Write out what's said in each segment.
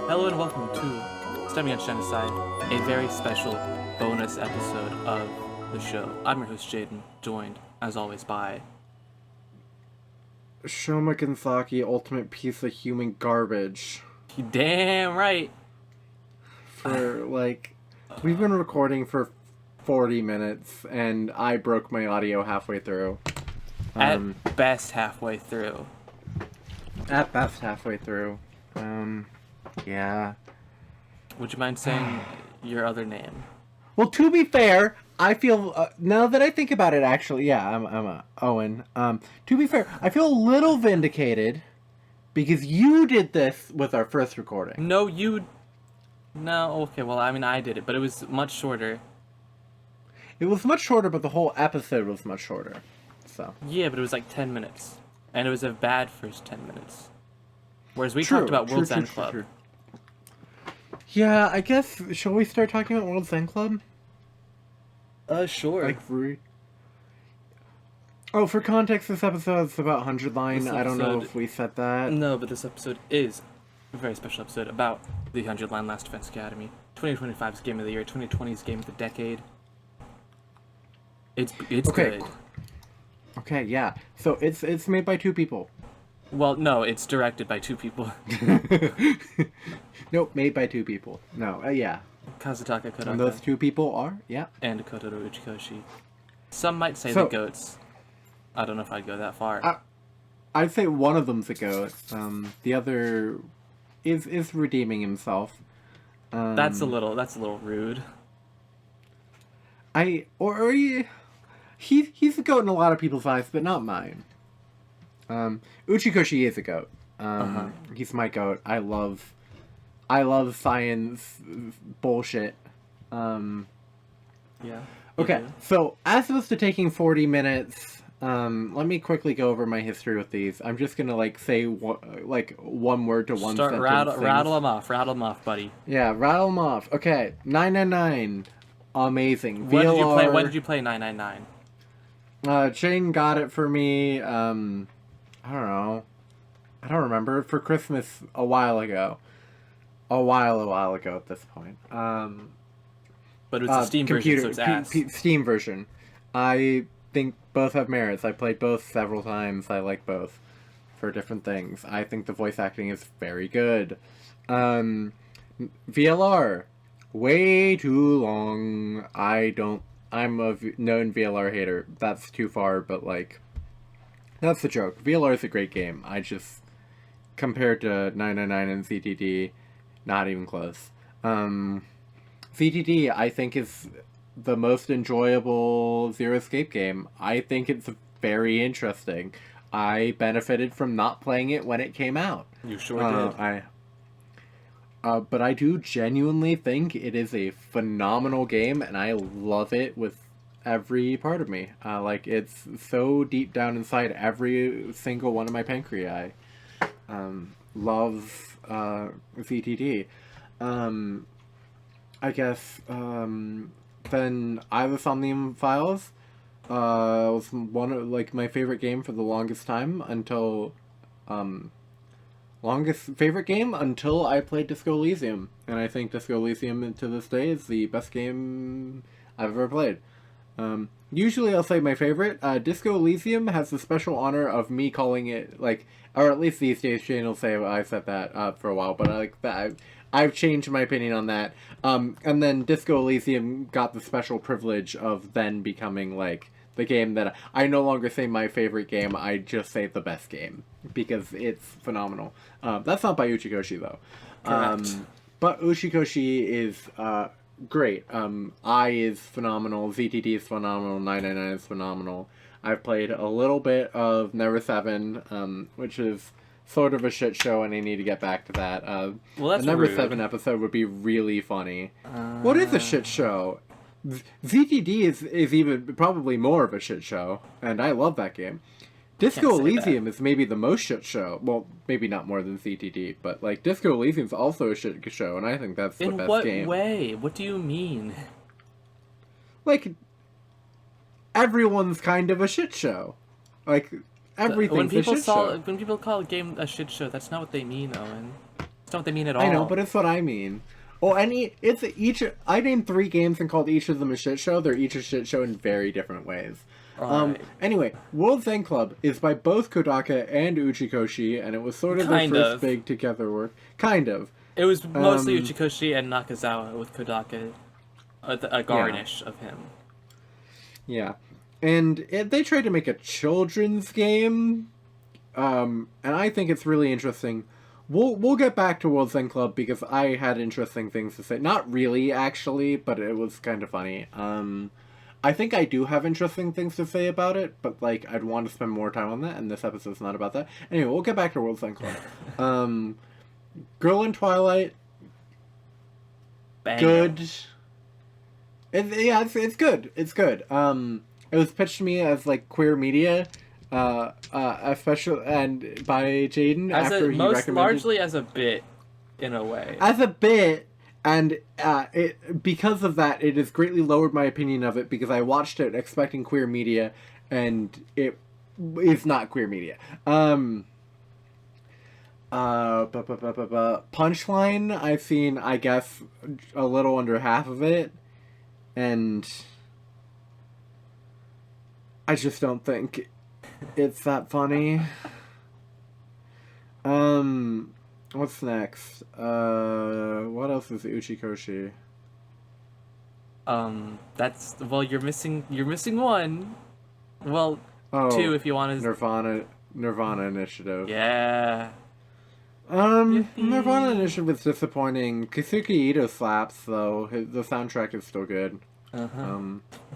Hello and welcome to Studying on Genocide, a very special bonus episode of the show. I'm your host Jaden, joined as always by Shoma Kansaki, ultimate piece of human garbage. Damn right. We've been recording for 40 minutes, and I broke my audio halfway through. At best halfway through. At best halfway through. Yeah. Would you mind saying your other name? Well, to be fair, I feel now that I think about it, actually, yeah, I'm a Owen. To be fair, I feel a little vindicated because you did this with our first recording. No, you. No, okay, well, I mean, I did it, but it was much shorter. It was much shorter, but the whole episode was much shorter. So Yeah, but it was like 10 minutes. And it was a bad first 10 minutes. Whereas we talked about World's End Club. True. Yeah, I guess, shall we start talking about World's End Club? Sure. Like, Oh, for context, this episode is about 100 Line. I don't know if we said that. No, but this episode is a very special episode about the 100 Line Last Defense Academy. 2025's Game of the Year, 2020's Game of the Decade. It's Okay. good. Okay, yeah. So it's made by two people. Well, no, it's directed by two people. Nope, made by two people. No, yeah. Kazutaka Kodaka. And those two people are, yeah. And Kotaro Uchikoshi. Some might say So- the goats. I don't know if I'd go that far. I'd say one of them's a goat. The other is redeeming himself. That's a little rude. He's a goat in a lot of people's eyes, but not mine. Uchikoshi is a goat. He's my goat. I love science bullshit. Yeah. Okay, so as opposed to taking 40 minutes, let me quickly go over my history with these. I'm just gonna say one word to one sentence. Rattle them off, buddy. Yeah, rattle them off. Okay, 999, amazing. When VLR, did you play 999? Shane got it for me. I don't know. I don't remember, for Christmas a while ago. A while ago at this point. But it's a Steam version, so it's ass. Steam version. I think both have merits. I played both several times. I like both for different things. I think the voice acting is very good. VLR, way too long. I'm a known VLR hater. That's too far, but like, that's the joke. VLR is a great game. I just, compared to 999 and ZTD, not even close. ZTD, I think, is the most enjoyable Zero Escape game. I think it's very interesting. I benefited from not playing it when it came out. You sure did. But I do genuinely think it is a phenomenal game, and I love it with every part of me. It's so deep down inside every single one of my pancreas. Love ZTD. I guess, then I the Somnium Files was one of, my favorite game for the longest time until, until I played Disco Elysium. And I think Disco Elysium to this day is the best game I've ever played. Usually I'll say my favorite. Disco Elysium has the special honor of me calling it, or at least these days Shane will say I said that for a while, but I like that. I've changed my opinion on that. And then Disco Elysium got the special privilege of then becoming, the game that I no longer say my favorite game, I just say the best game. Because it's phenomenal. That's not by Uchikoshi, though. Correct. But Uchikoshi is great. I is phenomenal. ZTD is phenomenal. 999 is phenomenal. I've played a little bit of Never 7, which is sort of a shit show, and I need to get back to that. Well, that's the Number rude. 7 episode would be really funny. What is a shit show? ZTD is even probably more of a shit show, and I love that game. Disco Can't say Elysium is maybe the most shit show. Well, maybe not more than ZTD, but Disco Elysium is also a shit show, and I think that's the best game. In what way? What do you mean? Everyone's kind of a shit show. Everything's a shit show. When people call a game a shit show, that's not what they mean, Owen. That's not what they mean at all. I know, but it's what I mean. Well, I named 3 games and called each of them a shit show. They're each a shit show in very different ways. Right. Anyway, World's End Club is by both Kodaka and Uchikoshi, and it was sort of their first big together work. Kind of. It was mostly Uchikoshi and Nakazawa with Kodaka, a garnish of him. Yeah. And they tried to make a children's game, and I think it's really interesting. We'll get back to World's End Club because I had interesting things to say. Not really, actually, but it was kind of funny. I think I do have interesting things to say about it, but like I'd want to spend more time on that, and this episode's not about that. Anyway, we'll get back to World End Club. Girl in Twilight, Banger. good. It's good. It's good. It was pitched to me as like queer media, especially and by Jaden after he recommended largely as a bit, in a way. As a bit, and because of that, it has greatly lowered my opinion of it because I watched it expecting queer media, and it is not queer media. Punchline, I've seen, I guess, a little under half of it, and I just don't think it's that funny. What's next? What else is Uchikoshi? You're missing one. Well, two if you want to. Nirvana Initiative. Yeah. Nirvana Initiative is disappointing. Kazuki Ito slaps though. The soundtrack is still good.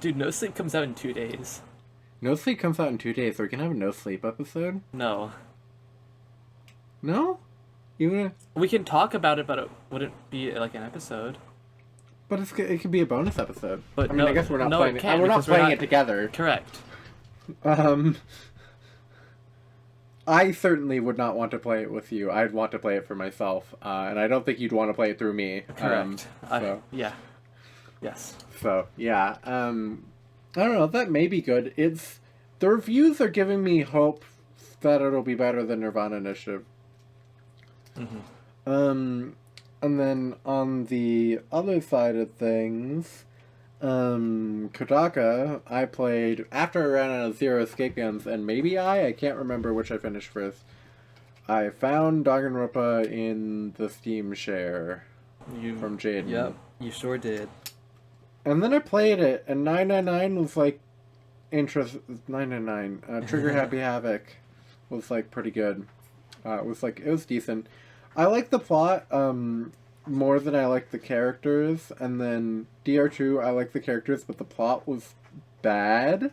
Dude, No Sleep comes out in 2 days. No Sleep comes out in 2 days. Are we gonna have a No Sleep episode? No. No? We can talk about it, but it wouldn't be like an episode. But it could be a bonus episode. But I mean, I guess we're not playing it. We're not playing it together. Correct. I certainly would not want to play it with you. I'd want to play it for myself, and I don't think you'd want to play it through me. Correct. Yeah. Yes. So yeah. I don't know. That may be good. The reviews are giving me hope that it'll be better than Nirvana Initiative. And then on the other side of things, Kodaka, I played after I ran out of Zero Escape Guns, and maybe I can't remember which I finished first. I found Danganronpa in the Steam share from Jaden. Yep, you sure did. And then I played it, and 999 was like 999. Trigger Happy Havoc was like pretty good. It was decent. I like the plot more than I like the characters, and then DR2 I like the characters, but the plot was bad.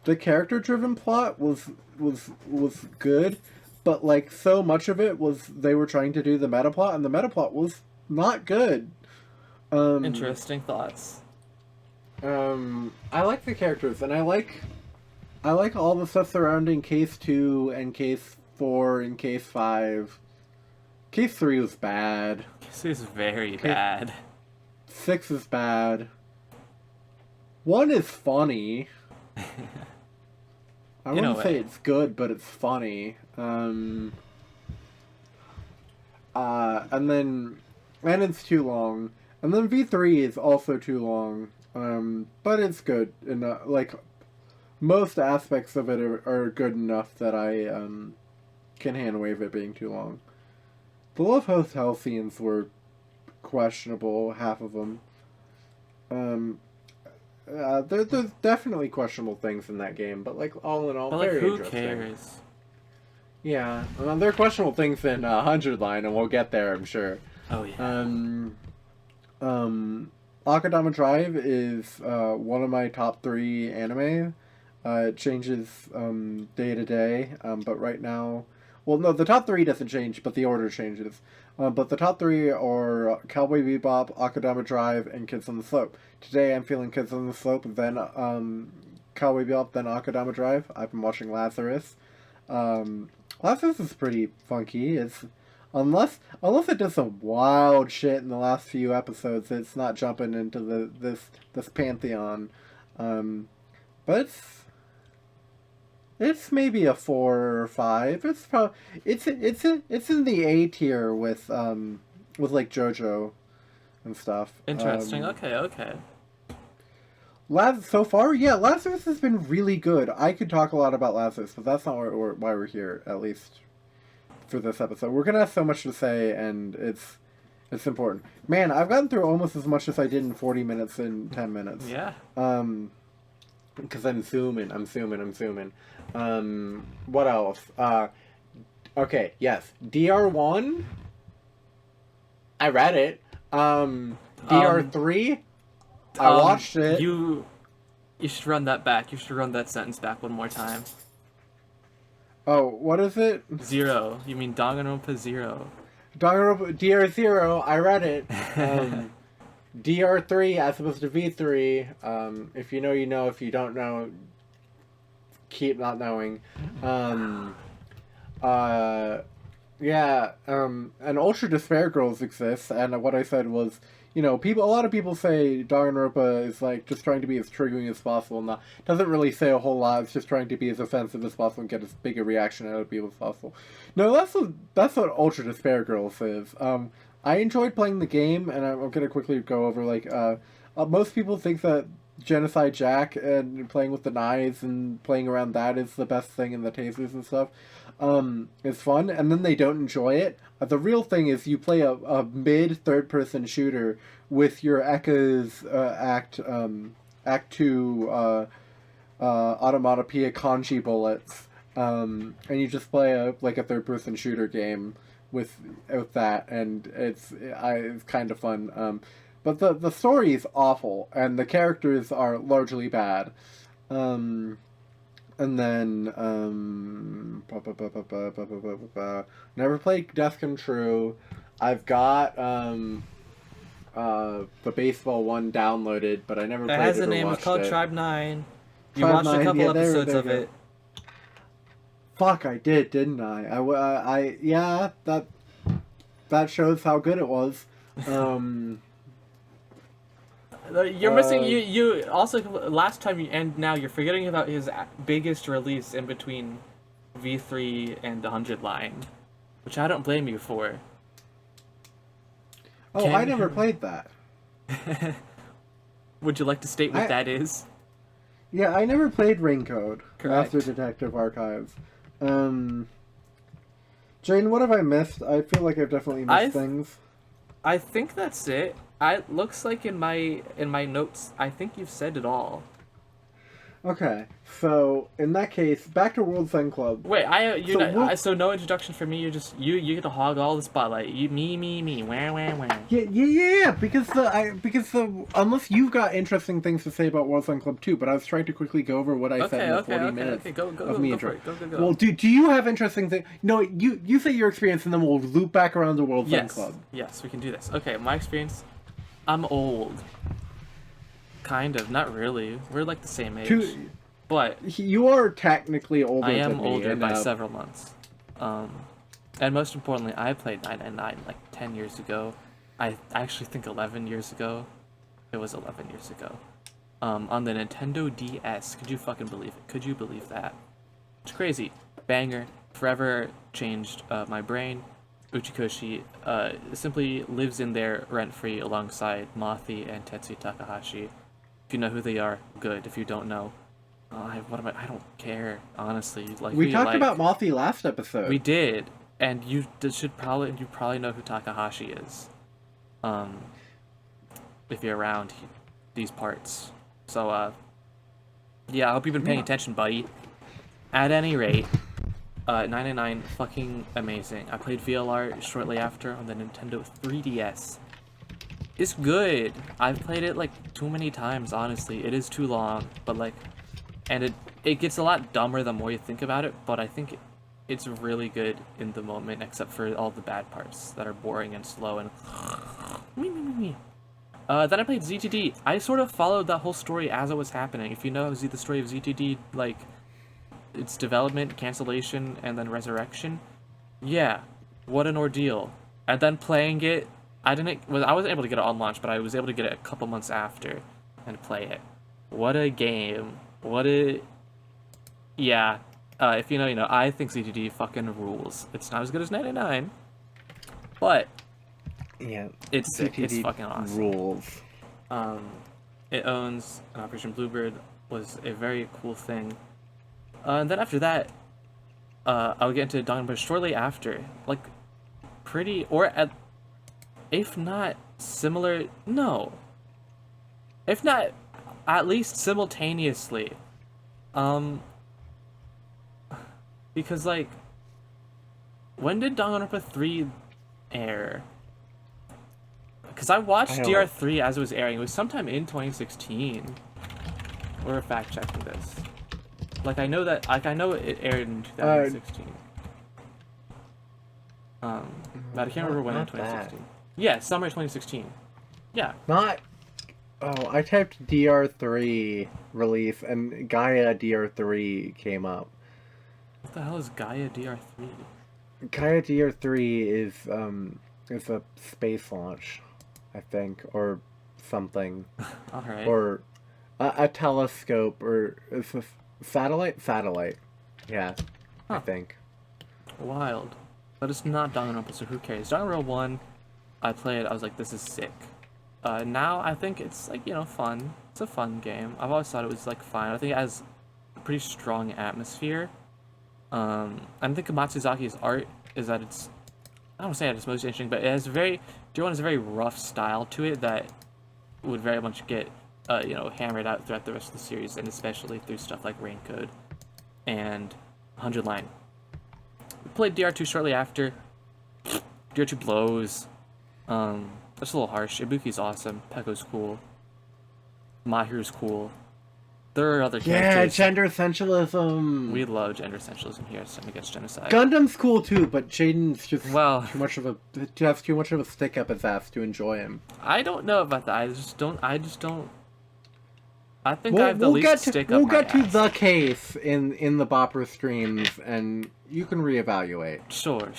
The character-driven plot was good, but like so much of it was they were trying to do the meta plot, and the meta plot was not good. Interesting thoughts. I like the characters, and I like all the stuff surrounding Case 2 and Case 4 and Case 5. Case 3 was bad. Case 3 is very bad. 6 is bad. 1 is funny. I wouldn't say it's good, but it's funny. And it's too long. And then V3 is also too long. But it's good. And like most aspects of it are good enough that I can hand wave it being too long. The Love Hotel scenes were questionable, half of them. There's definitely questionable things in that game, but like all in all, but like, very who interesting. cares? Yeah, there are questionable things in 100 Line, and we'll get there, I'm sure. Oh yeah. Akadama Drive is one of my top 3 anime. It changes day to day, but right now... Well, no, the top 3 doesn't change, but the order changes. But the top 3 are Cowboy Bebop, Akadama Drive, and Kids on the Slope. Today I'm feeling Kids on the Slope, then Cowboy Bebop, then Akadama Drive. I've been watching Lazarus. Lazarus is pretty funky. It's unless it does some wild shit in the last few episodes, it's not jumping into this pantheon. But it's maybe a 4 or 5. It's in the A tier with like JoJo and stuff. Interesting. Okay. So far, yeah, Lazarus has been really good. I could talk a lot about Lazarus, but that's not why we're here, at least for this episode. We're gonna have so much to say, and it's important. Man, I've gotten through almost as much as I did in 40 minutes in 10 minutes. Yeah. Because I'm zooming. What else? Okay, yes. DR1, I read it. DR3, I watched it. You should run that back. You should run that sentence back one more time. Oh, what is it? Zero. You mean Danganronpa Zero. Danganronpa DR0, I read it. DR3 as opposed to V3. If you know, you know. If you don't know, keep not knowing. And Ultra Despair Girls exists, and what I said was, you know, a lot of people say Danganronpa is like just trying to be as triggering as possible, and doesn't really say a whole lot. It's just trying to be as offensive as possible and get as big a reaction out of people as possible. No, that's what Ultra Despair Girls is. I enjoyed playing the game, and I'm gonna quickly go over most people think that Genocide Jack and playing with the knives and playing around that is the best thing, and the tasers and stuff. It's fun, and then they don't enjoy it. The real thing is you play a mid third-person shooter with your Ekka's Act 2 Automatopoeia Kanji bullets, and you just play a third-person shooter game with that, and it's kind of fun. But the story is awful, and the characters are largely bad. And then, never played Death Come True. I've got, the baseball one downloaded, but I never played it or watched it. It has a name, it's called Tribe 9. You Tribe watched 9, a couple yeah, episodes of it. Fuck, I did, didn't I? Yeah, that shows how good it was. You're missing you also last time and now you're forgetting about his biggest release in between V3 and the 100 line, which I don't blame you for. Oh, I never played that. Would you like to state what that is? Yeah, I never played Ring Code. Correct. After Detective Archives. Jane, what have I missed? I feel like I've definitely missed things. I think that's it. Looks like in my notes, I think you've said it all. Okay, so in that case, back to World Zen Club. Wait, so no introduction for me. You get to hog all the spotlight. Me, wah. Yeah. Because unless you've got interesting things to say about World Zen Club too, but I was trying to quickly go over what I said in the 40 minutes of me intro. Go. Well, do you have interesting things? No, you say your experience, and then we'll loop back around to World Zen Club. Yes, we can do this. Okay, my experience. I'm old. Kind of, not really. We're like the same age. But you are technically older than me. I am older by several months. And most importantly, I played 999 like 10 years ago. I actually think 11 years ago. It was 11 years ago. On the Nintendo DS. Could you fucking believe it? Could you believe that? It's crazy. Banger. Forever changed my brain. Uchikoshi simply lives in there rent-free alongside Mothi and Tetsuya Takahashi. If you know who they are, good. If you don't know, I don't care, honestly. We talked about Mothi last episode. We did, and you probably know who Takahashi is. If you're around these parts. So yeah, I hope you've been paying attention, buddy. At any rate, 999 fucking amazing. I played VLR shortly after on the Nintendo 3DS. It's good. I've played it like too many times, honestly. It is too long, but and it gets a lot dumber the more you think about it, but I think it's really good in the moment, except for all the bad parts that are boring and slow and me. Then I played ZTD. I sort of followed that whole story as it was happening. If you know the story of ZTD, like its development, cancellation, and then resurrection, yeah, what an ordeal. And then playing it, I wasn't able to get it on launch, but I was able to get it a couple months after and play it. What a game. Yeah. If you know, you know. I think ZTD fucking rules. It's not as good as 99, but yeah, it's sick. It's fucking awesome. Rules. It owns an Operation Bluebird, was a very cool thing. And then after that, I'll get into Danganronpa shortly after, like if not similar, no. If not, at least simultaneously. Because, like, when did Danganronpa 3 air? Because I watched DR3 as it was airing. It was sometime in 2016. We're fact checking this. Like I know it aired in 2016. But I can't remember when in 2016. Yeah, summer 2016. Yeah. Not. Oh, I typed DR3 release and Gaia DR3 came up. What the hell is Gaia DR3? Gaia DR3 is a space launch, I think, or something. All right. Or a telescope, or it's a satellite. Yeah, Huh. I think. Wild. But it's not Danganronpa, so who cares? Danganronpa 1, I played, I was like, this is sick. Now I think it's like, fun. It's a fun game. I've always thought it was like fine. I think it has a pretty strong atmosphere. I think Matsuzaki's art is at its, I don't want to say at its most interesting, but it has Dear has a very rough style to it that would very much get, hammered out throughout the rest of the series, and especially through stuff like Raincode and 100 Line. We played DR2 shortly after. DR2 blows. That's a little harsh. Ibuki's awesome. Peko's cool. Mahiru's cool. There are other Yeah, characters. gender essentialism. We love gender essentialism here against Genocide. Gundam's cool too, but Jaden's just Well, has too much of a stick up his ass to enjoy him. I don't know about that. I just don't. I think I have the least stick up We'll my get to ass. the case in the Bopper streams, and you can reevaluate. Sure.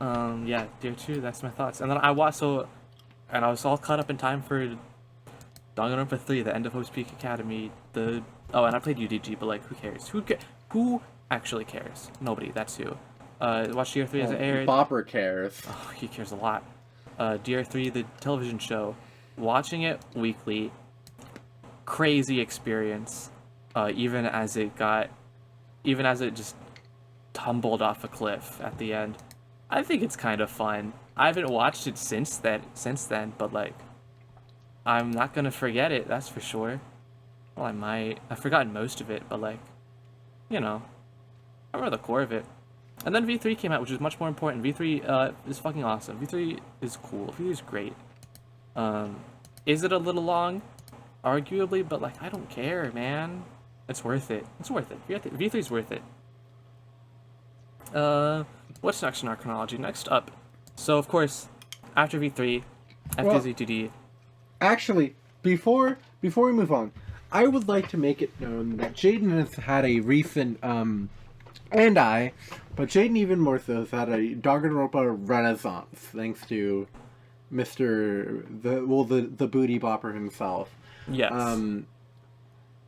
Yeah, Dear 2, that's my thoughts. And then I was all caught up in time for Danganronpa 3, the End of Hope's Peak Academy, and I played UDG, but like, who cares? Who actually cares? Nobody, that's who. Watched Dear 3 as it aired. Bopper cares. Oh, he cares a lot. Dear 3, the television show, watching it weekly, crazy experience, even as it just tumbled off a cliff at the end. I think it's kind of fun. I haven't watched it since then, but like, I'm not gonna forget it, that's for sure. Well, I might. I've forgotten most of it, but like, I remember the core of it. And then V3 came out, which is much more important. V3 is fucking awesome. V3 is cool. V3 is great. Is it a little long? Arguably, but like, I don't care, man. It's worth it. V3 is worth it. What's next in our chronology? Next up. So, of course, after V3, after Z2D. Actually, before we move on, I would like to make it known that Jaden has had a recent, but Jaden even more so has had a Danganronpa renaissance, thanks to the booty bopper himself. Yes.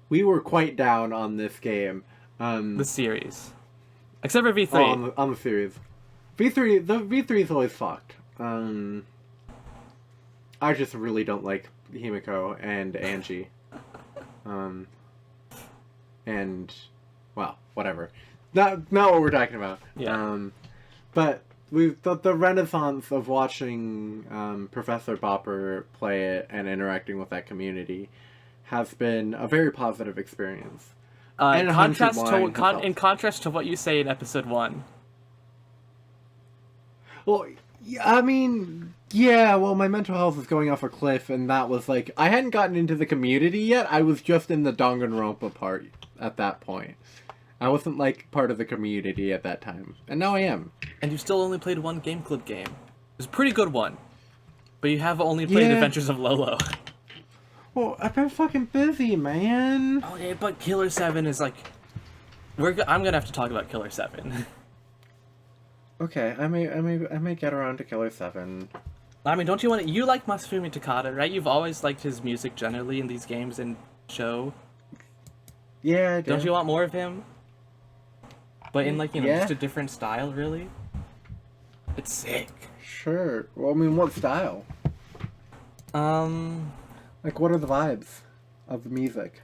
We were quite down on this game. The series. Except for V3. On the series. V3 is always fucked. I just really don't like Himiko and Angie. And, well, whatever. Not what we're talking about. Yeah. But the renaissance of watching Professor Bopper play it and interacting with that community has been a very positive experience. In contrast to what you say in episode 1. Well, I mean, yeah, well, my mental health was going off a cliff, and that was like, I hadn't gotten into the community yet, I was just in the Danganronpa part at that point. I wasn't, like, part of the community at that time, and now I am. And you still only played one Game Club game. It was a pretty good one. But you have only played Adventures of Lolo. Well, I've been fucking busy, man. Okay, but Killer 7 is like... I'm gonna have to talk about Killer 7. Okay, I may get around to Killer 7. I mean, don't you want to... You like Masafumi Takada, right? You've always liked his music generally in these games and show. Yeah, I do. Don't you want more of him? But in, like, Yeah. just a different style, really? It's sick. Sure. Well, I mean, what style? Like, what are the vibes of the music?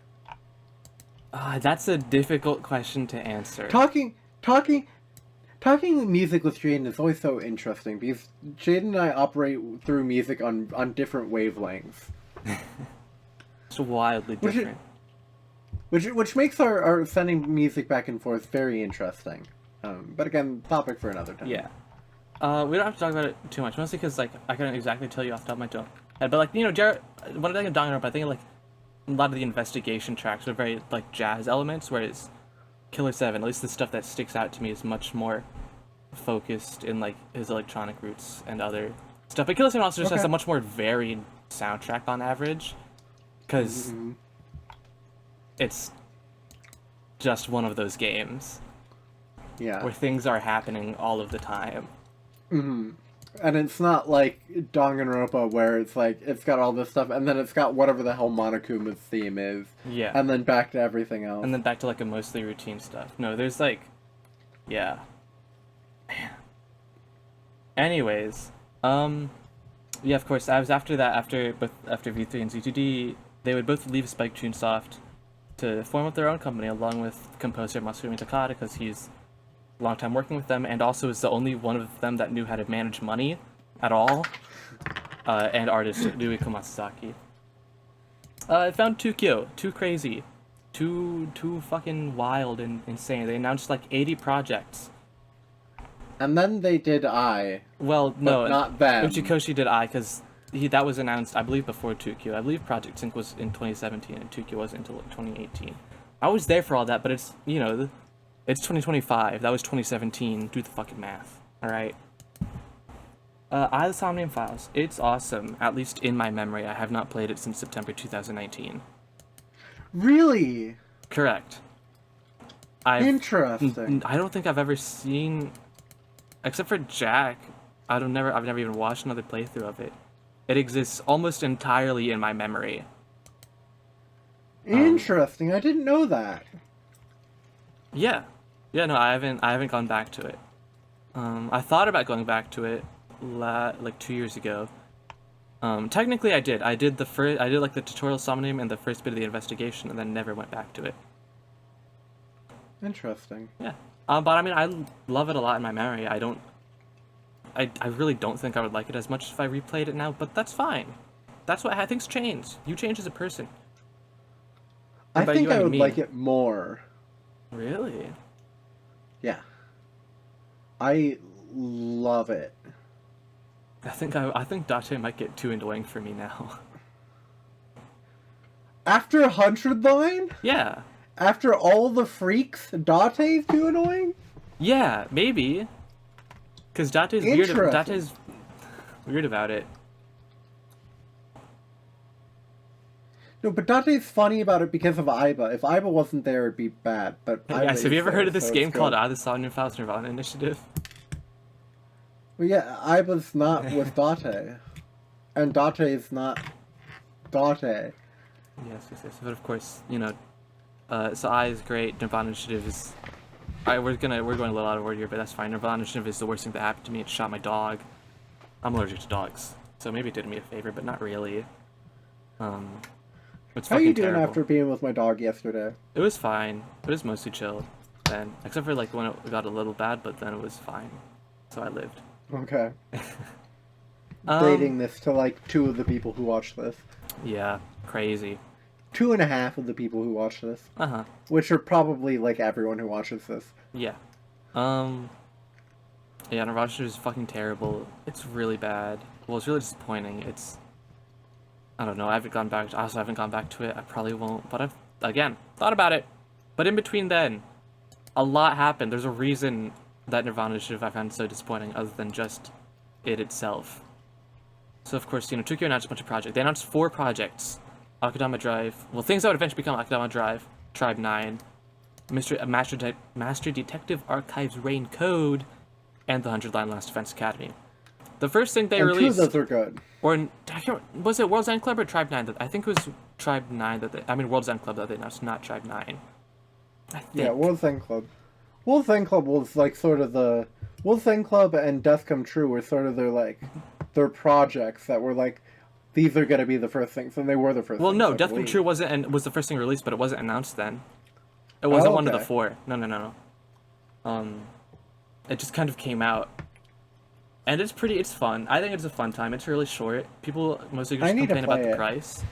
That's a difficult question to answer. Talking music with Jaden is always so interesting because Jaden and I operate through music on different wavelengths. It's wildly different. Which makes our sending music back and forth very interesting. But again, topic for another time. Yeah. We don't have to talk about it too much, mostly because, like, I couldn't exactly tell you off the top of my head. But, like, when I think of Danganronpa, I think of, like, a lot of the investigation tracks are very like jazz elements, whereas Killer 7, at least the stuff that sticks out to me, is much more focused in like his electronic roots and other stuff. But Killer 7 also just has a much more varied soundtrack on average, because it's just one of those games where things are happening all of the time. And it's not like Danganronpa where it's like, it's got all this stuff, and then it's got whatever the hell Monokuma's theme is. Yeah. And then back to everything else. And then back to like a mostly routine stuff. No, there's like, yeah. Man. Anyways, yeah, of course, I was after that, after V3 and Z2D, they would both leave Spike Chunsoft to form up their own company along with composer Masumi Takada, because he's long time working with them, and also is the only one of them that knew how to manage money at all, and artist Ryuiko Masasaki. I found too cute, too crazy, too fucking wild and insane. They announced like 80 projects. And then they did Well, no, not them. Uchikoshi did because that was announced, I believe, before 2Q. I believe Project Sync was in 2017 and 2Q was until 2018. I was there for all that, but it's, you know, it's 2025. That was 2017. Do the fucking math. Alright? The Somnium Files. It's awesome. At least in my memory. I have not played it since September 2019. Really? Correct. Interesting. I don't think I've ever seen... Except for Jack, I've never even watched another playthrough of it. It exists almost entirely in my memory. Interesting. I didn't know that. Yeah. Yeah, no, I haven't gone back to it. I thought about going back to it like 2 years ago. Technically I did. I did like the tutorial Somnium and the first bit of the investigation, and then never went back to it. Interesting. Yeah. But I mean, I love it a lot in my memory. I really don't think I would like it as much if I replayed it now, but that's fine. That's what things change. You change as a person. I think I would like it more. Really? Yeah. I love it. I think Date might get too annoying for me now. After 100 line? Yeah. After all the freaks, Date's too annoying? Yeah, maybe. Because Date's weird about it. No, but Date's funny about it because of Aiba. If Aiba wasn't there, it'd be bad. But Yes, have you ever heard of this so game called The Somnium Files Nirvana Initiative? Well, yeah, Aiba's not with Date. And Date's not Date. Yes. But of course, you know, so I is great. Nirvana Initiative is... we're going a little out of order here, but that's fine. Nirvana Initiative is the worst thing that happened to me. It shot my dog. I'm allergic to dogs, so maybe it did me a favor, but not really. It's How are you doing terrible. after being with my dog yesterday? It was fine. It was mostly chill then, except for like when it got a little bad, but then it was fine. So I lived. Okay. Dating this to like 2 of the people who watch this. Yeah, crazy. 2.5 of the people who watch this. Uh-huh. Which are probably like everyone who watches this. Yeah. Yeah, Nirvana is fucking terrible. It's really bad. Well, it's really disappointing. I don't know, I haven't gone back to it. I probably won't, but I've, again, thought about it. But in between then, a lot happened. There's a reason that Nirvana Initiative I found so disappointing, other than just it itself. So, of course, you know, 2Q announced a bunch of projects. They announced 4 projects. Akudama Drive, well, things that would eventually become Akudama Drive, Tribe 9, Master Detective Archives Rain Code, and the 100-Line Last Defense Academy. The first thing they released... 2 of those are good. Was it World's End Club or Tribe 9? I think it was Tribe 9 World's End Club that they announced, not Tribe 9. Yeah, World's End Club. World's End Club was like sort of the... World's End Club and Death Come True were sort of their projects that were like, these are gonna be the first things, and they were the first things. Well, no, Death Come True was the first thing released, but it wasn't announced then. It wasn't one of the 4. No. It just kind of came out. And it's fun. I think it's a fun time. It's really short. People mostly just complain about the price.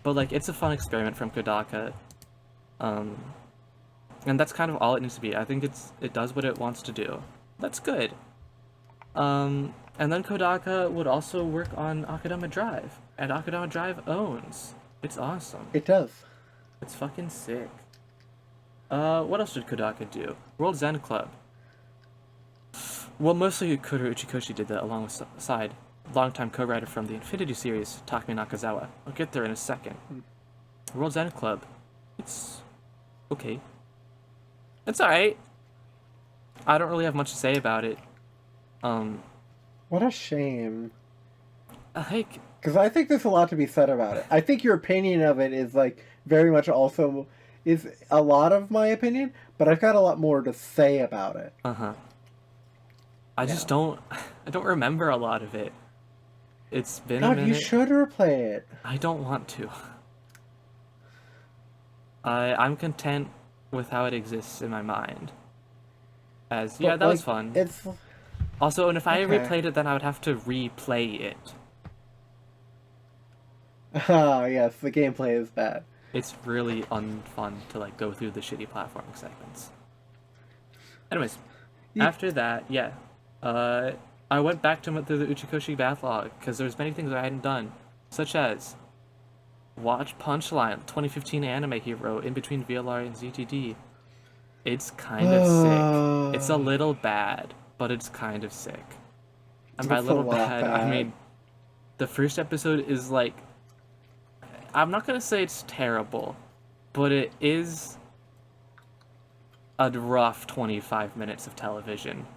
But, like, it's a fun experiment from Kodaka. And that's kind of all it needs to be. I think it does what it wants to do. That's good. And then Kodaka would also work on Akudama Drive. And Akudama Drive owns It's awesome. It does. It's fucking sick. What else did Kodaka do? World Zen Club. Well, mostly Kuro Uchikoshi did that alongside longtime co-writer from the Infinity series, Takumi Nakazawa. I'll get there in a second. World Zen Club. It's okay. It's alright. I don't really have much to say about it. What a shame. Like, Because I think there's a lot to be said about it. I think your opinion of it is, like, very much also... is a lot of my opinion, but I've got a lot more to say about it. I just don't... I don't remember a lot of it. It's been a God, minute. you should replay it. I don't want to. I'm content with how it exists in my mind. As, yeah, But, that like, was fun. It's... Also, and if I Okay. replayed it, then I would have to replay it. Ah, yes, the gameplay is bad. It's really unfun to, like, go through the shitty platforming segments. Anyways, after that, yeah. I went back to through the Uchikoshi backlog, because there's many things I hadn't done. Such as watch Punchline, 2015 anime hero, in between VLR and ZTD. It's kind of sick. It's a little bad, but it's kind of sick. And by It's a little lot bad, I bad. mean, the first episode is like, I'm not gonna say it's terrible, but it is a rough 25 minutes of television.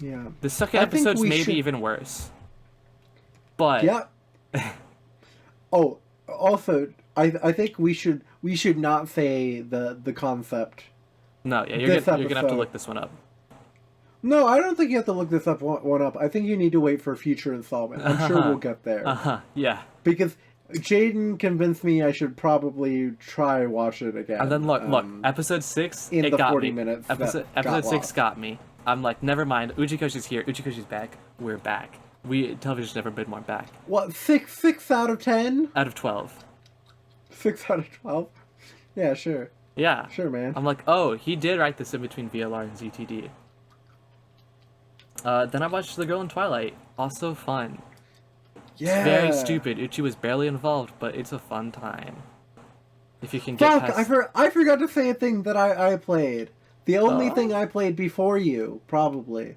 Yeah. The second I think episode's we maybe should- even worse. But Yeah. Oh, also, I think we should not say the concept. no, yeah, This you're gonna have to episode- look this one up. No, I don't think you have to look this one up. I think you need to wait for a future installment. I'm sure we'll get there. Yeah. Because Jaden convinced me I should probably try watch it again. And then look, episode 6, in it the got 40 me. minutes that Episode got 6 lost. got me. I'm like, never mind. Uchikoshi's here. Uchikoshi's back. We're back. Television's never been more back. What, 6 out of 10? Out of 12. 6 out of 12? Yeah, sure. Yeah. Sure, man. I'm like, oh, he did write this in between VLR and ZTD. Then I watched The Girl in Twilight. Also fun. Yeah. Very stupid. Uchi was barely involved, but it's a fun time. If you can get Fuck, past... I forgot to say a thing that I played. The only Oh? thing I played before you, probably.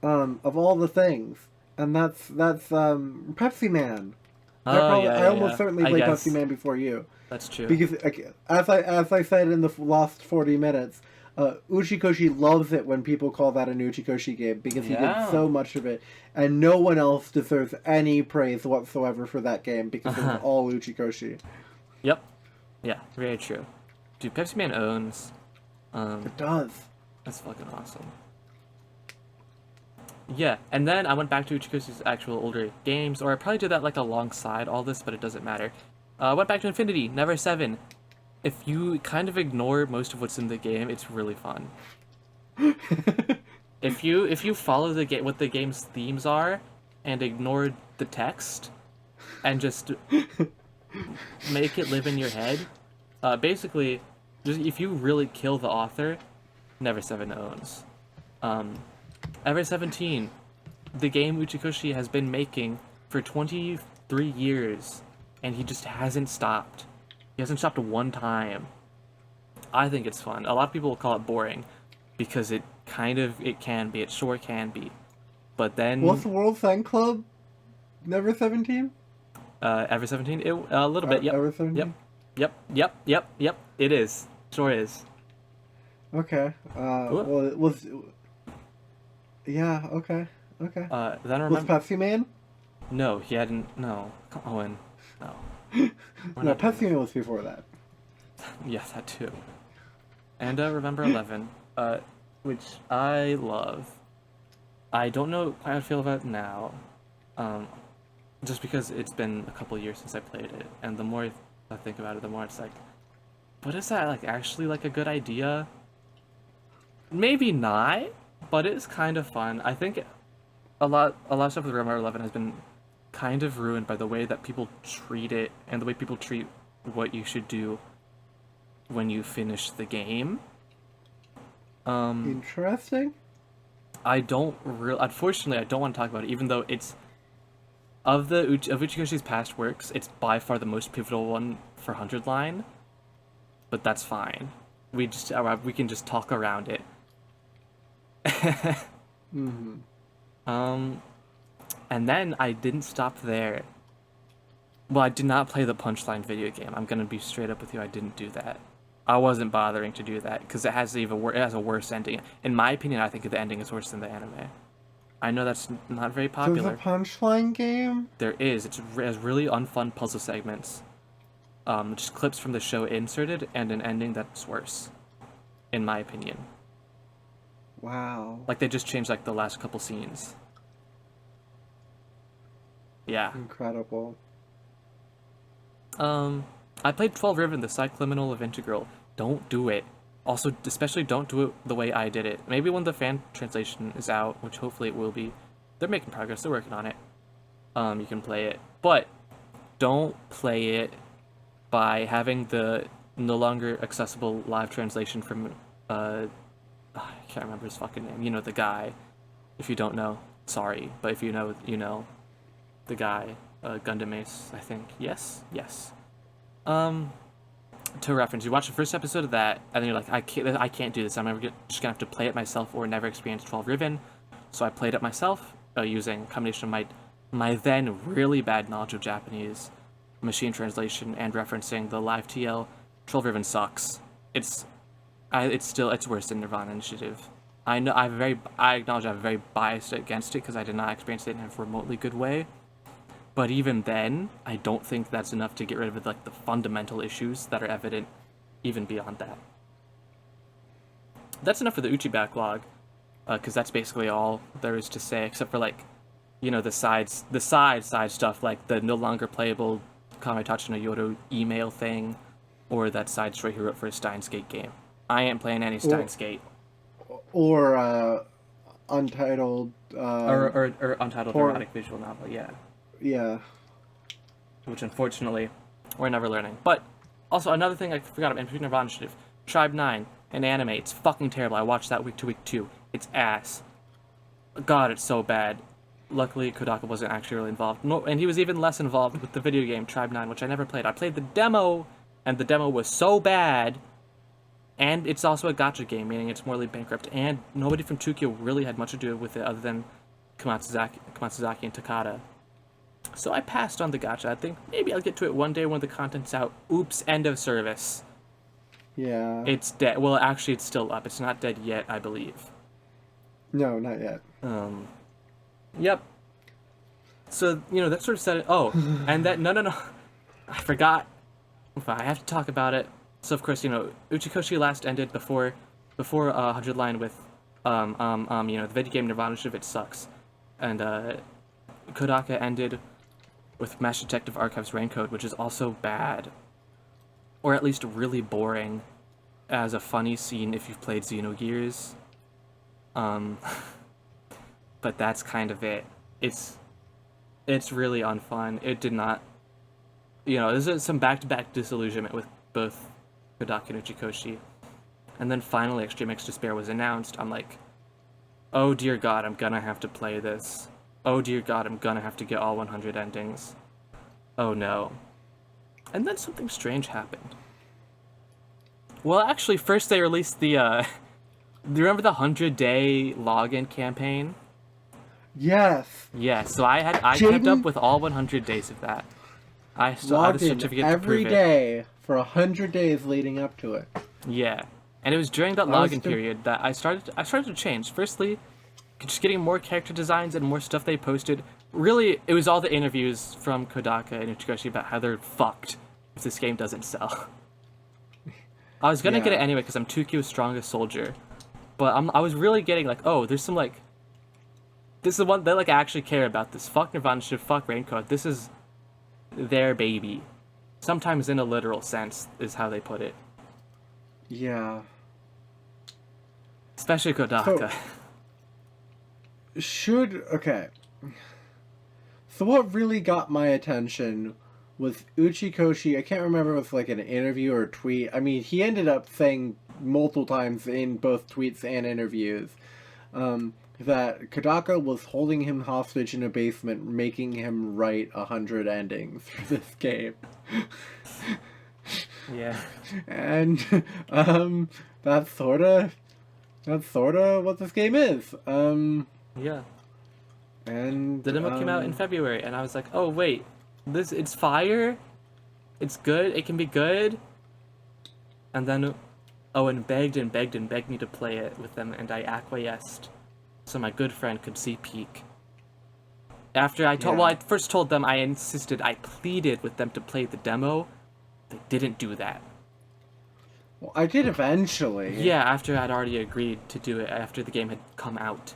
Of all the things. And that's Pepsiman. I almost certainly I played guess. Pepsi Man before you. That's true. Because, as I said in the last 40 minutes, Uchikoshi loves it when people call that an Uchikoshi game because he Yeah. did so much of it, and no one else deserves any praise whatsoever for that game because it's all Uchikoshi. Yep. Yeah, very true. Dude, Pepsi Man owns. It does. That's fucking awesome. Yeah, and then I went back to Uchikoshi's actual older games, or I probably did that like alongside all this, but it doesn't matter. I went back to Infinity, Never 7. If you kind of ignore most of what's in the game, it's really fun. If you follow what the game's themes are, and ignore the text, and just make it live in your head, basically, just if you really kill the author, Never 7 owns. Ever 17, the game Uchikoshi has been making for 23 years, and he just hasn't stopped. He hasn't stopped one time. I think it's fun. A lot of people will call it boring, because it can be. It sure can be. But then... What's the World Fan Club? Never 17? Ever 17? A little bit, yep. Ever 17? Yep. It is. Sure is. Okay. Well, it was... Yeah, okay. Then I Was remember... Pepsi Man? No, he hadn't... No. Owen. No. We're No, not doing Pepsi Man was before that. Yeah, that too. And Remember 11, which I love. I don't know quite how I feel about it now, just because it's been a couple years since I played it, and the more I think about it, the more it's like, but is that like actually like a good idea? Maybe not, but it's kind of fun. I think a lot of stuff with Remember 11 has been kind of ruined by the way that people treat it and the way people treat what you should do when you finish the game. Interesting. Unfortunately, I don't want to talk about it, even though it's of Uchikoshi's past works, it's by far the most pivotal one for 100 line, but that's fine. We can just talk around it. Mm-hmm. And then I didn't stop there. Well, I did not play the Punchline video game. I'm gonna be straight up with you. I didn't do that. I wasn't bothering to do that because it has a worse ending. In my opinion, I think the ending is worse than the anime. I know that's not very popular. There's a Punchline game? There is. It has really unfun puzzle segments. Just clips from the show inserted and an ending that's worse, in my opinion. Wow. Like they just changed like the last couple scenes. Yeah. Incredible. I played 12 Riven, the Psychliminal of Integral. Don't do it. Also, especially don't do it the way I did it. Maybe when the fan translation is out, which hopefully it will be. They're making progress. They're working on it. You can play it. But don't play it by having the no longer accessible live translation from, I can't remember his fucking name. You know, the guy. If you don't know, sorry. But if you know, you know. The guy. Gundam Ace, I think. Yes? Yes. To reference, you watch the first episode of that, and then you're like, I can't do this. I'm never just gonna have to play it myself or never experience 12 Riven. So I played it myself, using a combination of my then really bad knowledge of Japanese, machine translation, and referencing the live TL. 12 Riven sucks. It's worse than Nirvana Initiative. I know I acknowledge I'm very biased against it because I did not experience it in a remotely good way. But even then, I don't think that's enough to get rid of like the fundamental issues that are evident even beyond that. That's enough for the Uchi backlog, because that's basically all there is to say, except for like, you know, the side stuff, like the no longer playable Kamitachi no Yoro email thing, or that side story he wrote for a Steins Gate game. I ain't playing any Steins Gate. Or Untitled. Or Untitled erotic visual novel, yeah. Yeah. Which unfortunately, we're never learning. But also another thing I forgot about in Nirvana Initiative, Tribe 9, an anime. It's fucking terrible. I watched that week to week 2. It's ass. God, it's so bad. Luckily, Kodaka wasn't actually really involved. No, and he was even less involved with the video game Tribe 9, which I never played. I played the demo, and the demo was so bad. And it's also a gacha game, meaning it's morally bankrupt. And nobody from Tokyo really had much to do with it other than Komatsuzaki and Takada. So I passed on the gacha. I think maybe I'll get to it one day when the content's out. Oops, end of service. Yeah. It's dead. Well, actually, it's still up. It's not dead yet, I believe. No, not yet. Yep. So, you know, that sort of said it. Oh, and that, no. I forgot. I have to talk about it. So, of course, you know, Uchikoshi last ended before 100 line with, you know, the video game Nirvana Initiative, it sucks. And, Kodaka ended with Master Detective Archives Raincode, which is also bad. Or at least really boring as a funny scene if you've played Xenogears. But that's kind of it. It's really unfun. It did not... You know, there's some back-to-back disillusionment with both Kodaka and Uchikoshi. And then finally Extreme X Despair was announced. I'm like, oh dear god, I'm gonna have to play this. Oh dear god, I'm gonna have to get all 100 endings. Oh no. And then something strange happened. Well, actually, first they released the, do you remember the 100-day login campaign? Yes. Yeah, so I kept up with all 100 days of that. I still had a certificate to prove it. Every day for 100 days leading up to it. Yeah, and it was during that login period that I started to change. Firstly, just getting more character designs and more stuff they posted. Really, it was all the interviews from Kodaka and Uchikoshi about how they're fucked if this game doesn't sell. I was gonna get it anyway because I'm Tukio's strongest soldier, but I was really getting like, oh, there's some like, this is the one they like actually care about this. Fuck Nirvana Initiative, fuck Raincode. This is their baby. Sometimes in a literal sense is how they put it. Yeah. Especially Kodaka. Okay. So what really got my attention was Uchikoshi. I can't remember if it was like an interview or a tweet. I mean, he ended up saying multiple times in both tweets and interviews that Kodaka was holding him hostage in a basement, making him write 100 endings for this game. Yeah. And that's sorta what this game is. Yeah. And The demo came out in February, and I was like, oh wait, it's fire, it's good, it can be good. And then Owen begged and begged and begged me to play it with them, and I acquiesced, so my good friend could see Peak. After I first told them, I insisted, I pleaded with them to play the demo. They didn't do that. Well, I did eventually. Yeah, after I'd already agreed to do it, after the game had come out.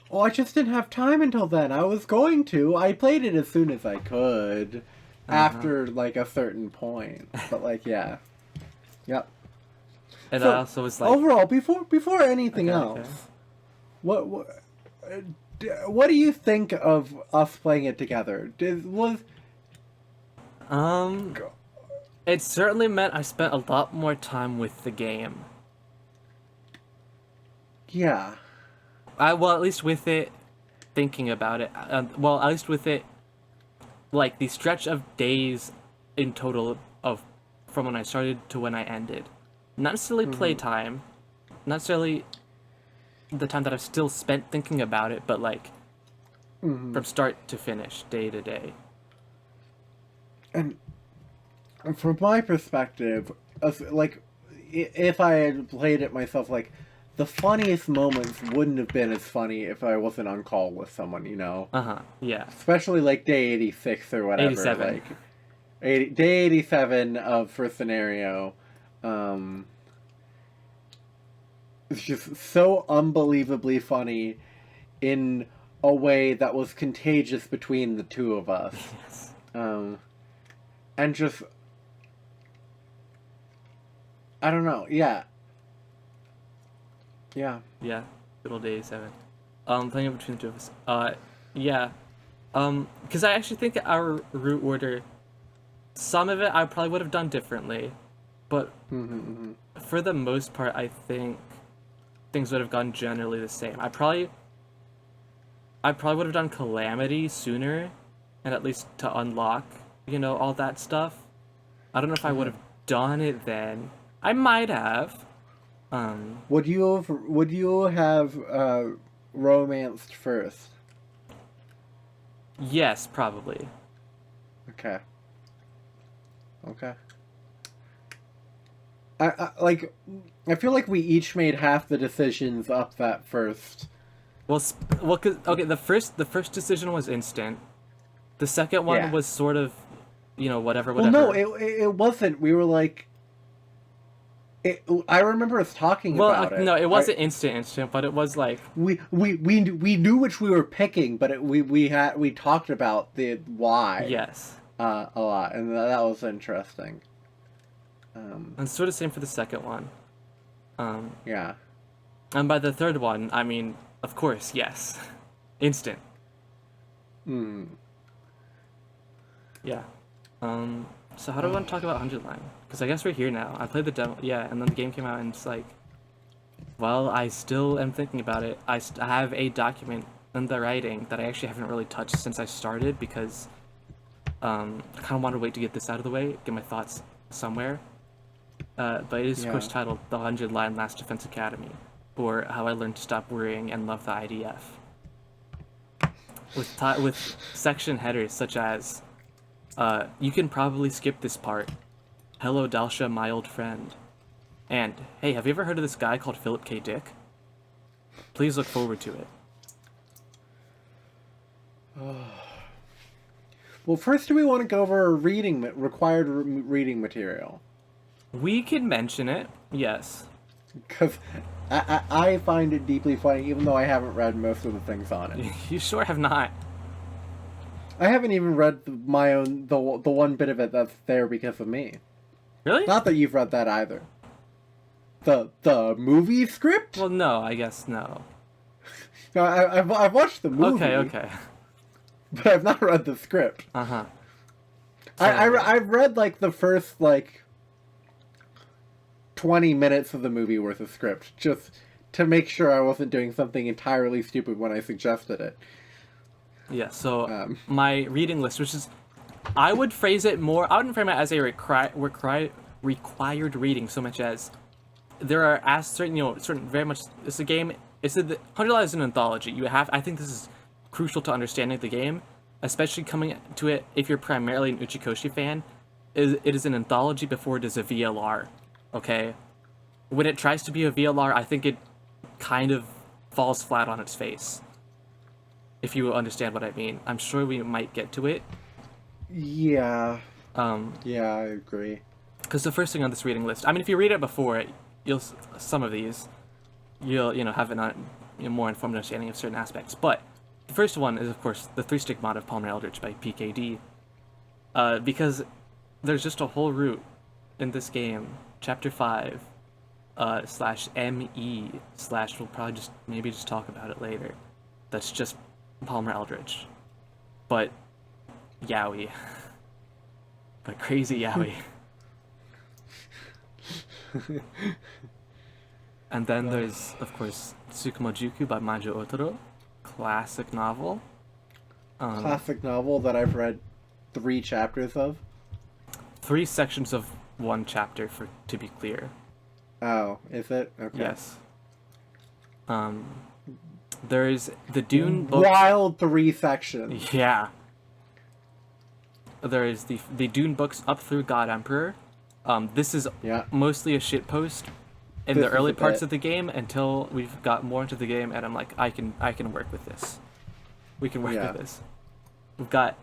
Well, I just didn't have time until then. I was going to. I played it as soon as I could, after, like, a certain point. But, like, yeah. Yep. And So, I also was like... overall, before anything else, what do you think of us playing it together? It certainly meant I spent a lot more time with the game. Yeah. Well, at least with it, thinking about it. Well, at least with it, like, the stretch of days in total from when I started to when I ended. Not necessarily playtime, not necessarily the time that I've still spent thinking about it, but, like, from start to finish, day to day. And from my perspective, like, if I had played it myself, like, the funniest moments wouldn't have been as funny if I wasn't on call with someone, you know? Yeah. Especially, like, day 86 or whatever. 87. Like, day 87 of First Scenario. It's just so unbelievably funny in a way that was contagious between the two of us. Yes. And just... I don't know, yeah. Yeah. Yeah, good old 87. Playing it between the two of us. Yeah. Because I actually think our route order, some of it I probably would have done differently, but for the most part, I think things would have gone generally the same. I probably would have done Calamity sooner, and at least to unlock, all that stuff. I don't know if I would have done it then. I might have. Would you have romanced first? Yes, probably. Okay. I feel like we each made half the decisions up that first. Well, the first decision was instant. The second one was sort of, whatever. Well, no, it wasn't. We were like, I remember us talking about it. No, it wasn't instant, but it was like we knew which we were picking, but we talked about the why. Yes. A lot, and that was interesting. And sort of same for the second one. Yeah. And by the third one, I mean, of course, yes, instant. Yeah. So how do I want to talk about 100 Line? Because I guess we're here now. I played the demo, and then the game came out, and it's like, well, I still am thinking about it. I have a document in the writing that I actually haven't really touched since I started, because I kind of want to wait to get this out of the way, get my thoughts somewhere. But it is, of course, titled The 100 Line Last Defense Academy, or How I Learned to Stop Worrying and Love the IDF. With section headers such as, you can probably skip this part. Hello, Dalsha, my old friend. And, hey, have you ever heard of this guy called Philip K. Dick? Please look forward to it. Well, first, do we want to go over required reading material? We can mention it, yes. Because I find it deeply funny, even though I haven't read most of the things on it. You sure have not. I haven't even read the one bit of it that's there because of me. Really? Not that you've read that either. The movie script? Well, no, I guess no. I've watched the movie. Okay. But I've not read the script. Uh-huh. I've read, like, the first, like, 20 minutes of the movie worth of script, just to make sure I wasn't doing something entirely stupid when I suggested it. Yeah, so my reading list, which is, I would phrase it more, I wouldn't frame it as a required reading so much as there are certain very much, it's a game, it's a, 100 Lives is an anthology. I think this is crucial to understanding the game, especially coming to it if you're primarily an Uchikoshi fan. It is an anthology before it is a VLR, okay? When it tries to be a VLR, I think it kind of falls flat on its face. If you understand what I mean. I'm sure we might get to it. Yeah. Yeah, I agree. Because the first thing on this reading list, I mean, if you read it before, some of these, you'll have a more informed understanding of certain aspects. But the first one is, of course, the 3 Stigmata of Palmer Eldritch by PKD. Because there's just a whole route in this game, Chapter 5, /ME/ we'll probably maybe just talk about it later. That's just Palmer Eldritch. But yaoi. But crazy yaoi. And then there's, of course, Tsukumojuku by Majo Otaro. Classic novel. Classic novel that I've read 3 chapters of. 3 sections of 1 chapter, to be clear. Oh, is it? Okay. Yes. There's the Dune book. Wild 3 sections. Yeah. There is the Dune books up through God Emperor. This is mostly a shitpost in the early parts of the game until we've got more into the game, and I'm like, I can work with this. We can work with this. We've got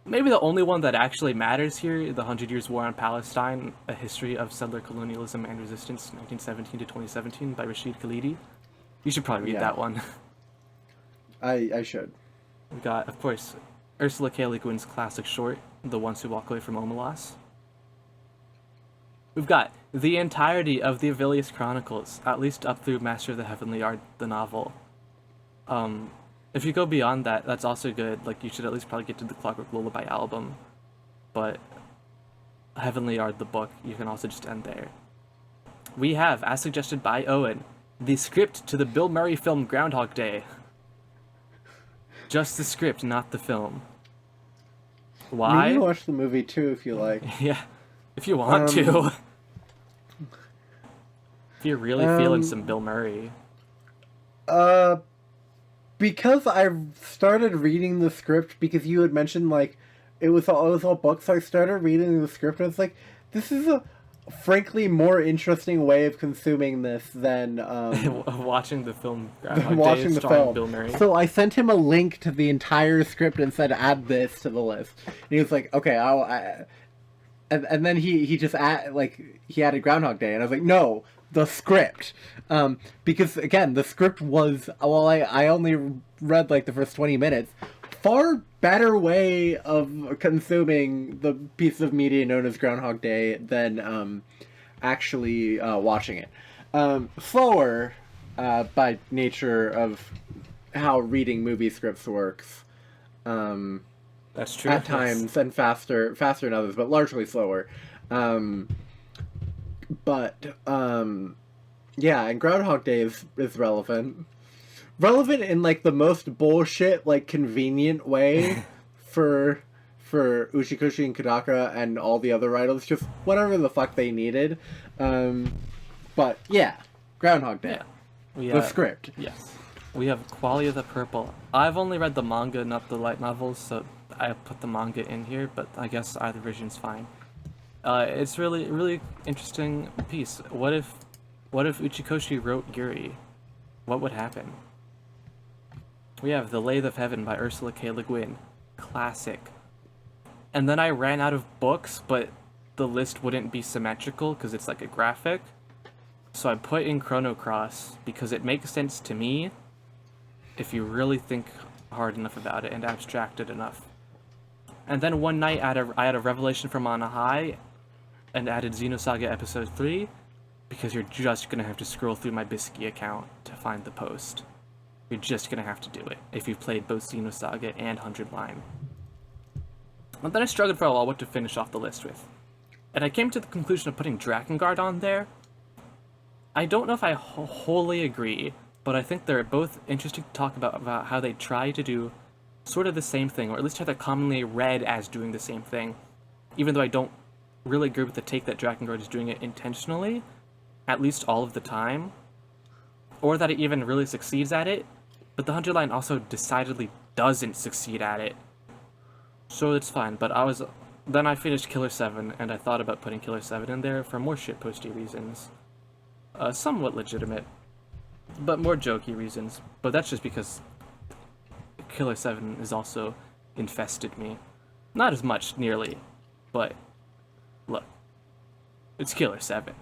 maybe the only one that actually matters here, The 100 Years' War on Palestine, A History of Settler Colonialism and Resistance, 1917 to 2017, by Rashid Khalidi. You should probably read that one. I should. We've got, of course, Ursula K. Le Guin's classic short, The Ones Who Walk Away from Omelas. We've got the entirety of the Avilius Chronicles, at least up through Master of the Heavenly Art, the novel. If you go beyond that, that's also good. Like, you should at least probably get to the Clockwork Lullaby album. But Heavenly Art, the book, you can also just end there. We have, as suggested by Owen, the script to the Bill Murray film Groundhog Day. Just the script, not the film. Why? You can watch the movie too if you like. Yeah, if you want to. If you're really feeling some Bill Murray. Because I started reading the script because you had mentioned, like, it was all books, so I started reading the script and I was like, this is a frankly more interesting way of consuming this than watching the film Groundhog watching Day the starring film. Bill Murray. So I sent him a link to the entire script and said, add this to the list. And he was like, okay, and then he just he added Groundhog Day, and I was like, no, the script. Because again, the script was, well, I only read like the first 20 minutes. Far better way of consuming the piece of media known as Groundhog Day than actually watching it. Slower by nature of how reading movie scripts works. That's true. At times, and faster in others, but largely slower. Yeah, and Groundhog Day is relevant. Relevant in, like, the most bullshit, like, convenient way for Uchikoshi and Kodaka and all the other writers, just whatever the fuck they needed. But, yeah, Groundhog Day. Yeah. The script. Yes. We have Qualia the Purple. I've only read the manga, not the light novels, so I put the manga in here, but I guess either version's fine. It's really, really interesting piece. What if Uchikoshi wrote Yuri? What would happen? We have The Lathe of Heaven by Ursula K. Le Guin. Classic. And then I ran out of books, but the list wouldn't be symmetrical because it's like a graphic. So I put in Chrono Cross because it makes sense to me if you really think hard enough about it and abstract it enough. And then one night I had a revelation from on high and added Xenosaga Episode 3 because you're just going to have to scroll through my Bisky account to find the post. You're just going to have to do it if you've played both Xenosaga and 100 Line. And then I struggled for a while what to finish off the list with. And I came to the conclusion of putting Drakengard on there. I don't know if I wholly agree, but I think they're both interesting to talk about how they try to do sort of the same thing, or at least how they're commonly read as doing the same thing, even though I don't really agree with the take that Drakengard is doing it intentionally, at least all of the time, or that it even really succeeds at it, but the 100 line also decidedly doesn't succeed at it. So it's fine, but then I finished Killer 7, and I thought about putting Killer 7 in there for more shitposty reasons. Somewhat legitimate, but more jokey reasons. But that's just because Killer 7 has also infested me. Not as much, nearly, but look, it's Killer 7.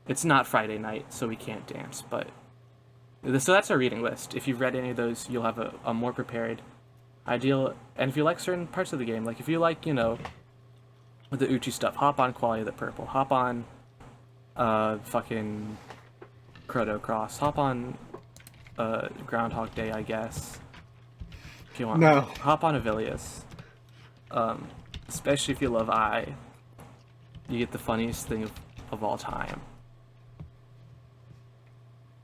It's not Friday night, so we can't dance, but... So that's our reading list. If you've read any of those, you'll have a more prepared ideal. And if you like certain parts of the game, like if you like, you know, the Uchi stuff, hop on Quality of the Purple, hop on fucking Chrono Cross, hop on Groundhog Day, I guess. If you want. No. Hop on Avilius. Especially if you love I. You get the funniest thing of all time.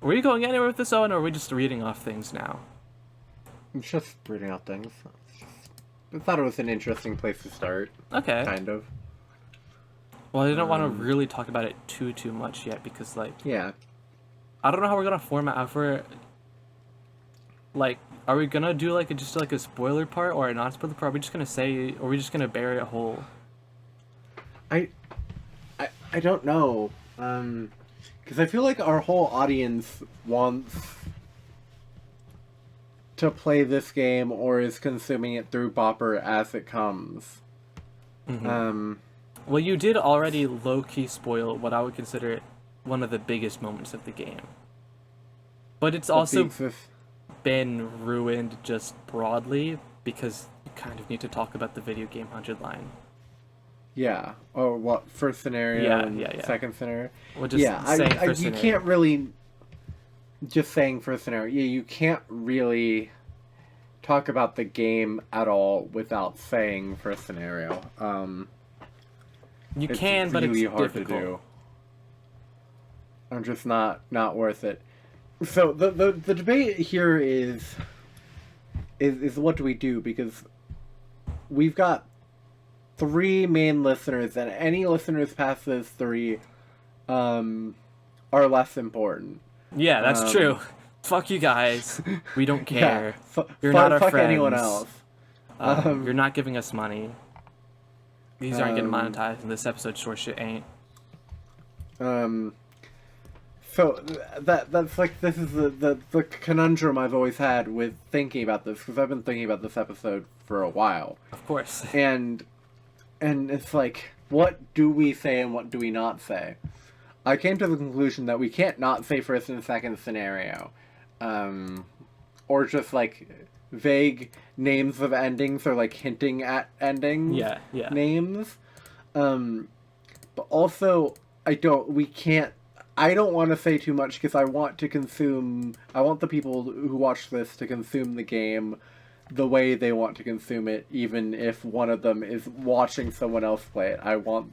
Were you going anywhere with this, Owen, or are we just reading off things now? I'm just reading out things. I thought it was an interesting place to start. Okay. Kind of. Well, I didn't want to really talk about it too much yet, because, like... Yeah. I don't know how we're gonna format out for... Like, are we gonna do, like, just a spoiler part, or a non-spoiler part? Are we just gonna say... Or are we just gonna bury it whole? I don't know. Because I feel like our whole audience wants to play this game or is consuming it through Bopper as it comes. Mm-hmm. Well, you did already low-key spoil what I would consider one of the biggest moments of the game. But it's also been ruined just broadly because you kind of need to talk about the video game 100 line. Yeah. Or what? First scenario and second scenario? Well, just saying first you scenario. can't really... Just saying first scenario. Yeah, you can't really talk about the game at all without saying first scenario. You can, but it's really hard difficult. to do. I'm just not worth it. So the debate here is what do we do? Because we've got 3 main listeners, and any listeners past those 3 are less important. Yeah, that's true. Fuck you guys. We don't care. Yeah, You're not our fuck friends. anyone else. You're not giving us money. These aren't getting monetized, and this episode sure shit ain't. So that's like, this is the conundrum I've always had with thinking about this, because I've been thinking about this episode for a while. Of course. And it's like, what do we say and what do we not say? I came to the conclusion that we can't not say first and second scenario. Or just, like, vague names of endings, or, like, hinting at endings. Yeah. Names. But also, I don't want to say too much, because I want the people who watch this to consume the game the way they want to consume it, even if one of them is watching someone else play it. I want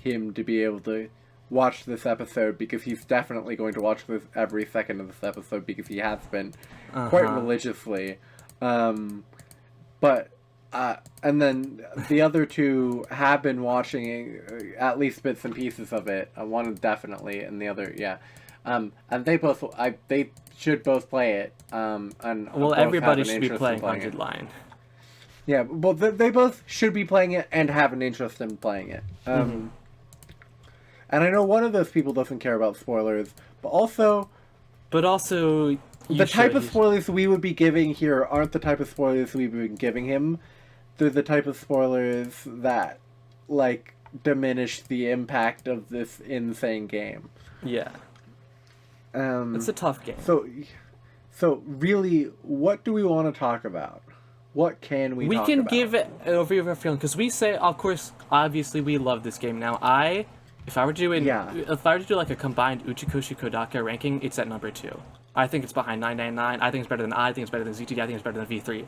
him to be able to watch this episode, because he's definitely going to watch this every second of this episode, because he has been quite religiously. But and then the other 2 have been watching at least bits and pieces of it. One definitely, and the other, and they should both play it. And well, everybody should be playing 100 line. Yeah, well, they both should be playing it and have an interest in playing it. And I know one of those people doesn't care about spoilers, but also... the type of spoilers we would be giving here aren't the type of spoilers we've been giving him. They're the type of spoilers that, like, diminish the impact of this insane game. Yeah. It's a tough game. So really, what do we want to talk about? What can we talk about? We can give it an overview of our feeling, because we say, of course, obviously we love this game. Now, if I were to do like a combined Uchikoshi Kodaka ranking, it's at number 2. I think it's behind 999. I think it's better than I think it's better than ZTD. I think it's better than V3.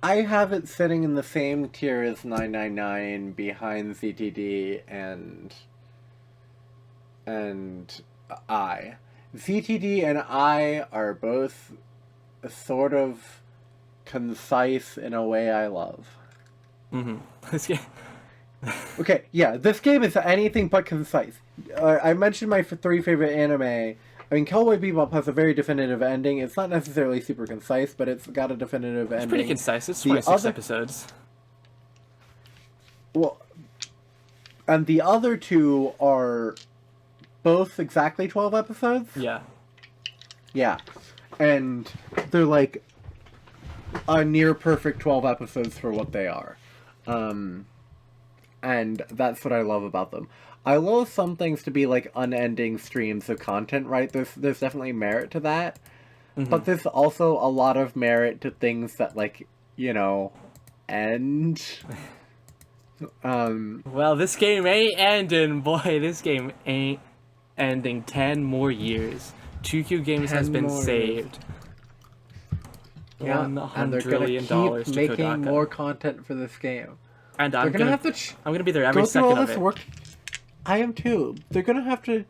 I have it sitting in the same tier as 999 behind ZTD and I. ZTD and I are both sort of concise in a way I love. Okay, yeah, this game is anything but concise. I mentioned my three favorite anime. I mean, Cowboy Bebop has a very definitive ending. It's not necessarily super concise, but it's got a definitive ending. It's pretty concise. It's 26 episodes. Well, and the other two are both exactly 12 episodes? Yeah. Yeah. And they're like a near perfect 12 episodes for what they are. And that's what I love about them. I love some things to be like unending streams of content, right? There's definitely merit to that. But there's also a lot of merit to things that, like, you know, end. Well, this game ain't ending, boy. This game ain't ending. 10 more years. 2Q Games has been saved. Yeah, and they're $100 gonna billion keep to making Kodaka. more content for this game. And I'm gonna have to I'm gonna be there every go through all second of this it. work. I am too. They're going to have to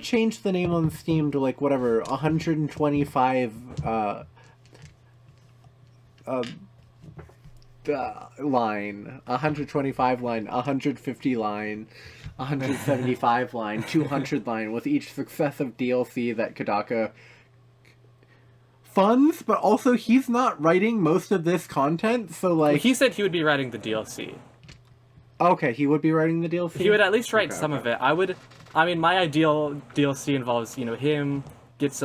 change the name on Steam to like whatever 125 line, 125 line, 150 line, 175 line, 200 line with each successive DLC that Kodaka funds, but also he's not writing most of this content, so like... Well, he said he would be writing the DLC. Okay, he would be writing the DLC? He would at least write some of it. I mean, my ideal DLC involves, you know, him, get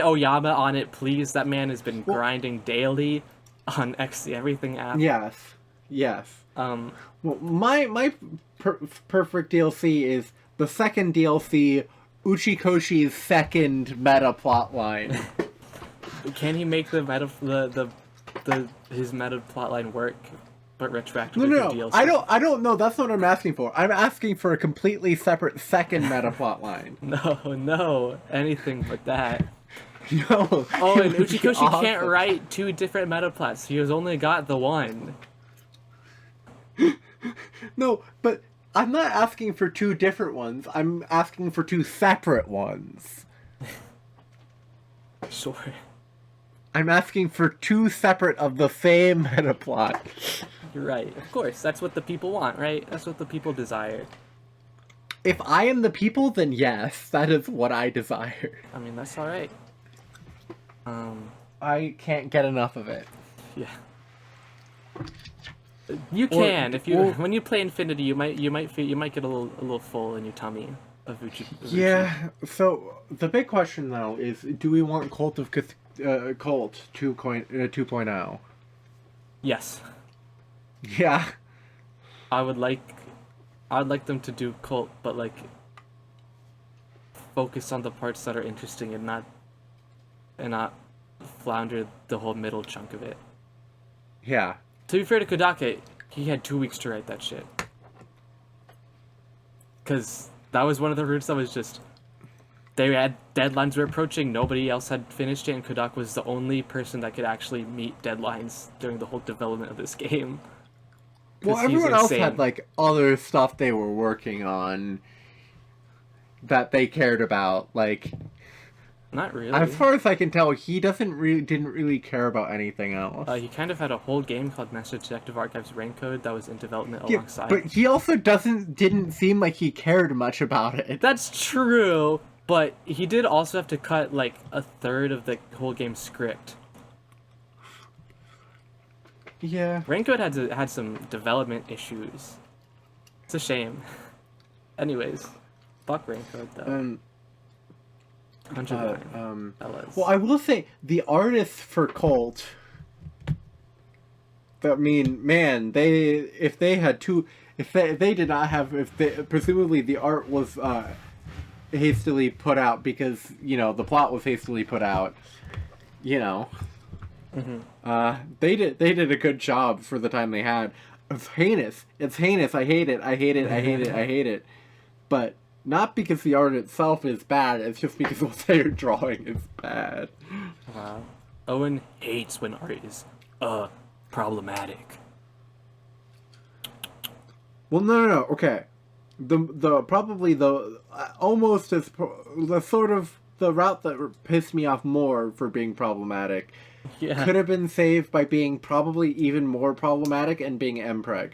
Oyama on it, please. That man has been grinding daily on XC Everything app. Yes. Well, my perfect DLC is the second DLC, Uchikoshi's second meta plotline. Can he make his meta plotline work, but retroactively No. for DLC? I don't know. That's not what I'm asking for. I'm asking for a completely separate second meta plotline. No, anything but that. No. Oh, and Uchikoshi can't write two different meta plots. He has only got the one. No, but I'm not asking for two different ones. I'm asking for two separate ones. Sure. I'm asking for two separate of the same meta plot. You're right. Of course, that's what the people want, right? That's what the people desire. If I am the people, then yes, that is what I desire. I mean, that's all right. I can't get enough of it. Yeah. You can when you play Infinity, you might get a little full in your tummy of Uchi. Yeah. So the big question though is, do we want Cult 2.0? Yes. Yeah. I'd like them to do Cult, but like focus on the parts that are interesting and not flounder the whole middle chunk of it. Yeah. To be fair to Kodaka, he had 2 weeks to write that shit. Because that was one of the routes that was just... They had deadlines were approaching, nobody else had finished it, and Kodaka was the only person that could actually meet deadlines during the whole development of this game. Well, everyone else had, like, other stuff they were working on that they cared about, like... Not really. As far as I can tell, he didn't really care about anything else. He kind of had a whole game called Master Detective Archives Raincode that was in development alongside. But he also didn't seem like he cared much about it. That's true, but he did also have to cut like a third of the whole game's script. Yeah. Raincode had some development issues. It's a shame. Anyways, fuck Raincode though. 109. Well, I will say the artists for Cult. I mean, man, if they did not have, presumably the art was hastily put out because the plot was hastily put out. They did a good job for the time they had. It's heinous. It's heinous. I hate it. I hate it. I hate it. I hate it. But. Not because the art itself is bad, it's just because what they're drawing is bad. Wow. Owen hates when art is problematic. Well, no. Okay, the probably the almost as the sort of the route that pissed me off more for being problematic Yeah. could have been saved by being probably even more problematic and being mpreg.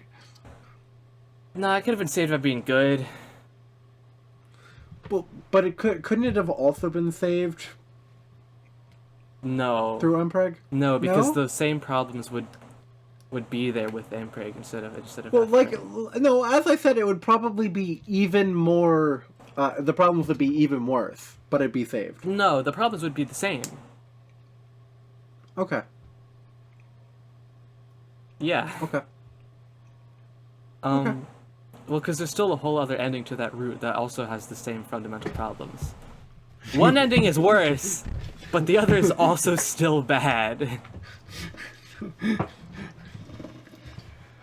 No, I could have been saved by being good. Well, but couldn't it have also been saved No. through mpreg? No, because No? the same problems would be there with Mpreg instead of Well, like, Fpreg. no, as I said, it would probably be even more. The problems would be even worse, but it'd be saved. No, the problems would be the same. Okay. Yeah. Okay. Okay. Okay. Well, because there's still a whole other ending to that route that also has the same fundamental problems. One ending is worse, but the other is also still bad.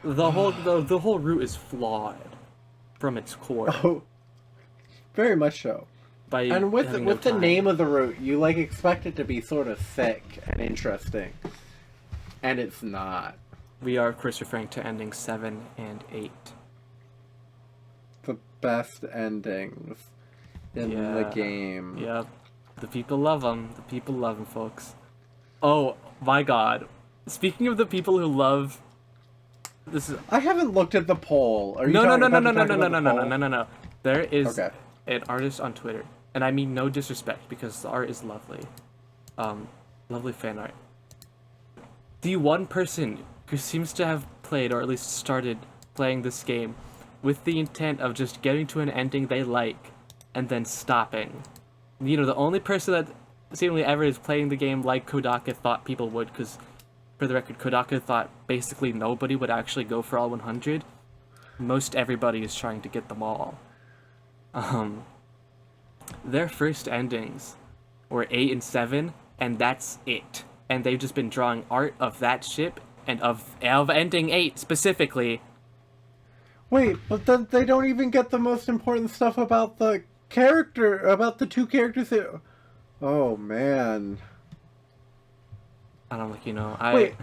The whole route is flawed from its core. Oh, very much so. By And with having no the time. name of the route, you like expect it to be sort of thick and interesting, and it's not. We are, of course, referring to endings 7 and 8. The best endings in the Yeah. game. Yep. The people love them. The people love them, folks. Oh, my god. Speaking of the people who love... This is... I haven't looked at the poll. Are you No, no, talking no, no, about no, to no, talk no, about no, the no, no, poll? no, no, no. There is Okay. an artist on Twitter, and I mean no disrespect, because the art is lovely. Lovely fan art. The one person who seems to have played, or at least started playing this game, with the intent of just getting to an ending they like, and then stopping. You know, the only person that seemingly ever is playing the game like Kodaka thought people would, because, for the record, Kodaka thought basically nobody would actually go for all 100. Most everybody is trying to get them all. Their first endings were 8 and 7, and that's it. And they've just been drawing art of that ship, and of ending 8 specifically. Wait, but then they don't even get the most important stuff about the character, about the two characters that... Oh, man. I don't like, Wait.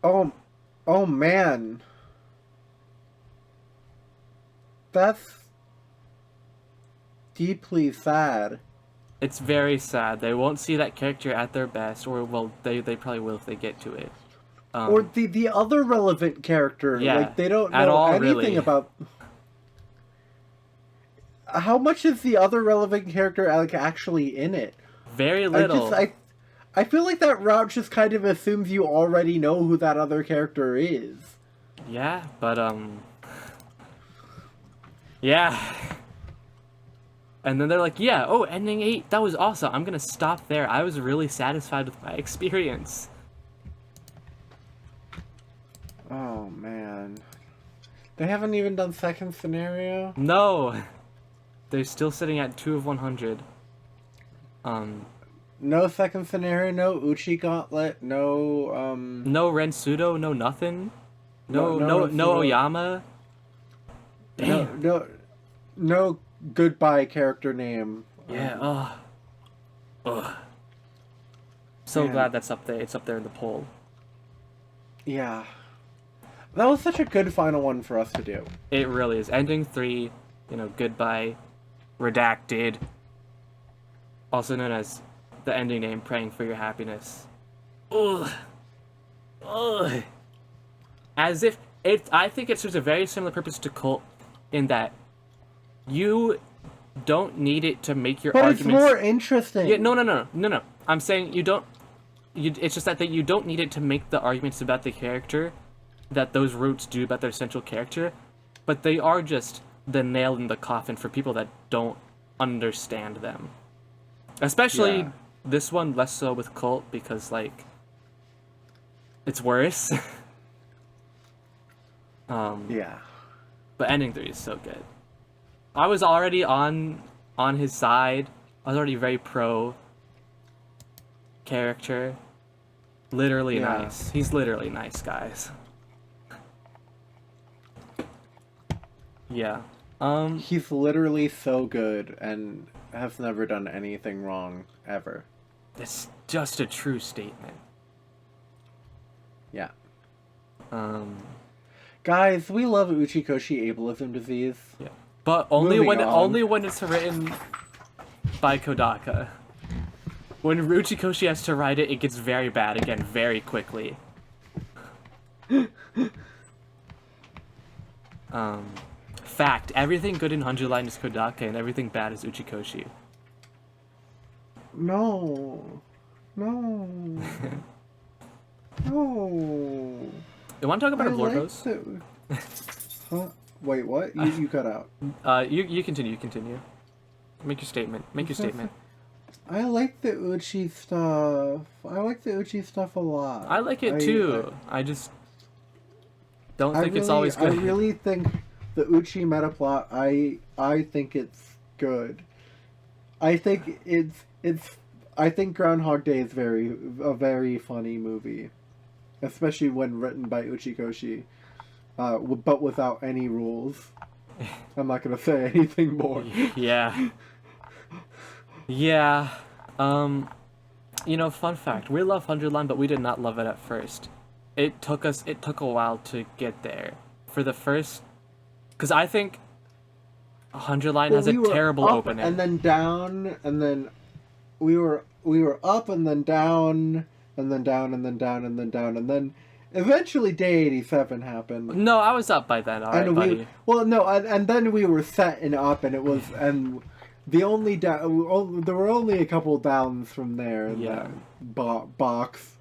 Oh, man. That's deeply sad. It's very sad. They won't see that character at their best, or, well, they probably will if they get to it. Or the other relevant character. Yeah, Like, they don't at know all, anything really. about... How much is the other relevant character like actually in it? Very little. I feel like that route just kind of assumes you already know who that other character is. Yeah, but, yeah. And then they're like, yeah, oh, ending 8, that was awesome. I'm gonna stop there. I was really satisfied with my experience. Oh, man. They haven't even done second scenario? No! They're still sitting at 2 of 100. No second scenario, no Uchi Gauntlet, no, No Rensudo, no nothing. No no Oyama. Damn. no goodbye character name. Yeah, ugh. So Man. glad that's up there. It's up there in the poll. Yeah. That was such a good final one for us to do. It really is. Ending 3, goodbye. Redacted. Also known as the ending name, Praying for Your Happiness. Ugh. Ugh. As if I think it serves a very similar purpose to Cult, in that you don't need it to make your But arguments. it's more interesting. Yeah, no. I'm saying you don't. It's just that you don't need it to make the arguments about the character that those routes do about their central character, but they are just the nail in the coffin for people that don't understand them. Especially Yeah. this one, less so with Cult, because, like, it's worse. Yeah. But ending 3 is so good. I was already on his side. I was already very pro character. Literally Yeah. nice. He's literally nice, guys. Yeah. He's literally so good and has never done anything wrong, ever. That's just a true statement. Yeah. Um, Guys, we love Uchikoshi ableism disease. yeah, but only Moving on. when it's written by Kodaka. When Uchikoshi has to write it, it gets very bad again very quickly. Fact: everything good in 100 Line is Kodaka, and everything bad is Uchikoshi. No. No. No. You want to talk about I like Ablorgos? Huh? Wait, what? You cut out. You continue. Make your statement. Make your statement. I like the Uchi stuff. I like the Uchi stuff a lot. I like it too. I just don't think it's always good. I really think the Uchi meta plot. I think it's good. I think I think Groundhog Day is a very funny movie, especially when written by Uchikoshi, but without any rules. I'm not gonna say anything more. Yeah. Yeah. You know, fun fact, we love 100 Line, but we did not love it at first. It took a while to get there. For the first, because I think 100 Line has a terrible up opening. And then down, and then we were up and then down, and then down, and then down, and then down, and then eventually day 87 happened. No, I was up by then, alright, buddy. And then we were set and up, and it was, and the only there were only a couple downs from there in that box.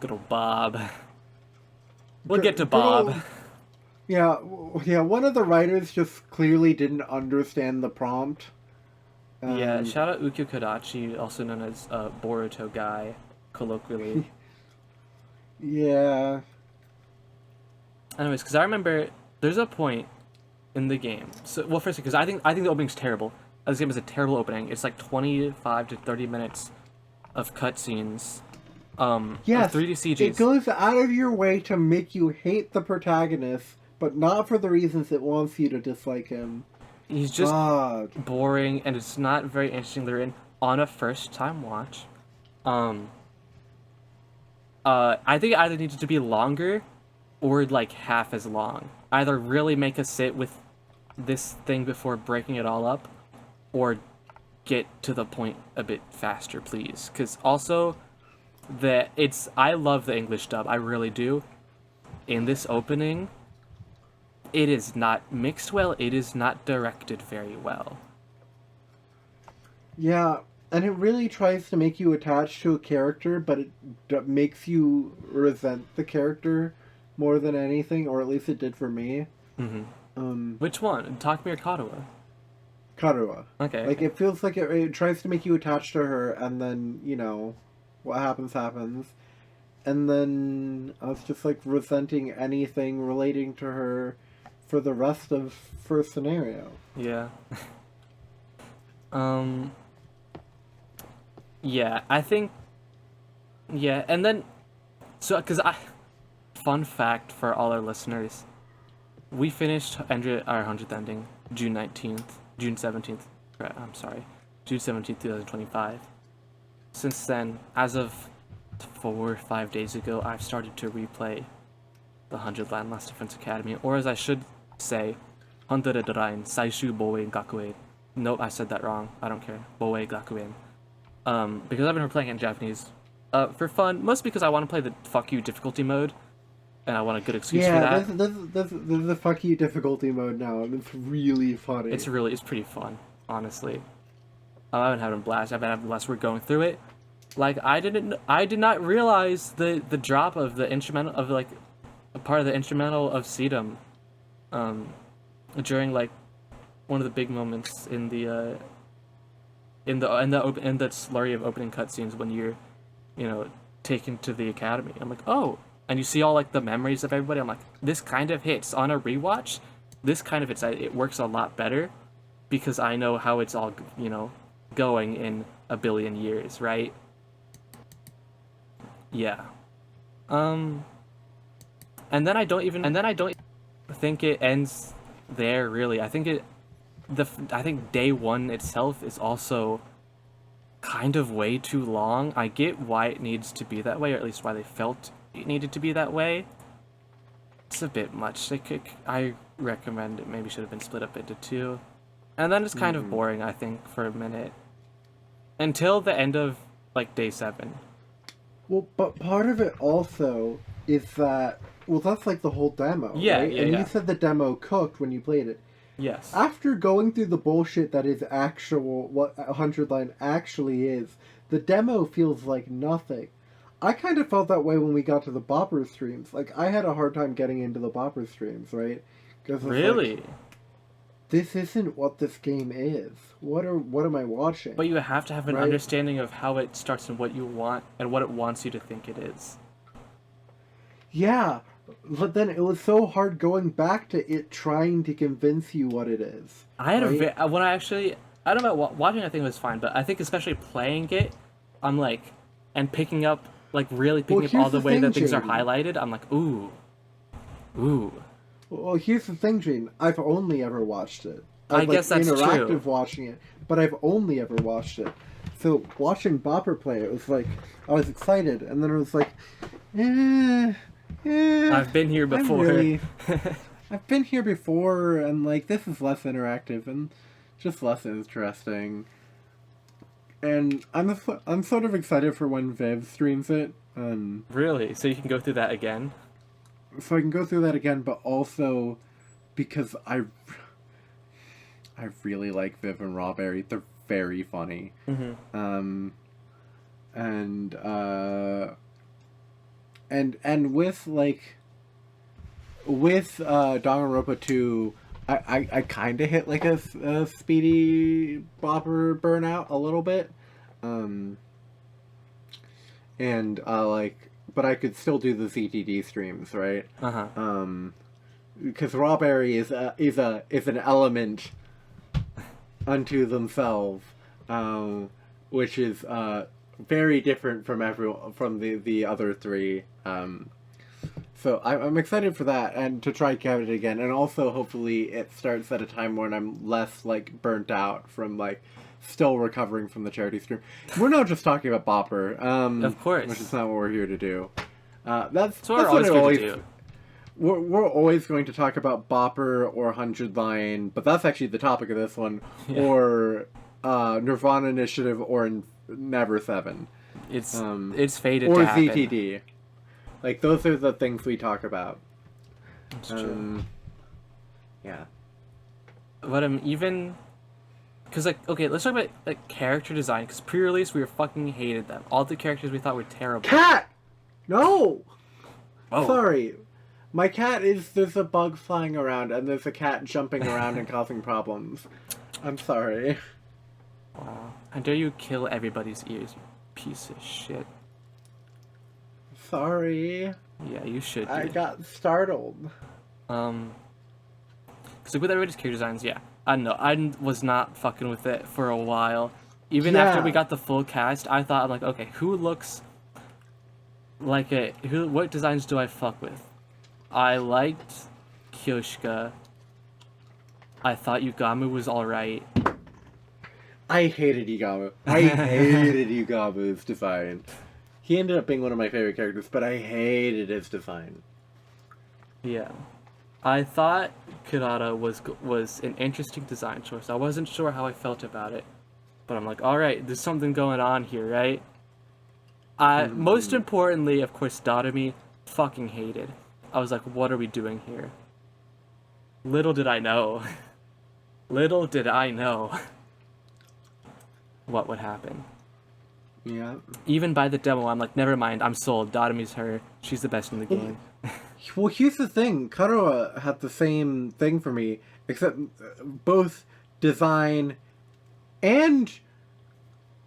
Good old Bob. We'll get to Bob. Yeah, one of the writers just clearly didn't understand the prompt. Yeah, shout out Ukyo Kodachi, also known as Boruto Guy, colloquially. Yeah. Anyways, because I remember there's a point in the game. So, well, first, because I think the opening's terrible. This game is a terrible opening. It's like 25 to 30 minutes of cutscenes. Yes, 3D CGs. it goes out of your way to make you hate the protagonist, but not for the reasons it wants you to dislike him. He's just boring, and it's not very interestingly written on a first-time watch. I think it either needed to be longer, or like half as long. Either really make us sit with this thing before breaking it all up, or get to the point a bit faster, please. Because also, I love the English dub, I really do. In this opening, it is not mixed well, it is not directed very well. Yeah, and it really tries to make you attached to a character, but it makes you resent the character more than anything, or at least it did for me. Mm-hmm. Which one? Takumi or Karuwa? Karuwa. Okay. Like, it feels like it tries to make you attached to her, and then, what happens. And then I was just, like, resenting anything relating to her for the rest of first scenario. Yeah. Yeah, I think... Yeah, and then... So, because fun fact for all our listeners, we finished our 100th ending June 17th, 2025. Since then, as of 4 or 5 days ago, I've started to replay the 100 Line Last Defense Academy, or as I should say, 100 Line Saishu Boei Gakuen. Nope, I said that wrong. I don't care. Boei Gakuen. Because I've been replaying it in Japanese for fun, mostly because I want to play the fuck you difficulty mode, and I want a good excuse for that. Yeah, there's the fuck you difficulty mode now, and it's really funny. It's pretty fun, honestly. I've been having a blast. I've been having a blast. We're going through it. Like, I did not realize the drop of the instrumental, of like a part of the instrumental of Sedum, during like one of the big moments in the slurry of opening cutscenes when you're, taken to the academy. I'm like, oh, and you see all like the memories of everybody. I'm like, this kind of hits on a rewatch. This kind of hits. It works a lot better because I know how it's all going in a billion years, right? Yeah. And then I don't think it ends there, really. I think day one itself is also kind of way too long. I get why it needs to be that way, or at least why they felt it needed to be that way. It's a bit much. I recommend it maybe should have been split up into 2. And then it's kind of boring, I think, for a minute. Until the end of, like, day 7. Well, but part of it also is that, well, that's like the whole demo, right? And you said the demo cooked when you played it. Yes. After going through the bullshit that is what 100 Line actually is, the demo feels like nothing. I kind of felt that way when we got to the Bopper streams. Like, I had a hard time getting into the Bopper streams, right? Really? Like, this isn't what this game is. What am I watching? But you have to have an understanding of how it starts and what you want and what it wants you to think it is. Yeah, but then it was so hard going back to it trying to convince you what it is. I had when I don't know, watching I think it was fine, but I think especially playing it, I'm like, and picking up, like really picking up all the way that things are highlighted, I'm like, ooh. Well, here's the thing, Gene. I've only ever watched it. I guess that's interactive true. Watching it, but I've only ever watched it. So watching Bopper play it was like, I was excited, and then it was like, I've been here before. I've been here before, and like this is less interactive and just less interesting. And I'm sort of excited for when Viv streams it. Really? So you can go through that again? So I can go through that again, but also because I really like Viv and Rawberry. They're very funny. Mm-hmm. And with Danganronpa 2, I kind of hit like a speedy bopper burnout a little bit, but I could still do the ZTD streams, right? Because Rawberry is an element unto themselves, which is very different from the other 3. So I'm excited for that and to try it again, and also hopefully it starts at a time when I'm less like burnt out from like still recovering from the charity stream. We're not just talking about Bopper, of course, which is not what we're here to do. That's what we're always going to do. We're always going to talk about Bopper or 100 Line, but that's actually the topic of this one, or Nirvana Initiative or Never 7. It's fated or to happen. ZTD. Like, those are the things we talk about. That's true. Yeah. But even... Because, like, okay, let's talk about, like, character design. Because pre-release, we fucking hated them. All the characters we thought were terrible. Cat! No! Oh. Sorry. My cat there's a bug flying around, and there's a cat jumping around and causing problems. I'm sorry. Wow. How dare you kill everybody's ears, you piece of shit. Sorry. Yeah, you should. I got startled. Because with everybody's character designs, yeah. I don't know. I was not fucking with it for a while. Even after we got the full cast, I thought, I'm like, okay, who looks like it? What designs do I fuck with? I liked Kyoshka. I thought Yugamu was alright. I hated Yugamu. I hated Yugamu's design. He ended up being one of my favorite characters, but I hated his design. Yeah. I thought Kurata was an interesting design choice. I wasn't sure how I felt about it. But I'm like, alright, there's something going on here, right? Most importantly, of course, Dadami, fucking hated. I was like, what are we doing here? Little did I know. Little did I know what would happen. Yeah. Even by the demo, I'm like, never mind, I'm sold. Dadami's her. She's the best in the game. Well, here's the thing. Karoa had the same thing for me, except both design and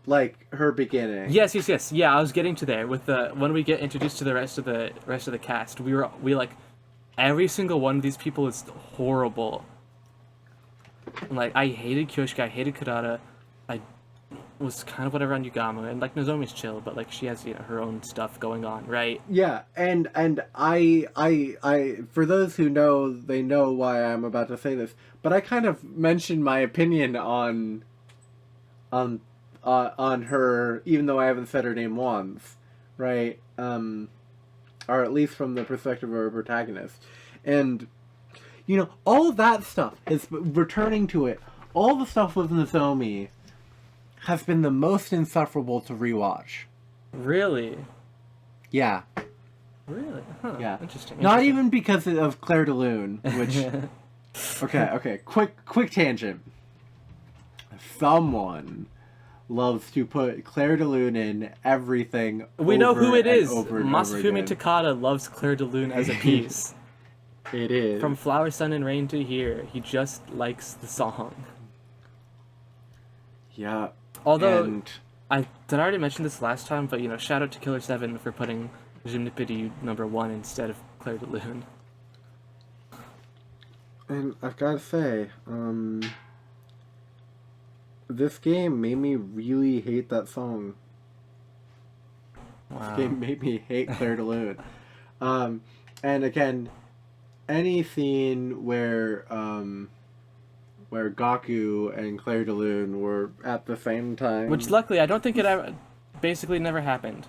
like her beginning. Yes. Yeah, I was getting to there with when we get introduced to the rest of the cast. We like every single one of these people is horrible. Like, I hated Kyoshika, I hated Kurata. I was kind of whatever on Yugamu, and like Nozomi's chill, but like she has, you know, her own stuff going on, right? Yeah, and I for those who know, they know why I'm about to say this, but I kind of mentioned my opinion on on her, even though I haven't said her name once, right? Or at least from the perspective of her protagonist. And, all of that stuff is returning to it. All the stuff with Nozomi has been the most insufferable to rewatch. Really? Yeah. Really? Huh. Yeah. Interesting. Not even because of Claire de Lune, which... Okay. Quick tangent. Someone loves to put Claire de Lune in everything. We know who it is. Masafumi Masafumi Takada loves Claire de Lune as a piece. It is. From Flower, Sun, and Rain to Here, he just likes the song. Yeah. Although, did I already mention this last time, but shout out to Killer 7 for putting Gymnipede #1 instead of Claire de Lune. And I've got to say, this game made me really hate that song. Wow. This game made me hate Claire de Lune. And again, any scene where Gaku and Claire de Lune were at the same time, which luckily I don't think it ever, basically never happened.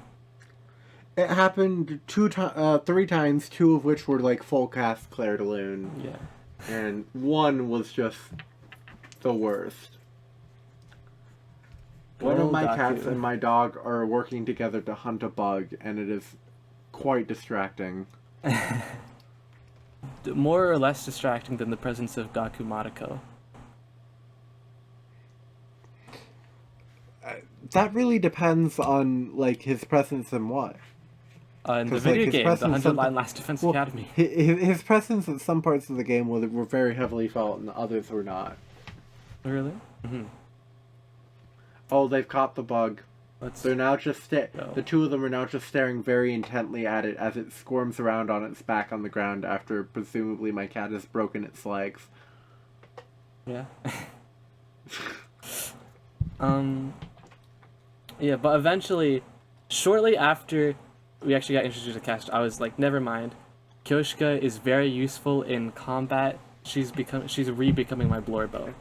It happened 3 times, 2 of which were like full cast Claire de Lune. Yeah. And 1 was just the worst. One of my cats and my dog are working together to hunt a bug, and it is quite distracting. More or less distracting than the presence of Gaku Mariko. That really depends on his presence in what. In the video game, the 100-line Last Defense Academy. His presence in some parts of the game were very heavily felt, and others were not. Really? Mm-hmm. Oh, they've caught the bug. They're now just the 2 of them are now just staring very intently at it as it squirms around on its back on the ground after presumably my cat has broken its legs. Yeah. Yeah, but eventually, shortly after we actually got introduced to the cast, I was like, never mind. Kyoshika is very useful in combat. She's re-becoming my Blorbo.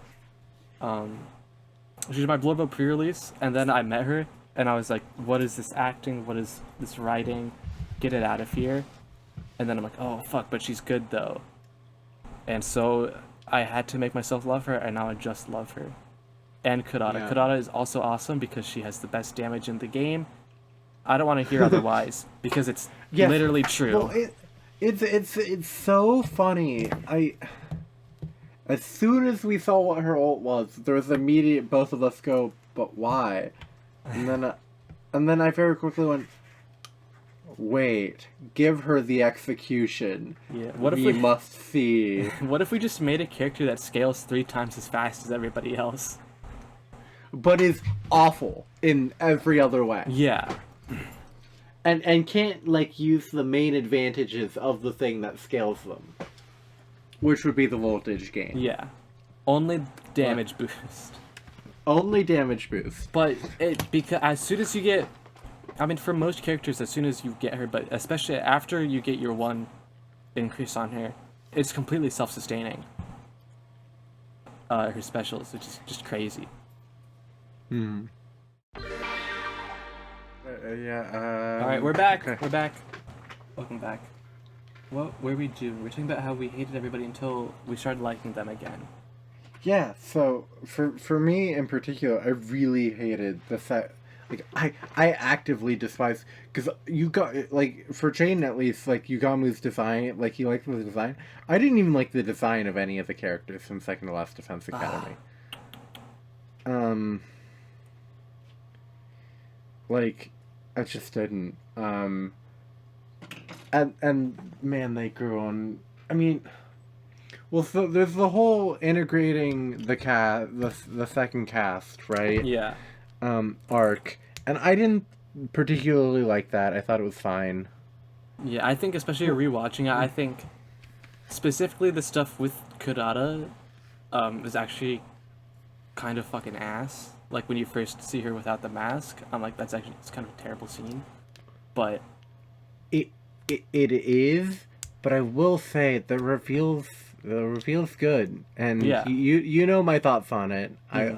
She's my Blorbo pre-release, and then I met her, and I was like, what is this acting? What is this writing? Get it out of here. And then I'm like, oh, fuck, but she's good, though. And so I had to make myself love her, and now I just love her. And Kurata. Yeah. Kurata is also awesome because she has the best damage in the game. I don't want to hear otherwise, because it's literally true. Well, it's so funny. As soon as we saw what her ult was, there was immediate both of us go, but why? And then I very quickly went, wait, give her the execution. Yeah. We must see. What if we just made a character that scales 3 times as fast as everybody else? But is awful in every other way. Yeah. And can't use the main advantages of the thing that scales them. Which would be the voltage gain. Yeah. Only damage boost. Only damage boost. But because as soon as you get, for most characters, as soon as you get her, but especially after you get your 1 increase on her, it's completely self-sustaining. Her specials, which is just crazy. Yeah. All right, we're back. Okay. We're back. Welcome back. What were we doing? We're talking about how we hated everybody until we started liking them again. Yeah, so for me in particular, I really hated the fact, I actively despise, because you got, for Jane at least, Yugamu's design, he liked the design. I didn't even like the design of any of the characters from Second to Last Defense Academy. I just didn't. And man, they grew on. Well, so there's the whole integrating the second cast, right? Yeah. Arc, and I didn't particularly like that. I thought it was fine. Yeah, I think especially rewatching it, I think specifically the stuff with Kurata is actually kind of fucking ass. Like when you first see her without the mask, I'm like, it's kind of a terrible scene. But it is, but I will say the reveal's good, and yeah. you know my thoughts on it. Mm-hmm.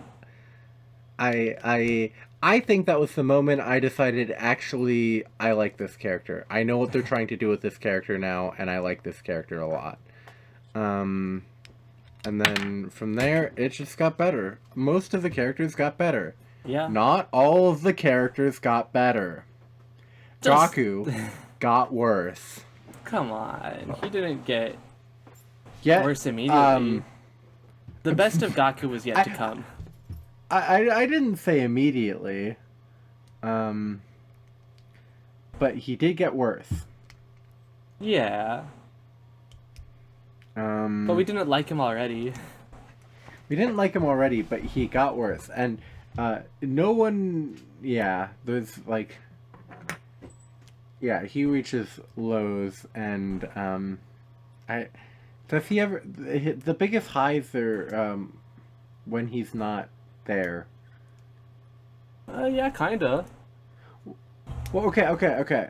I think that was the moment I decided, actually, I like this character. I know what they're trying to do with this character now, and I like this character a lot. And then from there, it just got better. Most of the characters got better. Yeah. Not all of the characters got better. Just- Gaku got worse. Come on, he didn't get Yeah, worse immediately. The best of Gaku was yet to come. I didn't say immediately. But he did get worse. Yeah, but we didn't like him already. We didn't like him already, but he got worse. And no one... Yeah, there's like... Yeah, he reaches lows, and does he ever... The biggest highs are when he's not there. Yeah, kinda. Well, okay.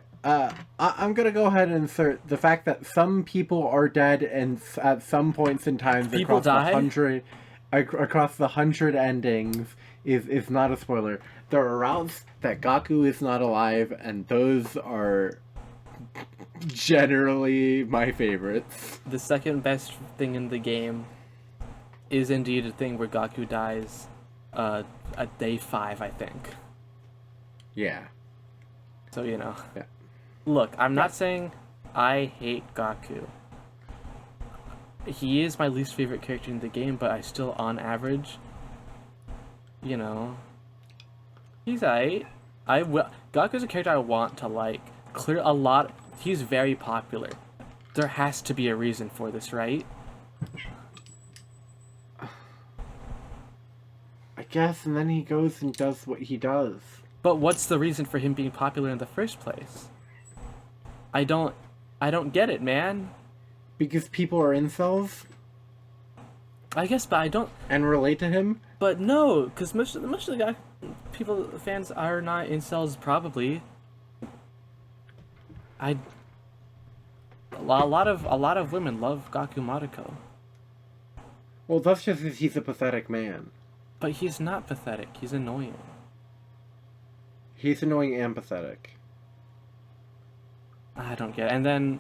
I'm gonna go ahead and insert the fact that some people are dead, and at some points in time People die? across the 100 endings is not a spoiler. There are routes that Gaku is not alive, and those are generally my favorites. The second best thing in the game is indeed a thing where Gaku dies at day 5, I think. Yeah. So, you know. Yeah. Look, I'm not saying I hate Gaku. He is my least favorite character in the game, but I still, on average, you know, he's aight. Gaku's a character I want to like. He's very popular. There has to be a reason for this, right? I guess, and then he goes and does what he does. But what's the reason for him being popular in the first place? I don't get it, man. Because people are incels I guess, but I don't. and relate to him. But no, because most of the fans are not incels, probably. A lot of women love Gaku Mariko, Well, that's just because he's a pathetic man. but he's not pathetic. He's annoying. He's annoying and pathetic. I don't get it. And then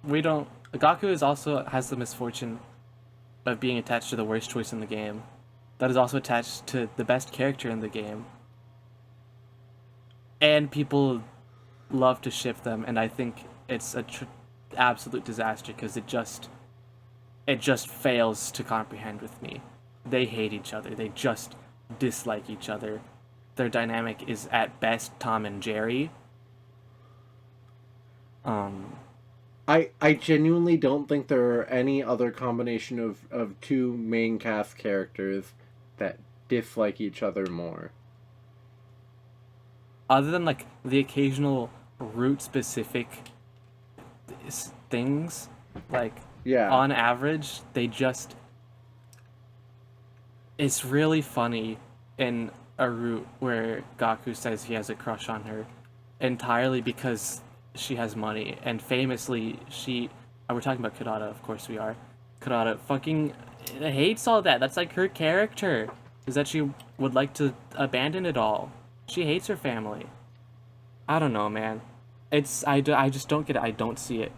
Gaku has the misfortune of being attached to the worst choice in the game. That is also attached to the best character in the game. And people love to ship them, and I think it's a absolute disaster because it just fails to comprehend with me. They hate each other. They just dislike each other. Their dynamic is at best Tom and Jerry. I genuinely don't think there are any other combination of two main cast characters that dislike each other more. Other than like the occasional route specific things, like Yeah. on average, it's really funny in a route where Gaku says he has a crush on her entirely because she has money, and famously we're talking about Kurata, of course we are. Kurata fucking hates all that. That's like her character, is that she would like to abandon it all. She hates her family. I don't know, man. I just don't get it. I don't see it.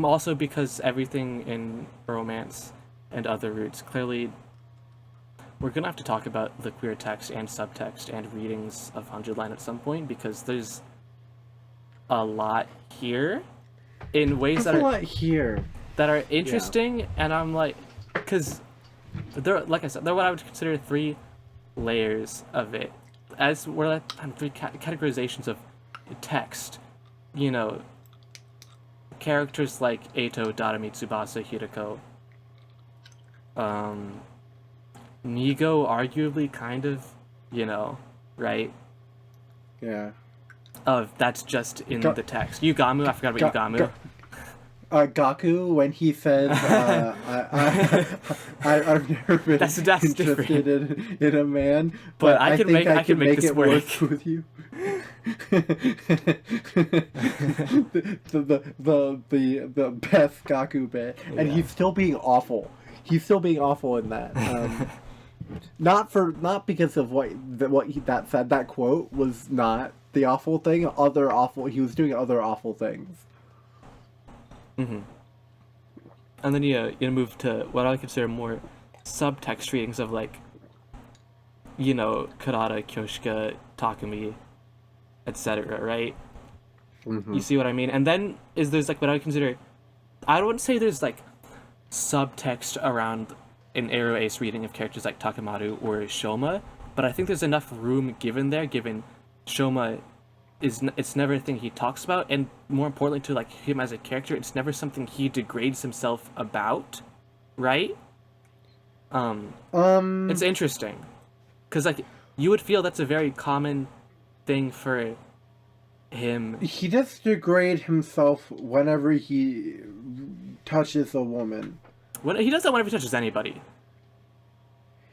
Also because everything in romance and other routes, clearly we're gonna have to talk about the queer text and subtext and readings of 100 Line at some point, because there's a lot here in ways There's a lot here. that are interesting, and I'm like, because they're, like I said, they're what I would consider 3 layers of it, as we're like 3 categorizations of text. You know, characters like Eito, Darami, Tsubasa, Hirako. Nigo, arguably, kind of, you know, right? Yeah. That's just in the text. Yugamu, I forgot about Yugamu. Gaku, when he says, I've never been That's interested in a man, But I can think make- I I can can make make this it work. work with you. the best Gaku bit, and Yeah. he's still being awful. He's still being awful in that. Not because of that said. That quote was not the awful thing. He was doing other awful things. Mm-hmm. And then you move to what I consider more subtext readings of, like, you know, Karada, Kyoshika, Takumi, etc., right? Mm-hmm. You see what I mean? And then there's like what I would consider, I wouldn't say there's like subtext around an Arrow Ace reading of characters like Takemaru or Shoma, but I think there's enough room given there, given Shoma it's never a thing he talks about, and more importantly to like him as a character, it's never something he degrades himself about, right? It's interesting, because like you would feel that's a very common thing for him. He does degrade himself whenever he touches a woman. He does that whenever he touches anybody.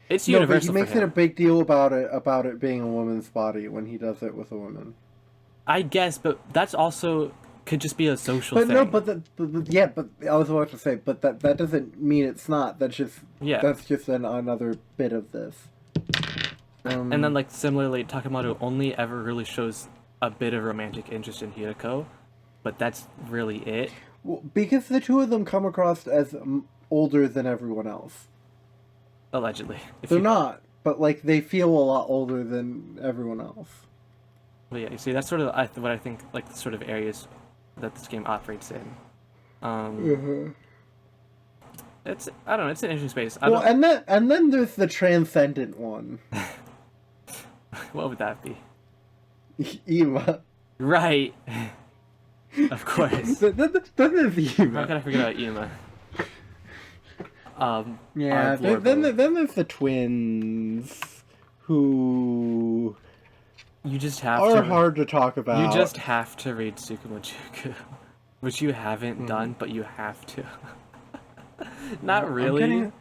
It's No, universal. but he makes for him. it a big deal about it being a woman's body when he does it with a woman. I guess, but that's also could just be a social But thing. no, but I was about to say, but that doesn't mean it's not. That's just another bit of this. And then, like, similarly, Takemaru only ever really shows a bit of romantic interest in Hirako, but that's really it. Well, because the two of them come across as older than everyone else. Allegedly. They're not, but, like, they feel a lot older than everyone else. But yeah, you see, that's sort of what I think, like, the sort of areas that this game operates in. It's, I don't know, it's an interesting space. And then there's the transcendent one. What would that be? Ima. Right. Of course. That is Ima. How can I forget about Ima? Yeah, then there's the twins, who you just have are hard to talk about. You just have to read Tsukumojuku, which you haven't done, but you have to. Not really.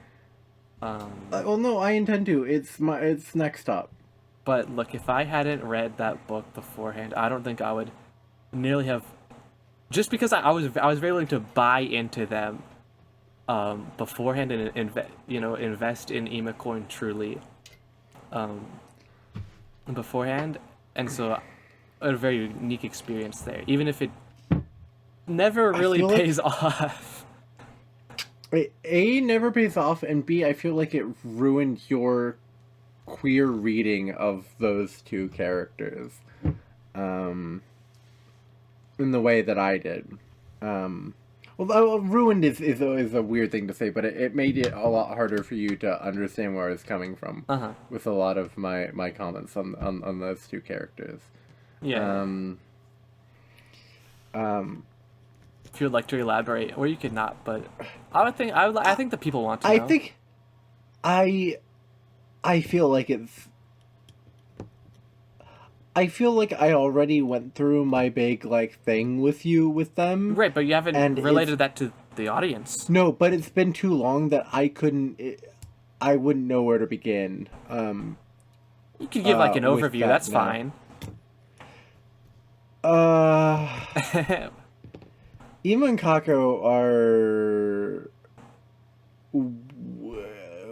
Well, no, I intend to. It's next up. But look, if I hadn't read that book beforehand, I don't think I would nearly have. Just because I was very willing to buy into them beforehand and invest in Imacoin truly beforehand, and so a very unique experience there, even if it never really pays off. A, never pays off, and B, I feel like it ruined your queer reading of those two characters in the way that I did. Well, ruined is a weird thing to say, but it made it a lot harder for you to understand where I was coming from with a lot of my comments on those two characters. Yeah. If you would like to elaborate, or you could not, but I think the people want to know. I feel like I already went through my big, like, thing with them. Right, but you haven't related that to the audience. No, but it's been too long that I wouldn't know where to begin. You could give, like, an overview, that's fine. Ima and Kako are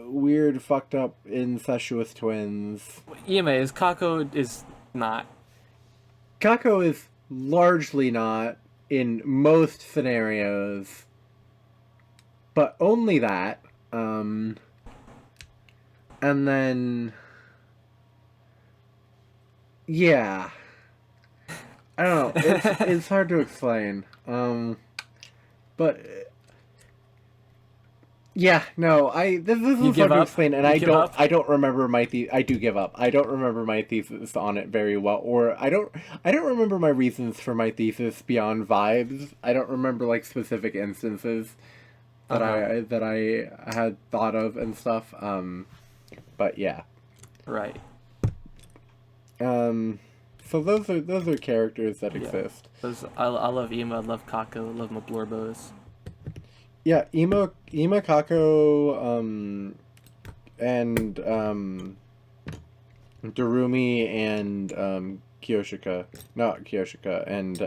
weird, fucked up, incestuous twins. Ima is. Kako is not. Kako is largely not in most scenarios, but only that. And then, yeah, I don't know. It's hard to explain. But yeah, no, this is hard to explain, and I don't remember my I do give up. I don't remember my thesis on it very well, or I don't remember my reasons for my thesis beyond vibes. I don't remember, like, specific instances that I had thought of and stuff. But yeah, right. So those are characters that exist. I love Ima, I love Kako, I love my Blorbos. Yeah, Ima, Kako, and Darumi and Kyoshika, not Kyoshika, and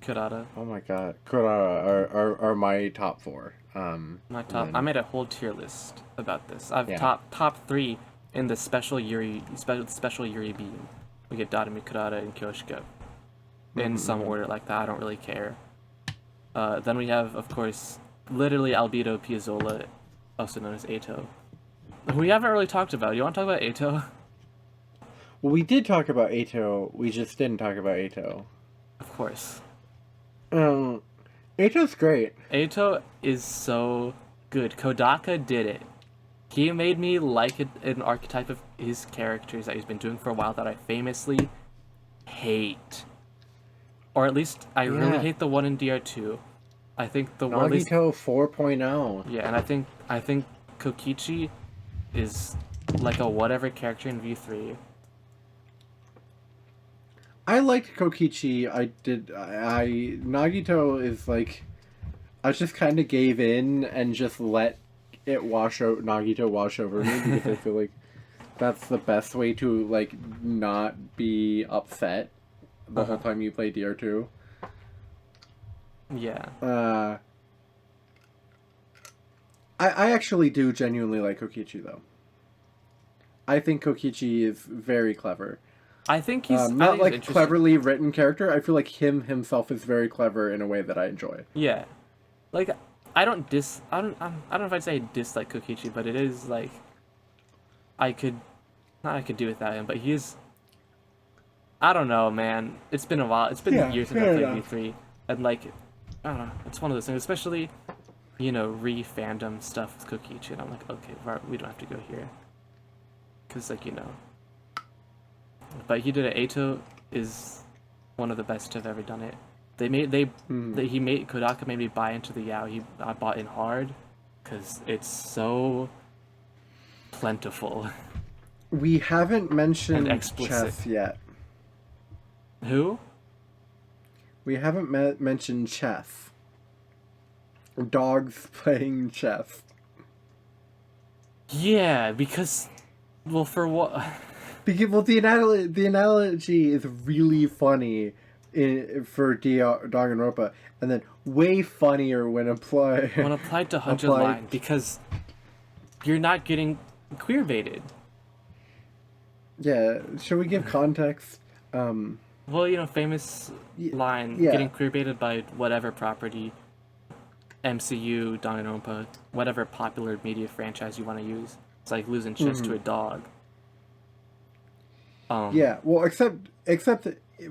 Kurata. Oh my god. Kurara are my top 4. My top. then- I made a whole tier list about this. I've Yeah. top 3 in the special Yuri beam. We get Dadami, Kurata, and Kyoshiko. In some order like that. I don't really care. Then we have, of course, literally Albedo Piazzolla, also known as Eito. Who we haven't really talked about. You want to talk about Eito? Well, we did talk about Eito. We just didn't talk about Eito. Of course. Eito's great. Eito is so good. Kodaka did it. He made me like an archetype of his characters that he's been doing for a while that I famously hate. Or at least I really hate the one in DR2. I think the one Nagito 4.0. Yeah, and I think Kokichi is like a whatever character in V3. I liked Kokichi. Nagito is like, I just kind of gave in and just let it Nagito wash over me because I feel like that's the best way to like not be upset the whole time you play DR2. Yeah. I actually do genuinely like Kokichi though. I think Kokichi is very clever. I think he's not like cleverly written character. I feel like himself is very clever in a way that I enjoy. Yeah, like I don't know if I'd say I dislike Kokichi, but it is like I could do without him. But he is. I don't know, man. It's been a while. It's been years since I played V3, and like I don't know. It's one of those things, especially re-fandom stuff with Kokichi, and I'm like, okay, we don't have to go here, cause like But he did it. Eito is one of the best to have ever done it. Kodaka made me buy into the Yao. I bought in hard, cause it's so plentiful. We haven't mentioned And explicit. chess yet. Who? We haven't mentioned chess. Dogs playing chess. Yeah, because, well, for what? Well, the analogy is really funny for Danganronpa, and then way funnier when applied to 100 line, because you're not getting queer baited. Yeah, should we give context? Well, famous line, yeah. getting queer baited by whatever property, MCU, Danganronpa, whatever popular media franchise you want to use. It's like losing chess to a dog. Yeah, well, except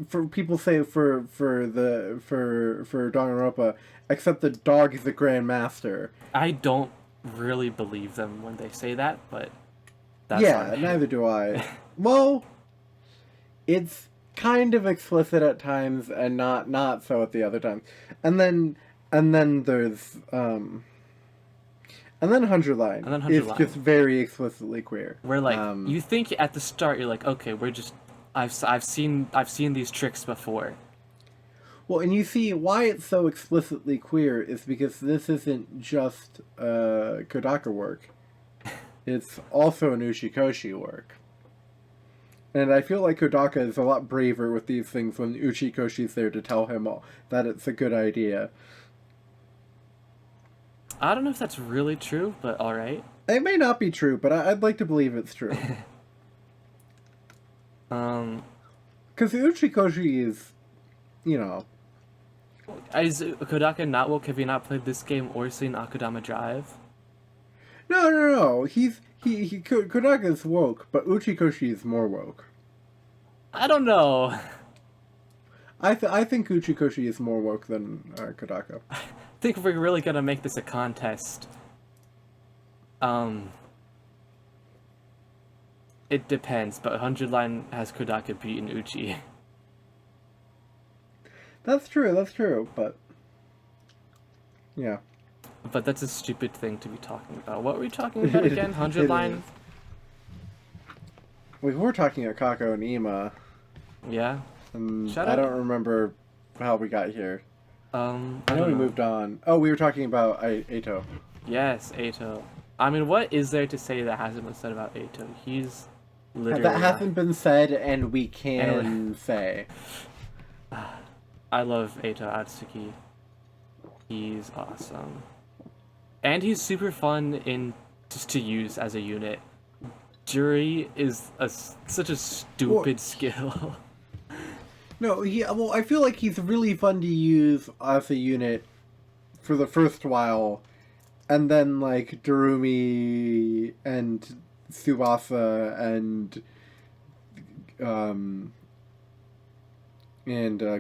for people say for Danganronpa, except the dog is the Grand Master. I don't really believe them when they say that, but that's fine. Neither do I. Well, it's kind of explicit at times and not so at the other times. And then there's and then 100 line. And then 100 is line. just very explicitly queer. Where like you think at the start you're like, okay, I've seen these tricks before. Well, and you see why it's so explicitly queer is because this isn't just Kodaka work. It's also an Uchikoshi work. And I feel like Kodaka is a lot braver with these things when Uchikoshi's there to tell him that it's a good idea. I don't know if that's really true, but alright. It may not be true, but I'd like to believe it's true. Because Uchikoshi is, Is Kodaka not woke? Have you not played this game or seen Akudama Drive? No. Kodaka's woke, but Uchikoshi is more woke. I don't know. I think Uchikoshi is more woke than Kodaka. I think if we're really gonna make this a contest, it depends, but 100 line has Kodaka beaten Uchi. That's true, but yeah. But that's a stupid thing to be talking about. What were we talking about again? 100 line? We were talking about Kako and Ima. Yeah? I don't remember how we got here. I know we moved on. Oh, we were talking about Eito. Yes, Eito. I mean, what is there to say that hasn't been said about Eito? He's literally... That hasn't been said, and we can say. I love Eita Atsuki. He's awesome. And he's super fun in just to use as a unit. Jury is such a stupid skill. No, well, I feel like he's really fun to use as a unit for the first while, and then like Durumi and Tsubasa and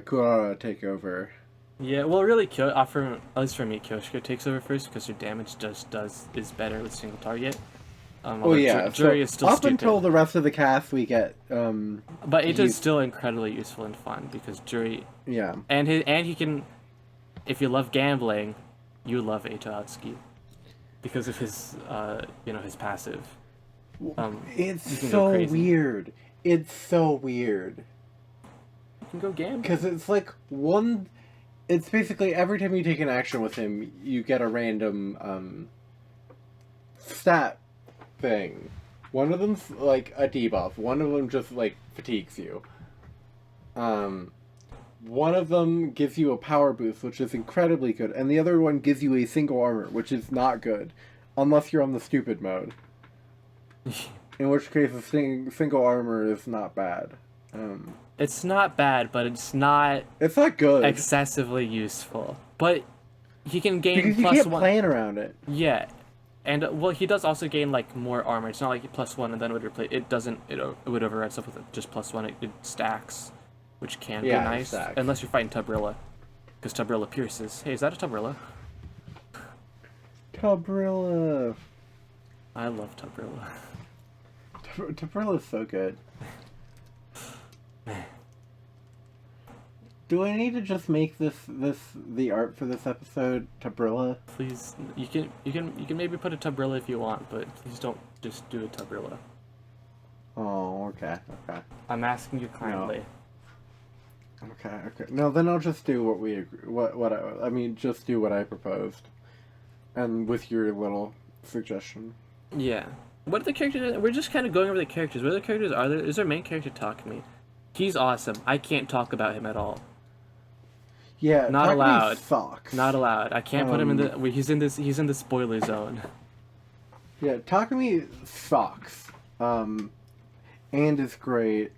Kurara take over. Yeah, well, really, at least for me, Kyoshiko takes over first because her damage is better with single target. Oh yeah, Jury is still up stupid. until the rest of the cast, we get. But Eita's still incredibly useful and fun because Jury. Yeah. And he can, if you love gambling, you love Eita Atsuki, because of his his passive. It's so weird. It's so weird. You can go gambling. Because it's like it's basically every time you take an action with him, you get a random stat thing. One of them's like a debuff. One of them just like fatigues you. One of them gives you a power boost, which is incredibly good, and the other one gives you a single armor, which is not good, unless you're on the stupid mode. In which case, a single armor is not bad. It's not bad, but it's not good. Excessively useful. But he can gain because you plus can't one. plan around it. Yeah, and well, he does also gain like more armor. It's not like plus 1 and then it would replace. It doesn't. It would override stuff with just plus 1. It stacks, which can be nice unless you're fighting Tubrilla, because Tubrilla pierces. Hey, is that a Tubrilla? Tubrilla. I love Tubrilla. Tubrilla's so good. Do I need to just make the art for this episode Tubrilla? Please, you can maybe put a Tubrilla if you want, but please don't just do a Tubrilla. Oh, okay. I'm asking you kindly. No. Okay. No, then I'll just do what we agree. Just do what I proposed, and with your little suggestion. Yeah. What are the characters? We're just kind of going over the characters. What other characters are there? Is our main character Takumi? He's awesome. I can't talk about him at all. Yeah, not Takumi allowed. Sucks. Not allowed. I can't put him in the. He's in the spoiler zone. Yeah, Takumi sucks. And is great.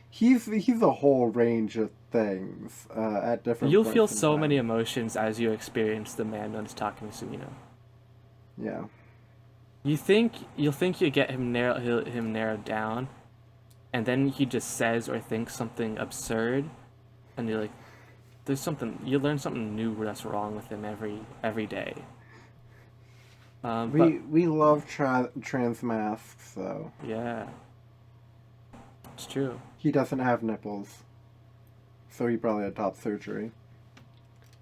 He's a whole range of things at different. You'll points feel in so time. many emotions as you experience the man known as Takumi Sumino. Yeah. You'll think you get him narrowed down, and then he just says or thinks something absurd, and you're like, you learn something new that's wrong with him every day. We love trans masks though. Yeah. It's true. He doesn't have nipples, so he probably had top surgery.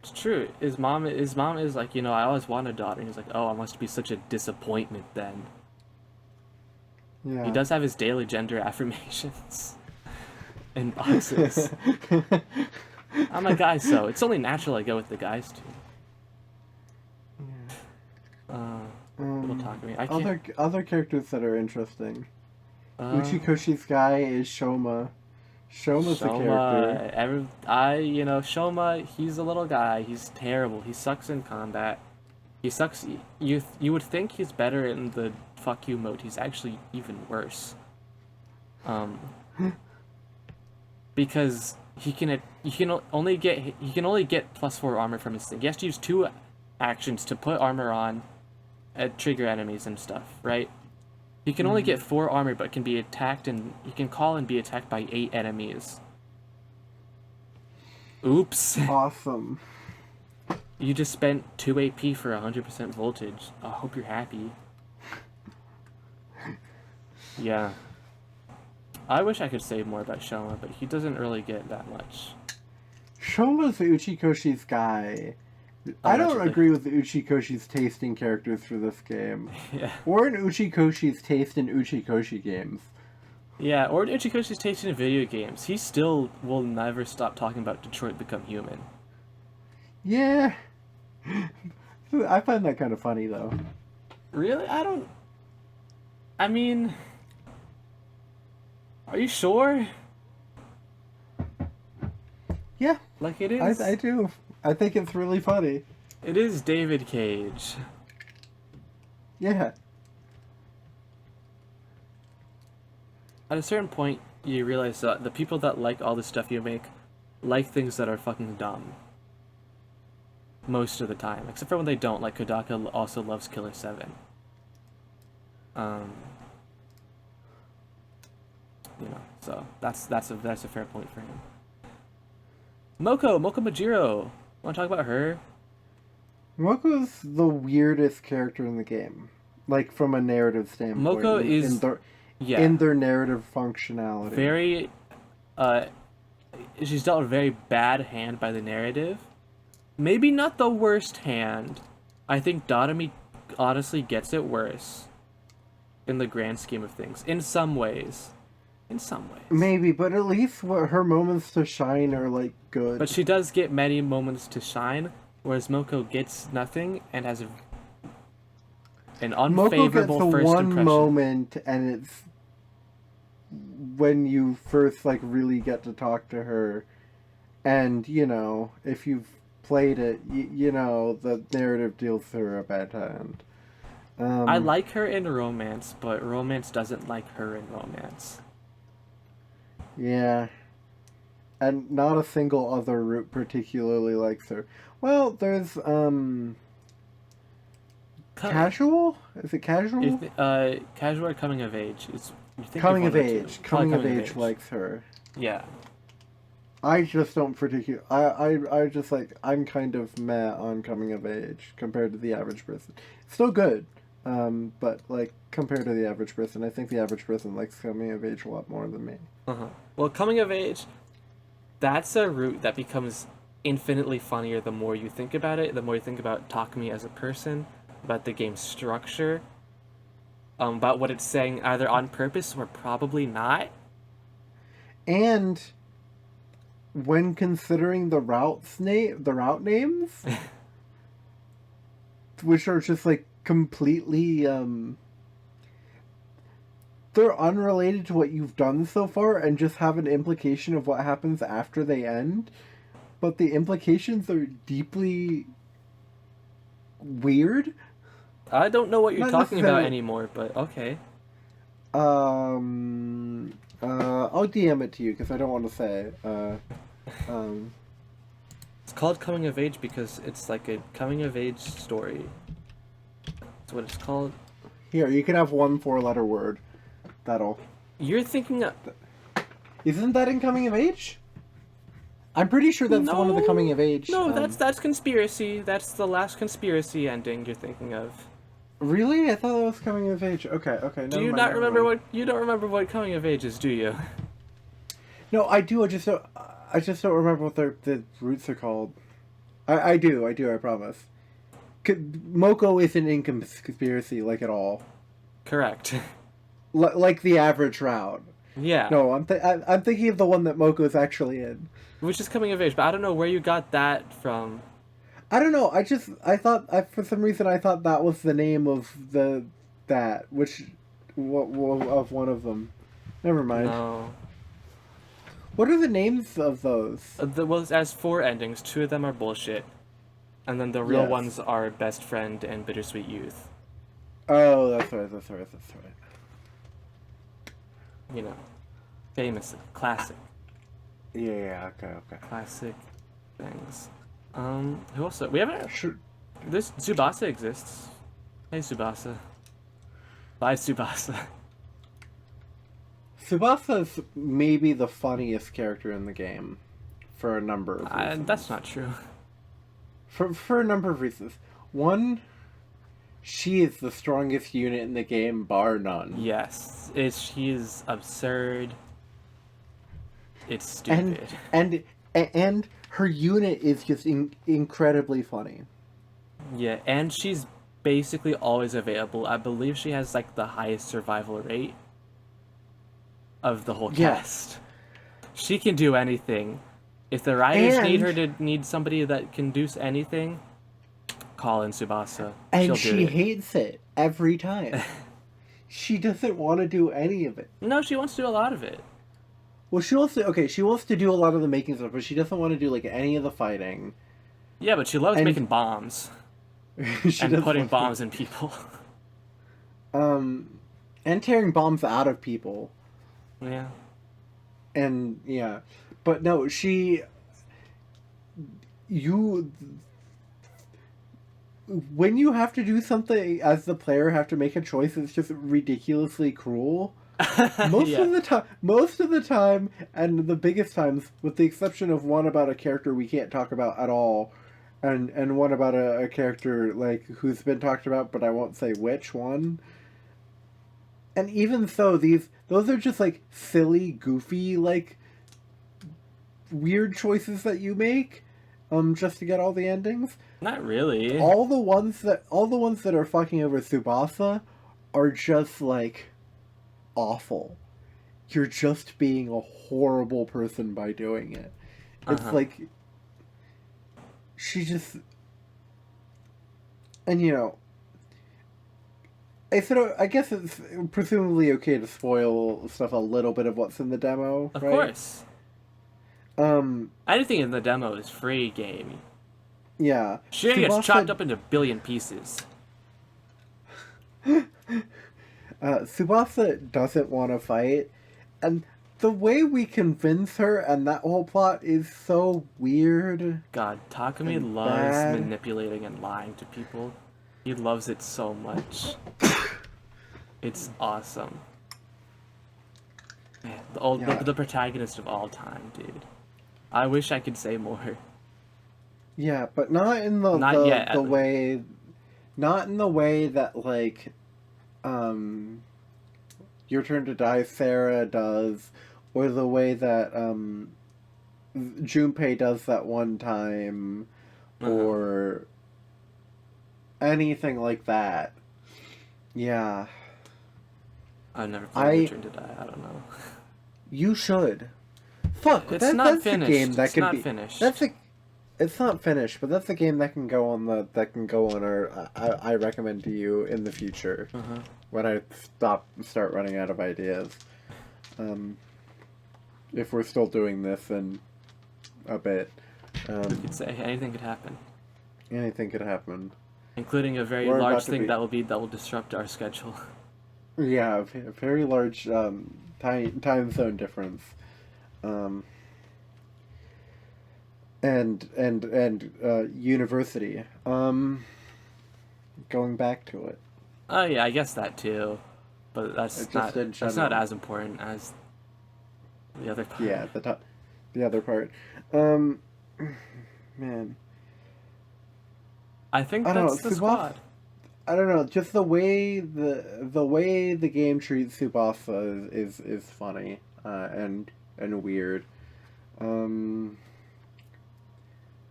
It's true. His mom is like, I always wanted a daughter. And he's like, oh, I must be such a disappointment then. Yeah. He does have his daily gender affirmations in boxes. I'm a guy, so it's only natural I go with the guys too. Little Takumi. I can't... Other characters that are interesting. Uchikoshi's guy is Shoma. Shoma's a character. Shoma, he's a little guy. He's terrible. He sucks in combat. He sucks. You would think he's better in the fuck you mode. He's actually even worse. Because he can only get +4 armor from his thing. He has to use 2 actions to put armor on, trigger enemies and stuff, right? He can only get 4 armor, but can be attacked, and he can call and be attacked by 8 enemies. Oops. Awesome. You just spent 2 AP for 100% voltage. I hope you're happy. Yeah. I wish I could say more about Shoma, but he doesn't really get that much. Shoma's Uchikoshi's guy. I don't agree with the Uchikoshi's taste in characters for this game. Yeah. Or in Uchikoshi's taste in Uchikoshi games. Yeah, or in Uchikoshi's taste in video games. He still will never stop talking about Detroit Become Human. Yeah. I find that kind of funny, though. Really? Are you sure? Yeah, Like it is. I do. I think it's really funny. It is David Cage. Yeah. At a certain point, you realize that the people that like all the stuff you make like things that are fucking dumb. Most of the time, except for when they don't. Like Kodaka also loves Killer 7. You know, so that's a fair point for him. Moko Majiro. Want to talk about her? Moko's the weirdest character in the game, like from a narrative standpoint. Moko is in their narrative functionality. Very, she's dealt a very bad hand by the narrative. Maybe not the worst hand. I think Dotami honestly gets it worse. In the grand scheme of things, in some ways. Maybe, but at least her moments to shine are like good. But she does get many moments to shine, whereas Moko gets nothing and has an unfavorable Moko gets first one impression. moment, and it's when you first like really get to talk to her, and you know if you've played it, you know the narrative deals her a bad hand. I like her in romance, but romance doesn't like her in romance. Yeah. And not a single other route particularly likes her. Well, there's, Casual? Is it Casual? Casual or Coming of Age. Coming of Age. Coming of Age likes her. Yeah. I just don't particularly... I just, like, I'm kind of meh on Coming of Age compared to the average person. Still good. But, like, compared to the average person, I think the average person likes Coming of Age a lot more than me. Well, Coming of Age, that's a route that becomes infinitely funnier the more you think about it, the more you think about Takumi as a person, about the game's structure, about what it's saying either on purpose or probably not. And when considering the route names, which are just, like, completely, they're unrelated to what you've done so far and just have an implication of what happens after they end, but the implications are deeply weird. I don't know what you're Not talking about necessarily. anymore, but okay. I'll DM it to you because I don't want to say. It's called Coming of Age because it's like a coming of age story. That's what it's called. Here, you can have one 4-letter word. You're thinking of... Isn't that in Coming of Age? I'm pretty sure that's one of the Coming of Age. No, that's Conspiracy. That's the last Conspiracy ending you're thinking of. Really? I thought that was Coming of Age. Okay. Do you not remember what... You don't remember what Coming of Age is, do you? No, I do. I just don't remember what the roots are called. I do, I promise. Moko isn't in Conspiracy, like, at all. Correct. Like the average route. Yeah. No, I'm thinking of the one that Moko's actually in. Which is Coming of Age, but I don't know where you got that from. I don't know. I thought for some reason I thought that was the name of of one of them. Never mind. No. What are the names of those? Well, it has 4 endings. 2 of them are bullshit. And then the real Yes. ones are Best Friend and Bittersweet Youth. Oh, that's right. You know. Famous. Classic. Yeah, okay. Classic things. Who else? We haven't... Sure. This Tsubasa exists. Hey, Tsubasa. Bye, Tsubasa. Tsubasa's maybe the funniest character in the game, for a number of reasons. That's not true. For a number of reasons. One, she is the strongest unit in the game, bar none. Yes. She is absurd. It's stupid. And her unit is just incredibly funny. Yeah, and she's basically always available. I believe she has, like, the highest survival rate of the whole cast. She can do anything. If the writers need somebody that can do anything, call in Tsubasa. And she hates it every time. She doesn't want to do any of it. No, she wants to do a lot of it. Well, she wants to do a lot of the making stuff, but she doesn't want to do like any of the fighting. Yeah, but she loves And making bombs she and doesn't putting want bombs in people. and tearing bombs out of people. Yeah. And yeah, but no, you when you have to do something as the player have to make a choice, it's just ridiculously cruel. Yeah. Most of the time, and the biggest times, with the exception of one about a character we can't talk about at all, and one about a character like who's been talked about, but I won't say which one. And even so, those are just like silly, goofy, like weird choices that you make, just to get all the endings. Not really. All the ones that are fucking over Tsubasa are just like awful. You're just being a horrible person by doing it. It's like she just, and you know, I guess it's presumably okay to spoil stuff a little bit of what's in the demo, Of right? course. Anything in the demo is free game. Yeah. She gets chopped up into a billion pieces. Tsubasa doesn't want to fight, and the way we convince her and that whole plot is so weird. God, Takumi And loves bad. manipulating and lying to people. He loves it so much. It's awesome. Man, the protagonist of all time, dude. I wish I could say more. Yeah, but not in the Not yet, the at least. way, not in the way that like, Your Turn to Die Sarah does, or the way that Junpei does that one time, or anything like that. Yeah. I've never played Return to Die. I don't know. You should. Fuck, It's not that's finished. a game that It's can not be finished. It's not finished, but that's a game that can go on our I recommend to you in the future when I start running out of ideas. If we're still doing this in a bit, You could say anything could happen, anything could happen. including a very We're large about to thing be- that will disrupt our schedule. Yeah, a very large time zone difference. And university. Going back to it. Oh yeah, I guess that too, but Just in that's not general. as important as the other part. Yeah, the other part. Man, I think I don't that's know, the squad. I don't know. Just the way the game treats Tsubasa is funny and weird.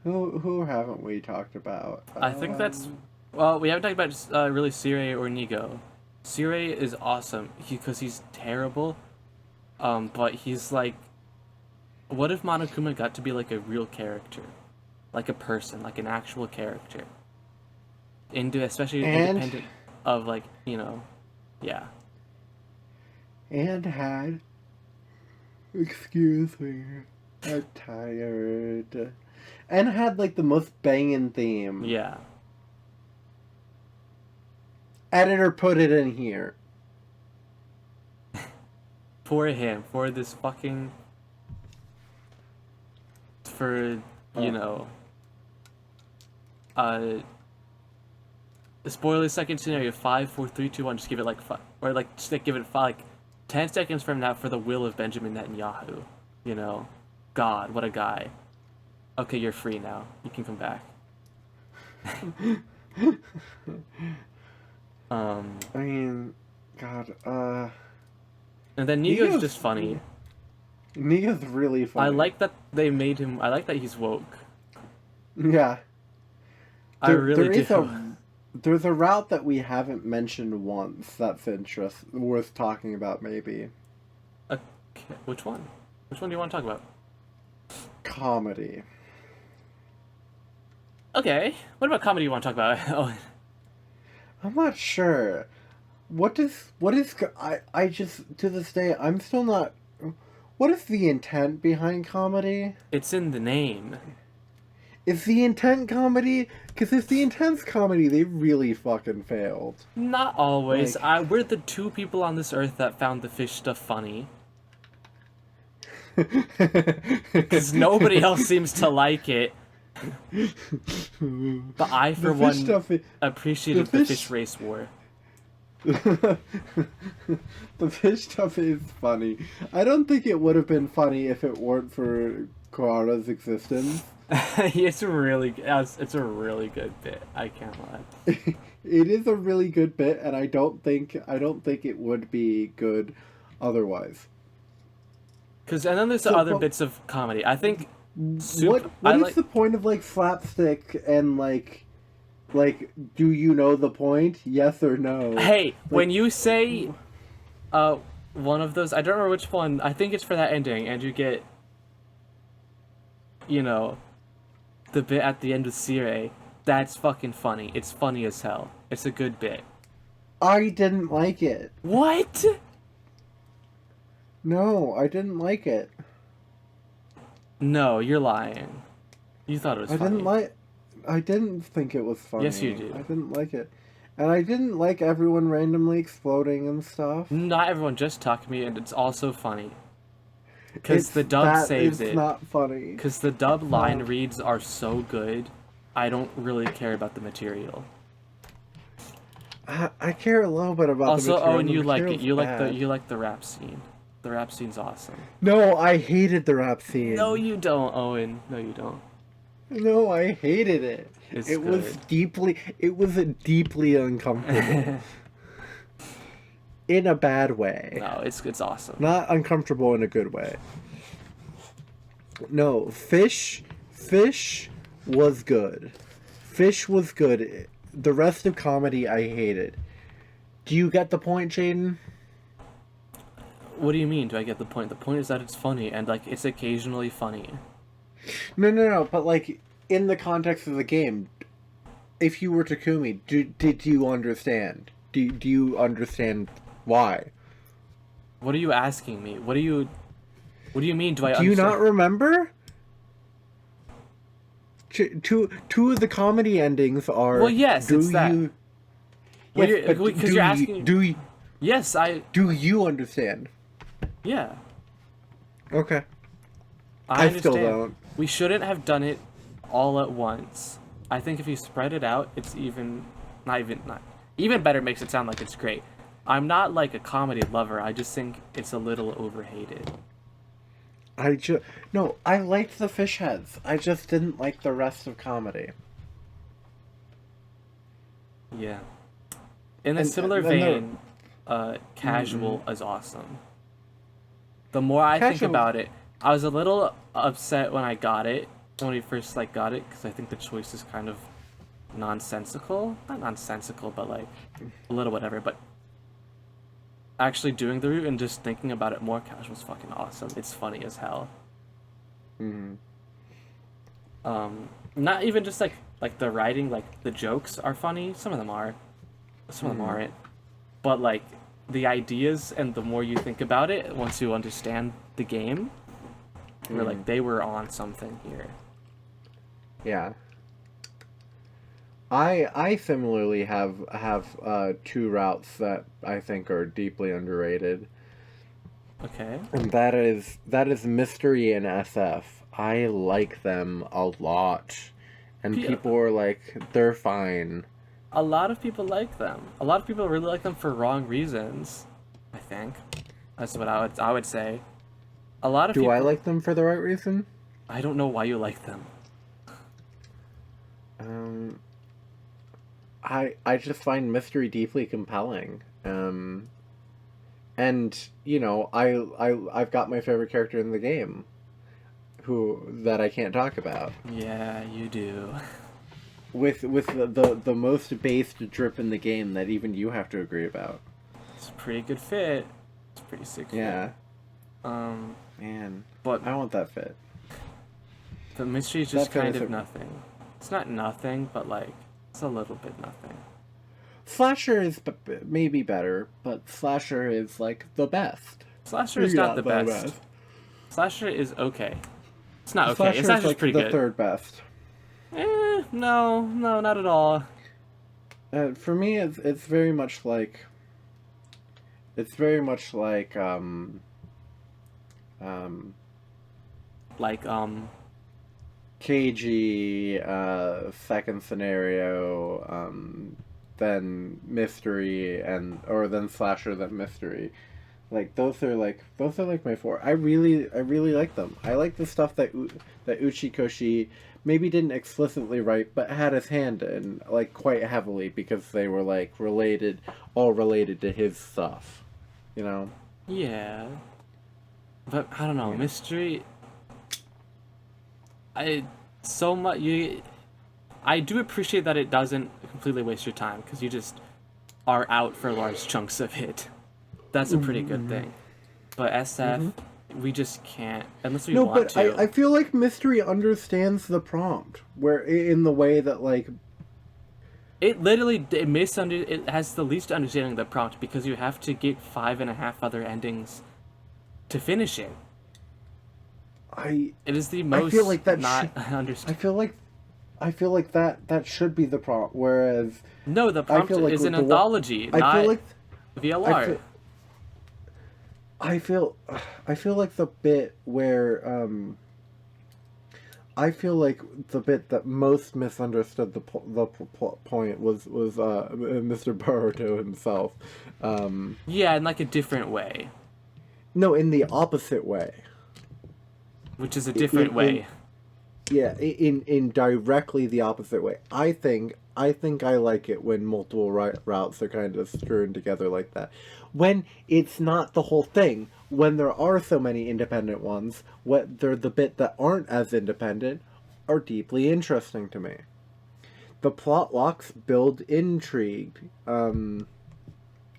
Who haven't we talked about? I think that's well, we haven't talked about just, really Sirei or Nigo. Sirei is awesome because he's terrible, but he's like, what if Monokuma got to be like a real character, like a person, like an actual character, especially And- independent of like yeah. and had. Excuse me, I'm tired. And had like the most banging theme. Yeah. Editor put it in here. For him, for this fucking, for the spoiler second scenario 5, 4, 3, 2, 1. Just give it like or like just like give it like 10 seconds from now for the will of Benjamin Netanyahu. God, what a guy. Okay, you're free now. You can come back. I mean, God, And then Nigo's Nigo's- just funny. Nia's really funny. I like that they made him. I like that he's woke. Yeah. I really there is do. there's a route that we haven't mentioned once that's worth talking about, maybe. Okay, which one? Which one do you want to talk about? Comedy. Okay, what about comedy you want to talk about? Oh, I'm not sure. I just, to this day, I'm still not... What is the intent behind comedy? It's in the name. Is the intent comedy? Because if the intent's comedy, they really fucking failed. Not always. Like- We're the two people on this earth that found the fish stuff funny. Because nobody else seems to like it. But I, for one, appreciated the fish race war. The fish stuff is funny. I don't think it would have been funny if it weren't for Koara's existence. It's a really good bit. I can't lie. It is a really good bit, and I don't think it would be good otherwise. And then there's the other bits of comedy. I think. What is the point of like slapstick and like, do you know the point? Yes or no? Hey, like, when you say, one of those, I don't remember which one. I think it's for that ending, and you get, the bit at the end with Sire. That's fucking funny. It's funny as hell. It's a good bit. I didn't like it. What? No, I didn't like it. No, you're lying. You thought it was funny. I didn't think it was funny. Yes, you do. I didn't like it. And I didn't like everyone randomly exploding and stuff. Not everyone, just Takumi, and it's also funny. Because the dub saves it. It's not funny. Because the dub line reads are so good, I don't really care about the material. I care a little bit about the material. Also, and you like it. You like the rap scene. The rap scene's awesome. No, I hated the rap scene. No, you don't, Owen. No, you don't. No, I hated it. It was deeply uncomfortable. In a bad way. No, it's awesome. Not uncomfortable in a good way. No, Fish was good. Fish was good. The rest of comedy I hated. Do you get the point, Jaden? What do you mean, do I get the point? The point is that it's funny, and, it's occasionally funny. No, but, in the context of the game, if you were Takumi, did you understand? Do you understand why? What are you asking me? What do you mean, do I understand? Do you not remember? Two of the comedy endings are... Well, yes, it's that. Because you're asking... Yes, Do you understand? Yeah. Okay. I still don't. We shouldn't have done it all at once. I think if you spread it out, it's even better. Makes it sound like it's great. I'm not a comedy lover. I just think it's a little overhated. No, I liked the fish heads. I just didn't like the rest of comedy. Yeah. In a similar vein, Casual is awesome. The more I think about it, I was a little upset when I got it, when we first got it, because I think the choice is kind of nonsensical. Not nonsensical, but a little whatever. But actually doing the route and just thinking about it more, Casual's fucking awesome. It's funny as hell. Not even just like the writing, the jokes are funny. Some of them are, some of them aren't. But the ideas, and the more you think about it, once you understand the game, you're they were on something here. Yeah. I similarly have two routes that I think are deeply underrated. Okay. And that is Mystery and SF. I like them a lot. And people are they're fine. A lot of people like them. A lot of people really like them for wrong reasons, I think. That's what I would say. A lot of people... Do I like them for the right reason? I don't know why you like them. I just find Mystery deeply compelling. And I've got my favorite character in the game that I can't talk about. Yeah, you do. With the most based drip in the game that even you have to agree about. It's a pretty good fit. It's a pretty sick fit. Yeah. Man. But I want that fit. The Mystery is just kind of nothing. It's not nothing, but it's a little bit nothing. Slasher is maybe better, but Slasher is the best. Slasher is not the best. Slasher is okay. It's not okay. Slasher It's is actually like pretty the good. third best. No, not at all. For me, it's very much like. It's very much like Like, KG, second scenario, then mystery, or then slasher, then mystery. Like those are like my four. I really like them. I like the stuff that Uchikoshi maybe didn't explicitly write, but had his hand in like quite heavily because they were like all related to his stuff. You know? yeah. But I don't know, Yeah. mystery. I do appreciate that it doesn't completely waste your time because you just are out for large chunks of it. That's a pretty good thing. But SF, we just can't unless we No, want but to. I feel like mystery understands the prompt where in the way that like It literally it has the least understanding of the prompt because you have to get 5.5 other endings to finish it. It is the most I feel like that not understand. I feel like that should be the prompt, whereas No, the prompt feel like is an the anthology, I not feel like VLR. I feel like the bit where I feel like the bit that most misunderstood the point was Mr. Boruto himself. Yeah, in like a different way, No, in the opposite way. which is a different way. Yeah, in directly the opposite way. I think I like it when multiple routes are kind of strewn together like that. When it's not the whole thing, when there are so many independent ones, what they're the bit that aren't as independent are deeply interesting to me. The plot locks build intrigue,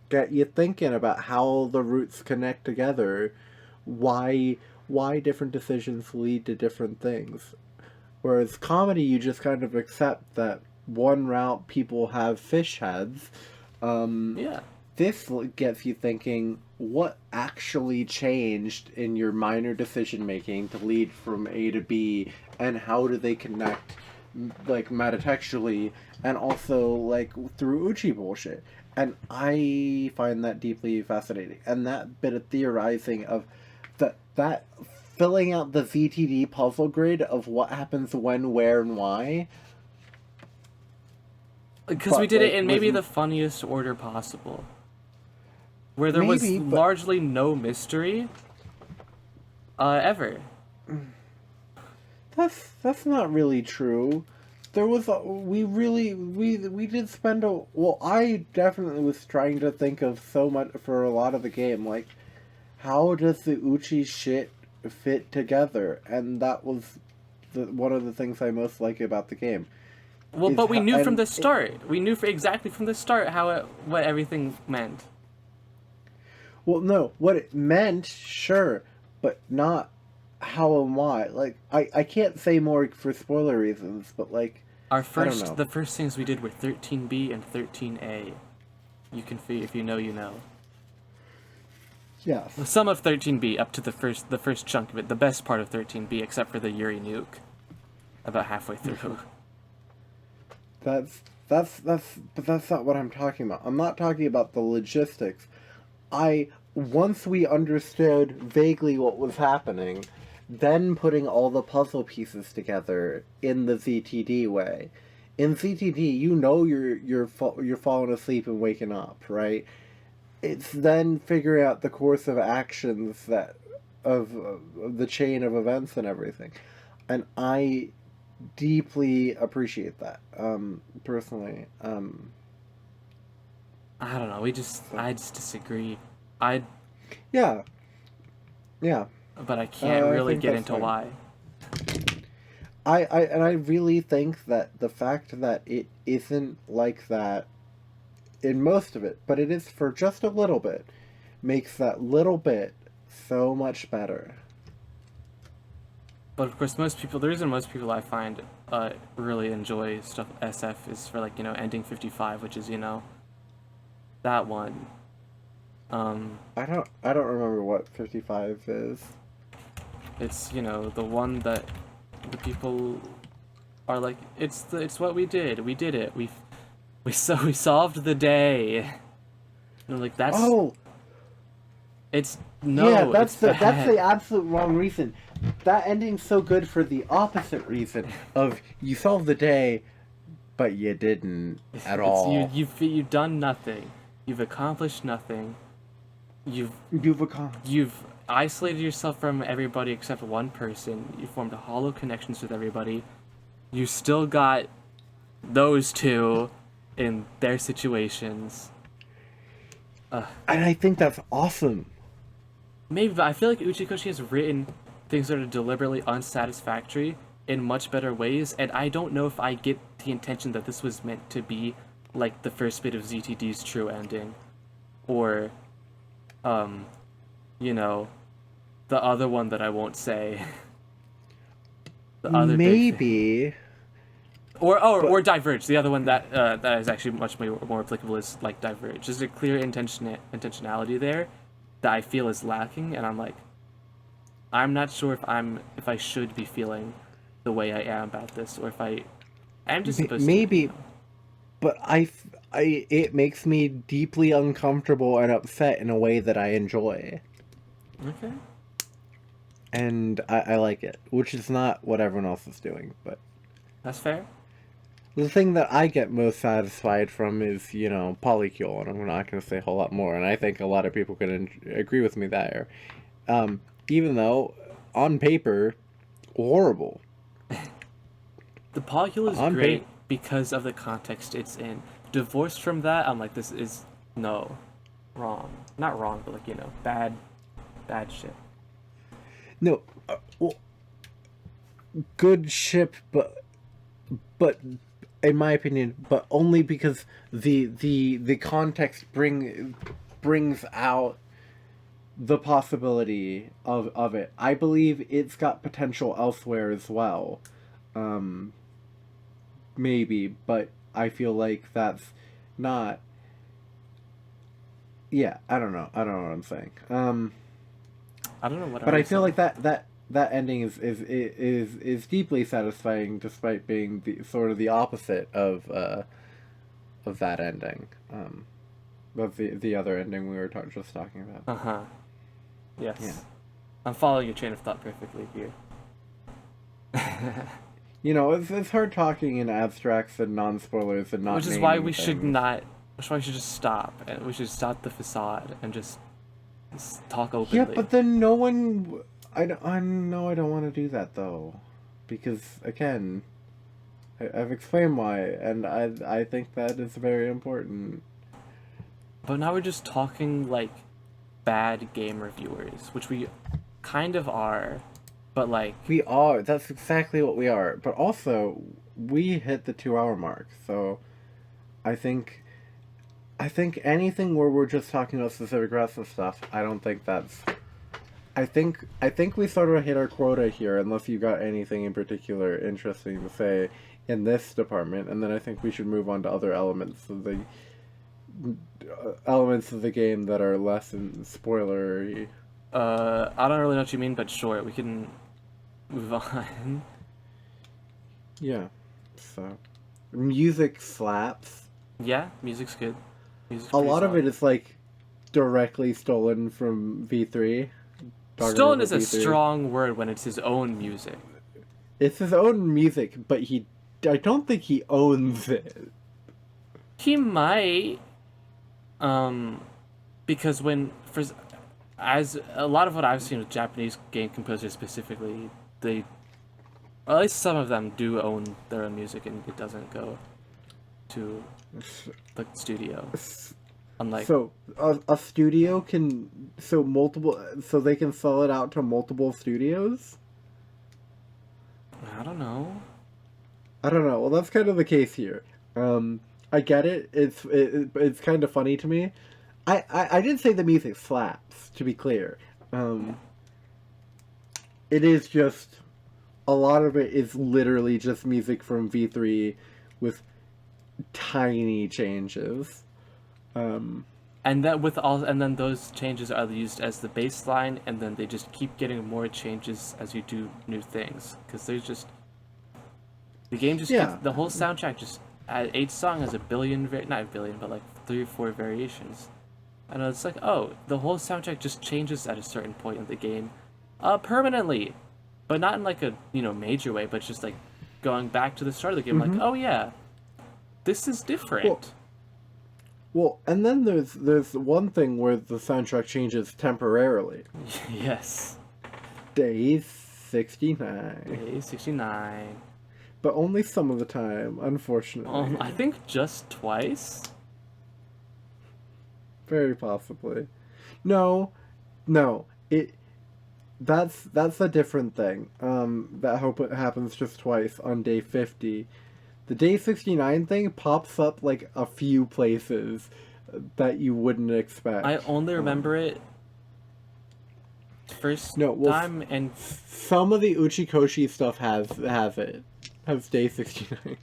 get you thinking about how the routes connect together, why different decisions lead to different things. Whereas comedy, you just kind of accept that one route people have fish heads. Yeah. This gets you thinking, what actually changed in your minor decision making to lead from A to B, and how do they connect, like metatextually, and also like through Uchi bullshit. And I find that deeply fascinating. And that bit of theorizing of that filling out the VTD puzzle grid of what happens when, where, and why. Because we did it in maybe the funniest order possible. Where there was largely no mystery ever. That's not really true. There was we did spend I definitely was trying to think of so much for a lot of the game, like how does the Uchi shit fit together, and that was one of the things I most like about the game. Well, but we knew from the start. We knew exactly from the start what everything meant. Well, no, what it meant, sure, but not how and why. Like, I can't say more for spoiler reasons, but like, the first things we did were 13B and 13A. You can if you know, you know. Yeah. Some of 13B up to the first chunk of it, the best part of 13B, except for the Yuri nuke, about halfway through. But that's not what I'm talking about. I'm not talking about the logistics. Once we understood vaguely what was happening, then putting all the puzzle pieces together in the ZTD way. In ZTD, you know you're falling asleep and waking up, right? It's then figuring out the course of actions of the chain of events and everything, and I deeply appreciate that. Personally, I don't know. I just disagree. Yeah. But I can't really get into why. I really think that the fact that it isn't like that in most of it, but it is for just a little bit, makes that little bit so much better. But of course, the reason most people I find really enjoy stuff SF is for like, ending 55, which is, that one. I don't remember what 55 is. It's, you know, the one that the people are like, it's what we did. We did it. We solved the day. And like Oh, it's yeah, no, that's it's that's the bad. absolute wrong reason. That ending's so good for the opposite reason of you solved the day, but you didn't at It's all. you've done nothing. You've accomplished nothing. You've You've accomplished. you've isolated yourself from everybody except one person. You formed hollow connections with everybody. You still got those two in their situations. And I think that's awesome. Maybe, but I feel like Uchikoshi has written things that are deliberately unsatisfactory in much better ways, and I don't know if I get the intention that this was meant to be like the first bit of ZTD's true ending, or, um, you know, the other one that I won't say. The other big thing. Maybe, Or but Diverge. The other one that is actually much more applicable is like Diverge. There's a clear intentionality there that I feel is lacking, and I'm like, I'm not sure if I should be feeling the way I am about this, or if I'm just supposed to. maybe, but it makes me deeply uncomfortable and upset in a way that I enjoy. Okay. And I like it, which is not what everyone else is doing. But That's fair. the thing that I get most satisfied from is, polycule, and I'm not going to say a whole lot more. And I think a lot of people can agree with me there. Even though, on paper, horrible. The polycule is On great paper, because of the context it's in. Divorced from that, I'm like, this is no wrong. Not wrong, but like, bad shit. no, well, good ship, but in my opinion, but only because the context brings out the possibility of it. I believe it's got potential elsewhere as well. Maybe, but I feel like that's not. Yeah, I don't know. I don't know what I'm saying. I don't know what But are I you feel saying. like that ending is deeply satisfying, despite being sort of the opposite of that ending. Of the other ending we were just talking about. Uh-huh. Yes. Yeah. I'm following your train of thought perfectly here. It's hard talking in abstracts and non spoilers and not Which is why naming we should things. not. Which is why we should just stop. And we should stop the facade and just talk Yeah, openly. but then no one. I know I don't want to do that though, because again, I've explained why, and I think that is very important. But now we're just talking like bad game reviewers, which we kind of are. But like, We are. That's exactly what we are. But also, we hit the 2 hour mark, so I think. I think anything where we're just talking about specific wrestling stuff, I don't think that's. I think we sort of hit our quota here, unless you got anything in particular interesting to say in this department, and then I think we should move on to other elements of the game that are less spoilery. I don't really know what you mean, but sure, we can move on. Yeah. So, music slaps. Yeah, music's good. Music's A pretty lot of solid. it is like directly stolen from V3. Stolen Danganronpa is a V3. strong word when it's his own music. It's his own music, but I don't think he owns it. He might, because as a lot of what I've seen with Japanese game composers specifically, or at least some of them do own their own music, and it doesn't go to the studio. Unlike, So a studio can so they can sell it out to multiple studios. I don't know. I don't know. Well, that's kind of the case here. I get it. It's kind of funny to me. I didn't say the music slaps. To be clear, it is just a lot of it is literally just music from V3 with tiny changes. And that with all, and then those changes are used as the baseline, and then they just keep getting more changes as you do new things. Because there's just the game just Yeah. keeps, the whole soundtrack just each song has a billion, not a billion, but like 3 or 4 variations. And it's like, oh, the whole soundtrack just changes at a certain point in the game, permanently, but not in like a major way, but just like going back to the start of the game, like, oh yeah, this is different. Well, and then there's one thing where the soundtrack changes temporarily. Yes. Day 69. Day 69. But only some of the time, unfortunately. I think just twice. Very possibly. No. That's a different thing. That hope it happens just twice on day 50. The day 69 thing pops up like a few places that you wouldn't expect. I only remember it first time, and some of the Uchikoshi stuff has day 69.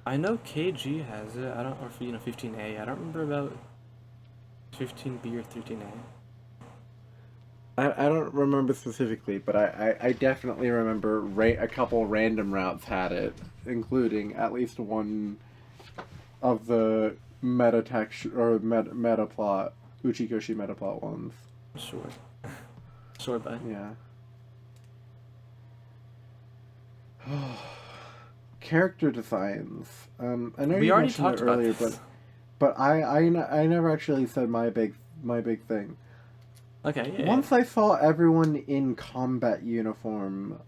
I know KG has it. I don't, or 15A. I don't remember about 15B or 13A. I don't remember specifically, but I definitely remember a couple random routes had it, including at least one of the meta text or meta plot, Uchikoshi meta plot ones. Sure, bud. Yeah. Character designs. I know We you already mentioned talked it about earlier, this. but I never actually said my big thing. Okay, yeah. Once I saw everyone in combat uniform,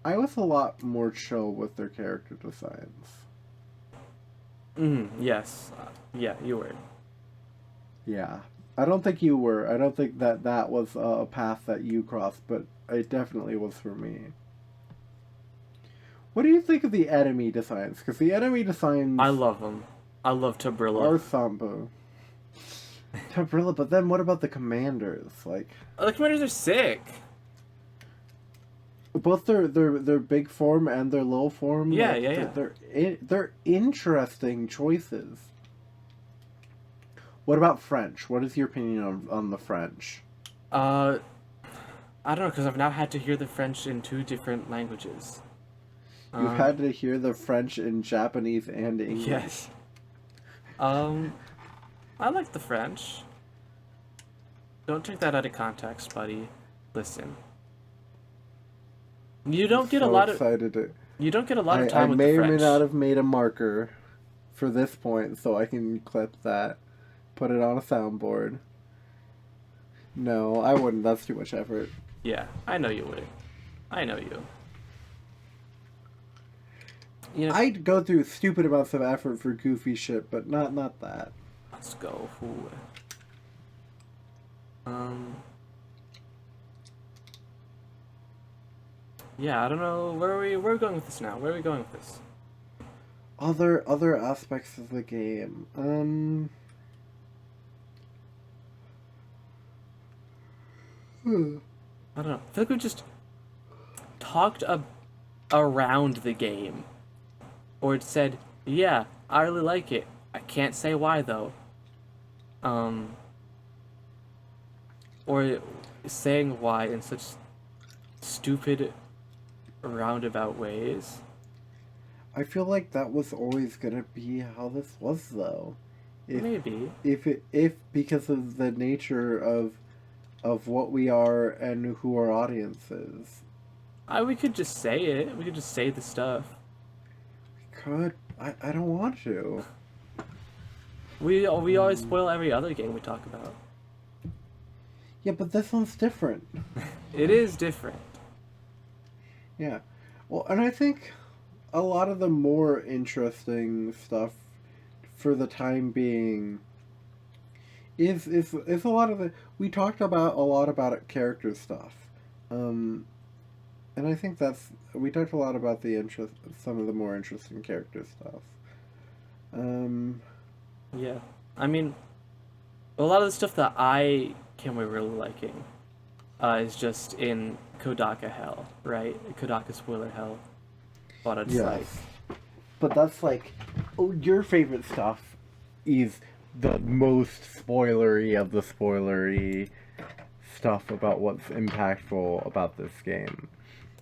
I was a lot more chill with their character designs. Yes. Yeah, you were. Yeah. I don't think you were. I don't think that was a path that you crossed, but it definitely was for me. What do you think of the enemy designs? Because the enemy designs... I love them. I love Tabrilla. Or Sambo. Tabrilla, but then what about the commanders? Like, the commanders are sick. Both their big form and their low form. Yeah, like, yeah. They're interesting choices. What about French? What is your opinion on the French? I don't know, because I've now had to hear the French in 2 different languages. You've had to hear the French in Japanese and English. Yes. I like the French. Don't take that out of context, buddy. Listen. You don't get a lot of time with the French. I may or may not have made a marker for this point, so I can clip that, put it on a soundboard. No, I wouldn't. That's too much effort. Yeah, I know you would. I know you. I'd go through stupid amounts of effort for goofy shit, but not that. Let's go. Yeah, I don't know. Where are we going with this now? Where are we going with this? Other aspects of the game. I don't know. I feel like we just talked around the game. Or it said, yeah, I really like it. I can't say why, though. Or saying why in such stupid, roundabout ways. I feel like that was always gonna be how this was, though. Maybe. If because of the nature of what we are and who our audience is. We could just say it. We could just say the stuff. I don't want to. We always spoil every other game we talk about. Yeah, but this one's different. It is different. Yeah. Well, and I think a lot of the more interesting stuff for the time being is a lot of the... We talked about a lot about character stuff. And I think we talked a lot about some of the more interesting character stuff. Yeah. I mean, a lot of the stuff that I came away really liking is just in Kodaka hell, right? Kodaka spoiler hell. But it's like... But that's like... Oh, your favorite stuff is the most spoilery of the spoilery stuff about what's impactful about this game.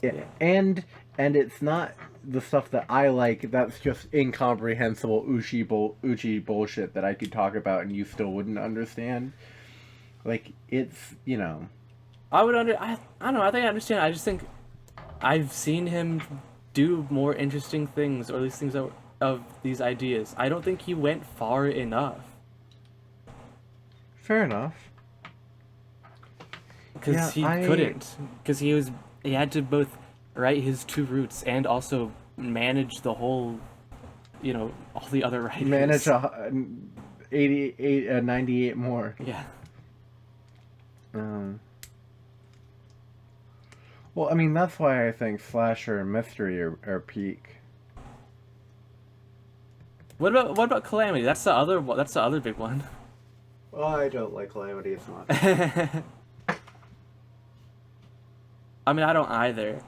Yeah. And it's not the stuff that I like. That's just incomprehensible Uchi bullshit that I could talk about and you still wouldn't understand. Like, it's, you know. I don't know, I think I understand. I just think I've seen him do more interesting things, or at least things of these ideas. I don't think he went far enough. Fair enough. Because he couldn't. Because he had to both write his two roots and also manage the whole, all the other writers. Manage 98 more. Yeah. Well, I mean, that's why I think slasher and mystery are peak. What about Calamity? That's the other big one. Well, I don't like Calamity as much. I mean, I don't either.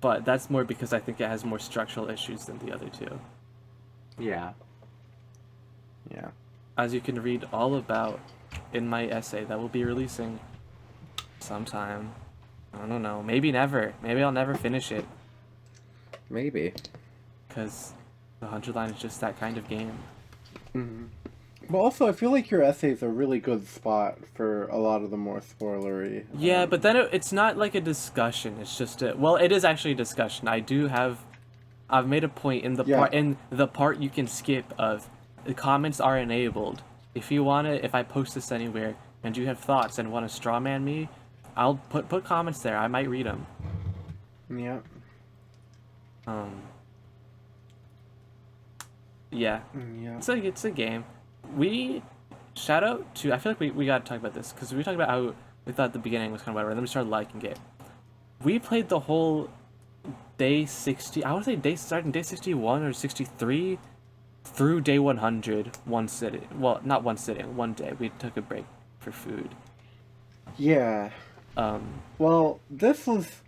But that's more because I think it has more structural issues than the other two. Yeah. Yeah. As you can read all about in my essay that will be releasing sometime. I don't know. Maybe never. Maybe I'll never finish it. Maybe. Because the 100 line is just that kind of game. Mm-hmm. But also, I feel like your essay's a really good spot for a lot of the more spoilery. Yeah, but then it's not like a discussion. It's just it is actually a discussion. I've made a point in the part you can skip of the comments are enabled. If I post this anywhere and you have thoughts and want to strawman me, I'll put comments there. I might read them. Yeah. Yeah. Yeah. It's a game. Shout out to, I feel like we gotta talk about this because we talked about how we thought the beginning was kind of whatever, and then we started liking it. We played the whole day 60. I would say starting day 61 or 63 through day 100 one sitting. Well, not one sitting, one day. We took a break for food. Yeah. Well, this was.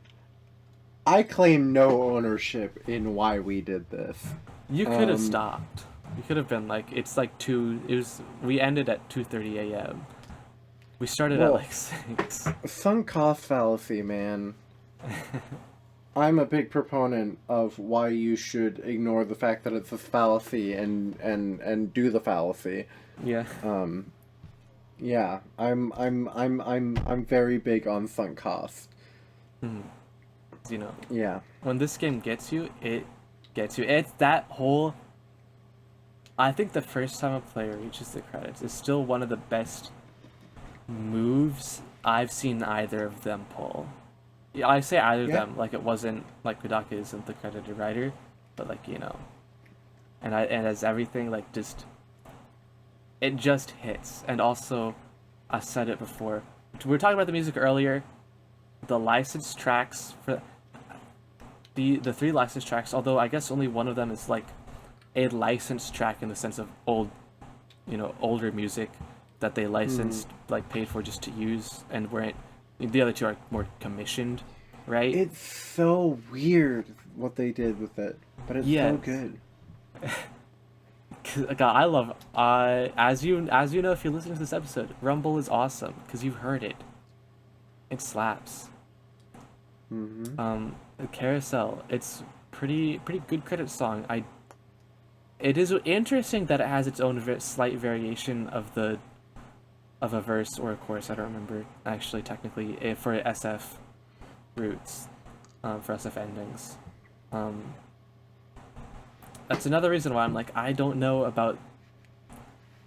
I claim no ownership in why we did this. You could have stopped. You could have been like, it's like 2. We ended at 2:30 a.m. We started at like 6. Sunk cost fallacy, man. I'm a big proponent of why you should ignore the fact that it's a fallacy and do the fallacy. Yeah. Yeah, I'm very big on sunk cost. Yeah. When this game gets you, it gets you. It's that whole. I think the first time a player reaches the credits is still one of the best moves I've seen either of them pull. Yeah, I say either of them like it wasn't like Kodaka isn't the credited writer, but like and as everything like it just hits. And also, I said it before. We were talking about the music earlier. The licensed tracks for the 3 licensed tracks, although I guess only one of them is like a licensed track in the sense of older music that they licensed, like paid for just to use, and weren't. The other 2 are more commissioned, right? It's so weird what they did with it, but it's so good. God, I love. As you know, if you're listening to this episode, Rumble is awesome because you've heard it. It slaps. Carousel, it's pretty good credit song. It is interesting that it has its own slight variation of a verse or a chorus. I don't remember actually technically for SF roots, for SF endings. That's another reason why I'm like, I don't know about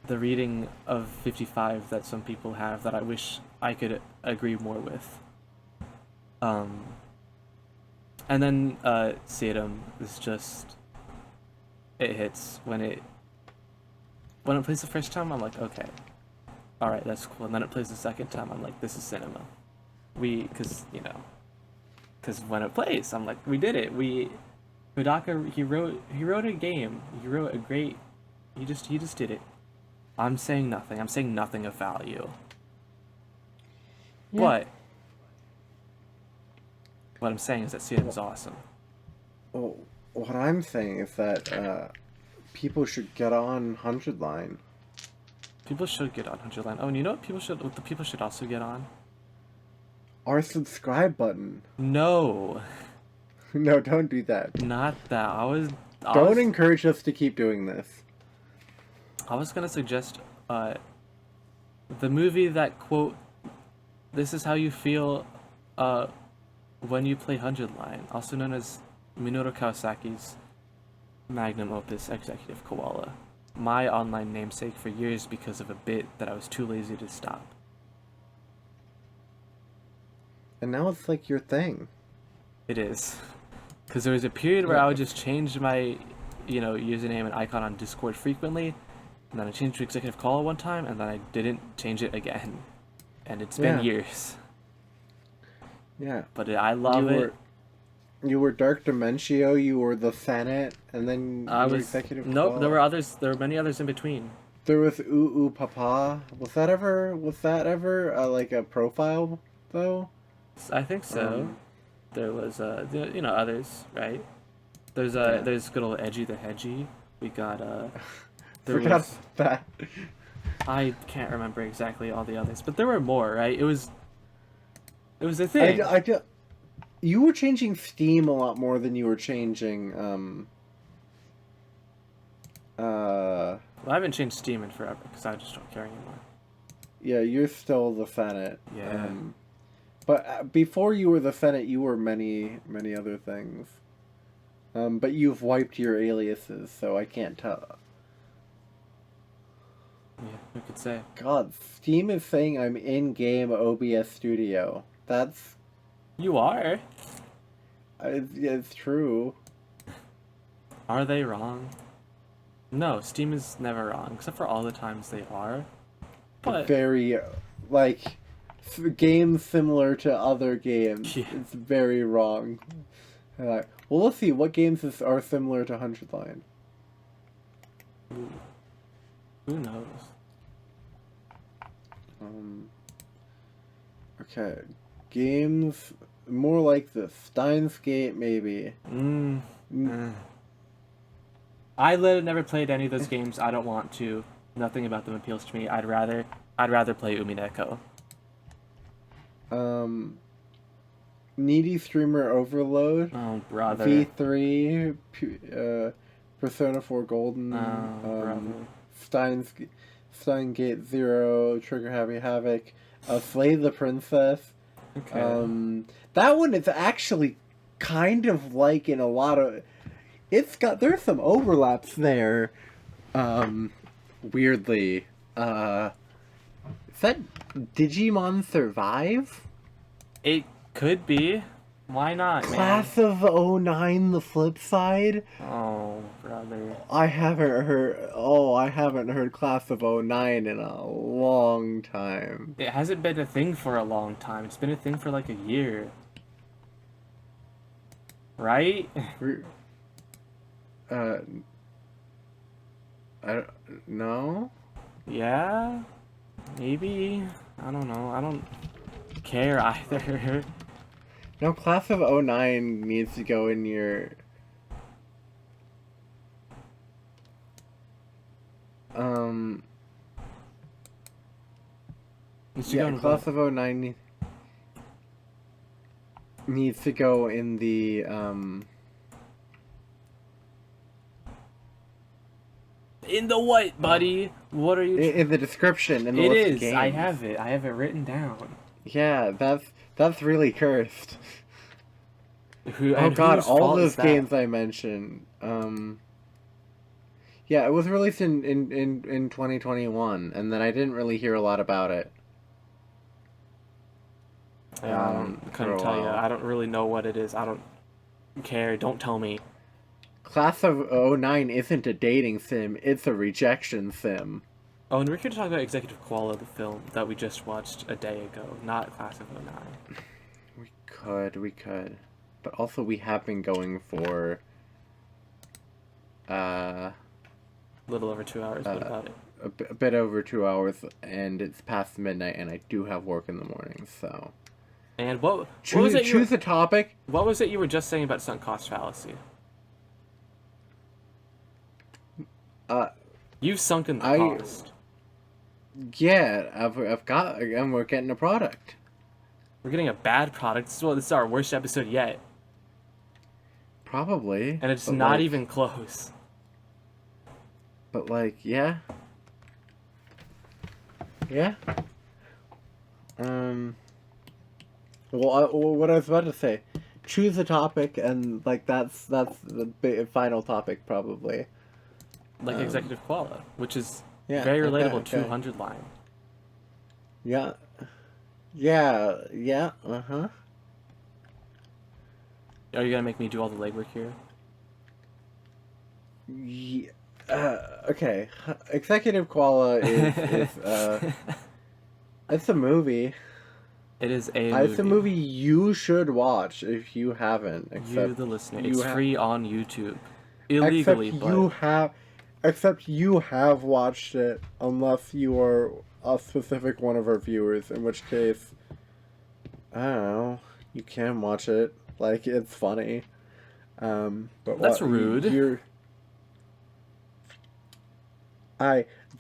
the reading of 55 that some people have that I wish I could agree more with. And then Sedum is just, it hits when it plays the first time. I'm like, okay, all right, that's cool. And then it plays the second time. I'm like, this is cinema. Because when it plays, I'm like, we did it. Kodaka, he wrote a game. He wrote a great. He just did it. I'm saying nothing. I'm saying nothing of value. Yeah. But what I'm saying is that Sedum is awesome. Well, what I'm saying is that People should get on 100 line. People should get on 100 line. Oh, and you know what the people should also get on? Our subscribe button. No. No, don't do that. Not that. Don't encourage us to keep doing this. I was gonna suggest the movie that quote, "This is how you feel when you play 100 line," also known as Minoru Kawasaki's magnum opus Executive Koala. My online namesake for years because of a bit that I was too lazy to stop. And now it's like your thing. It is. Because there was a period where I would just change my, username and icon on Discord frequently, and then I changed to Executive Call one time, and then I didn't change it again. And it's been years. Yeah. But I love it. You were Dark Dementio, you were the Fanet, and then I was Executive Nope, Call. there were others. There were many others in between. There was Ooh Papa. Was that ever like a profile though? I think so. There was others, right? There's good old Edgy the Hedgy. We got Forgot that. I can't remember exactly all the others, but there were more, right? It was a thing. You were changing Steam a lot more than you were changing Well, I haven't changed Steam in forever because I just don't care anymore. Yeah, you're still the Fanet. Yeah. But before you were the Fanet, you were many other things. But you've wiped your aliases, so I can't tell. Yeah, we could say. God, Steam is saying I'm in-game OBS Studio. That's... You are. It's true. Are they wrong? No, Steam is never wrong, except for all the times they are. But Very, games similar to other games. Yeah. It's very wrong. Well, let's see. What games are similar to 100 Line? Who knows? Okay. Games more like this. Steins Gate, maybe. I never played any of those games. I don't want to. Nothing about them appeals to me. I'd rather play Umineko. Needy Streamer Overload. Oh, brother. V3. Persona 4 Golden. Brother. Steins Gate Zero. Trigger Happy Havoc. Slay the Princess. Okay. That one is actually kind of like in a lot of... There's some overlaps there. Weirdly. Is that Digimon Survive? It could be. Why not, man? Class of '09, the flip side? Oh, brother. I haven't heard Class of '09 in a long time. It hasn't been a thing for a long time. It's been a thing for like a year. Right? I don't know. Yeah? Maybe? I don't know. I don't care either. No, Class of '09 needs to go in your... Class of '09 needs to go in the, In the what, buddy? What are you... in the description. In the It list of is. games. I have it. I have it written down. Yeah, that's really cursed. Who, oh god, whose all fault those is that? games I mentioned. Yeah, it was released in 2021, and then I didn't really hear a lot about it. Yeah, I couldn't tell you. I don't really know what it is. I don't care. Don't tell me. Class of '09 isn't a dating sim, it's a rejection sim. Oh, and we're here to talk about Executive Koala, the film that we just watched a day ago, not Class of '09. We could. But also we have been going for... A little over 2 hours, but about it. A bit over 2 hours, and it's past midnight, and I do have work in the morning, so... And what was it? Choose a topic. What was it you were just saying about sunk cost fallacy? You've sunk in the I- cost. Yeah, I've got, and we're getting a product. We're getting a bad product. This is our worst episode yet. Probably. And it's but, not like- even close. But, like, yeah. Yeah. Well, what I was about to say. Choose a topic, and, like, that's the final topic, probably. Like Executive Koala, which is Yeah, very okay, relatable okay. 200 line. Yeah. Yeah, uh-huh. Are you gonna make me do all the legwork here? Yeah, okay. Executive Koala is it's a movie. It is a movie. It's a movie you should watch if you haven't. You, the listener. you It's ha- free on YouTube. Illegally, Except you have watched it, unless you are a specific one of our viewers, in which case, I don't know, you can watch it. Like, it's funny. But That's rude. The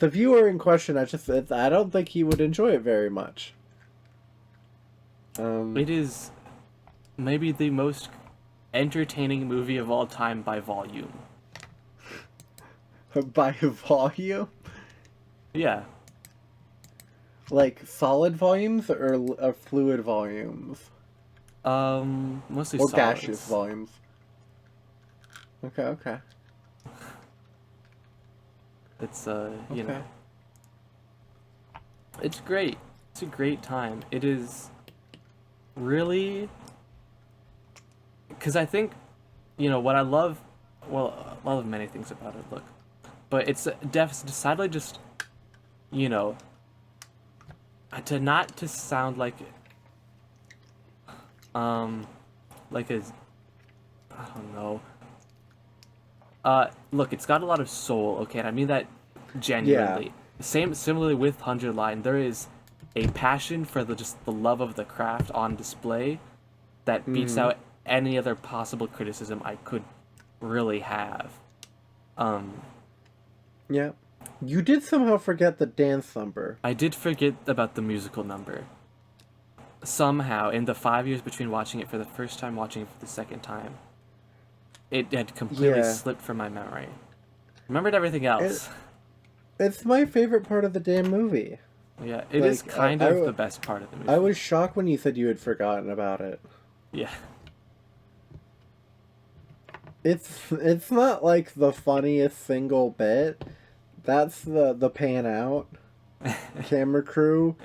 viewer in question, I don't think he would enjoy it very much. It is maybe the most entertaining movie of all time by volume. By volume? Yeah. Like solid volumes or fluid volumes? Mostly Or solids. gaseous volumes. Okay. It's you Okay. know. It's great. It's a great time. It is really, because I think, what I love, well, I love many things about it, look, but it's decidedly just, to sound like a, I don't know. Look, it's got a lot of soul, okay, and I mean that genuinely. Similarly with 100 Line, there is a passion for the love of the craft on display that beats out any other possible criticism I could really have. Yeah. You did somehow forget the dance number. I did forget about the musical number. Somehow, in the 5 years between watching it for the first time, watching it for the second time, it had completely slipped from my memory. Remembered everything else. It's my favorite part of the damn movie. Yeah, it is kind of the best part of the movie. I was shocked when you said you had forgotten about it. Yeah. It's not like the funniest single bit. That's the pan out. Camera crew.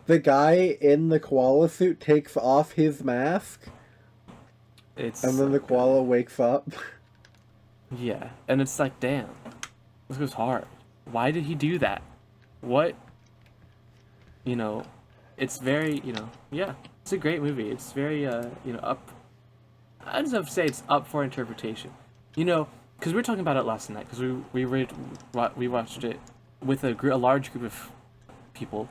The guy in the koala suit takes off his mask. And then the koala wakes up. Yeah, and it's like, damn, this goes hard. Why did he do that? What? It's very, yeah, it's a great movie. It's very, up. I just have to say it's up for interpretation. Because we were talking about it last night, because we watched it with a large group of people.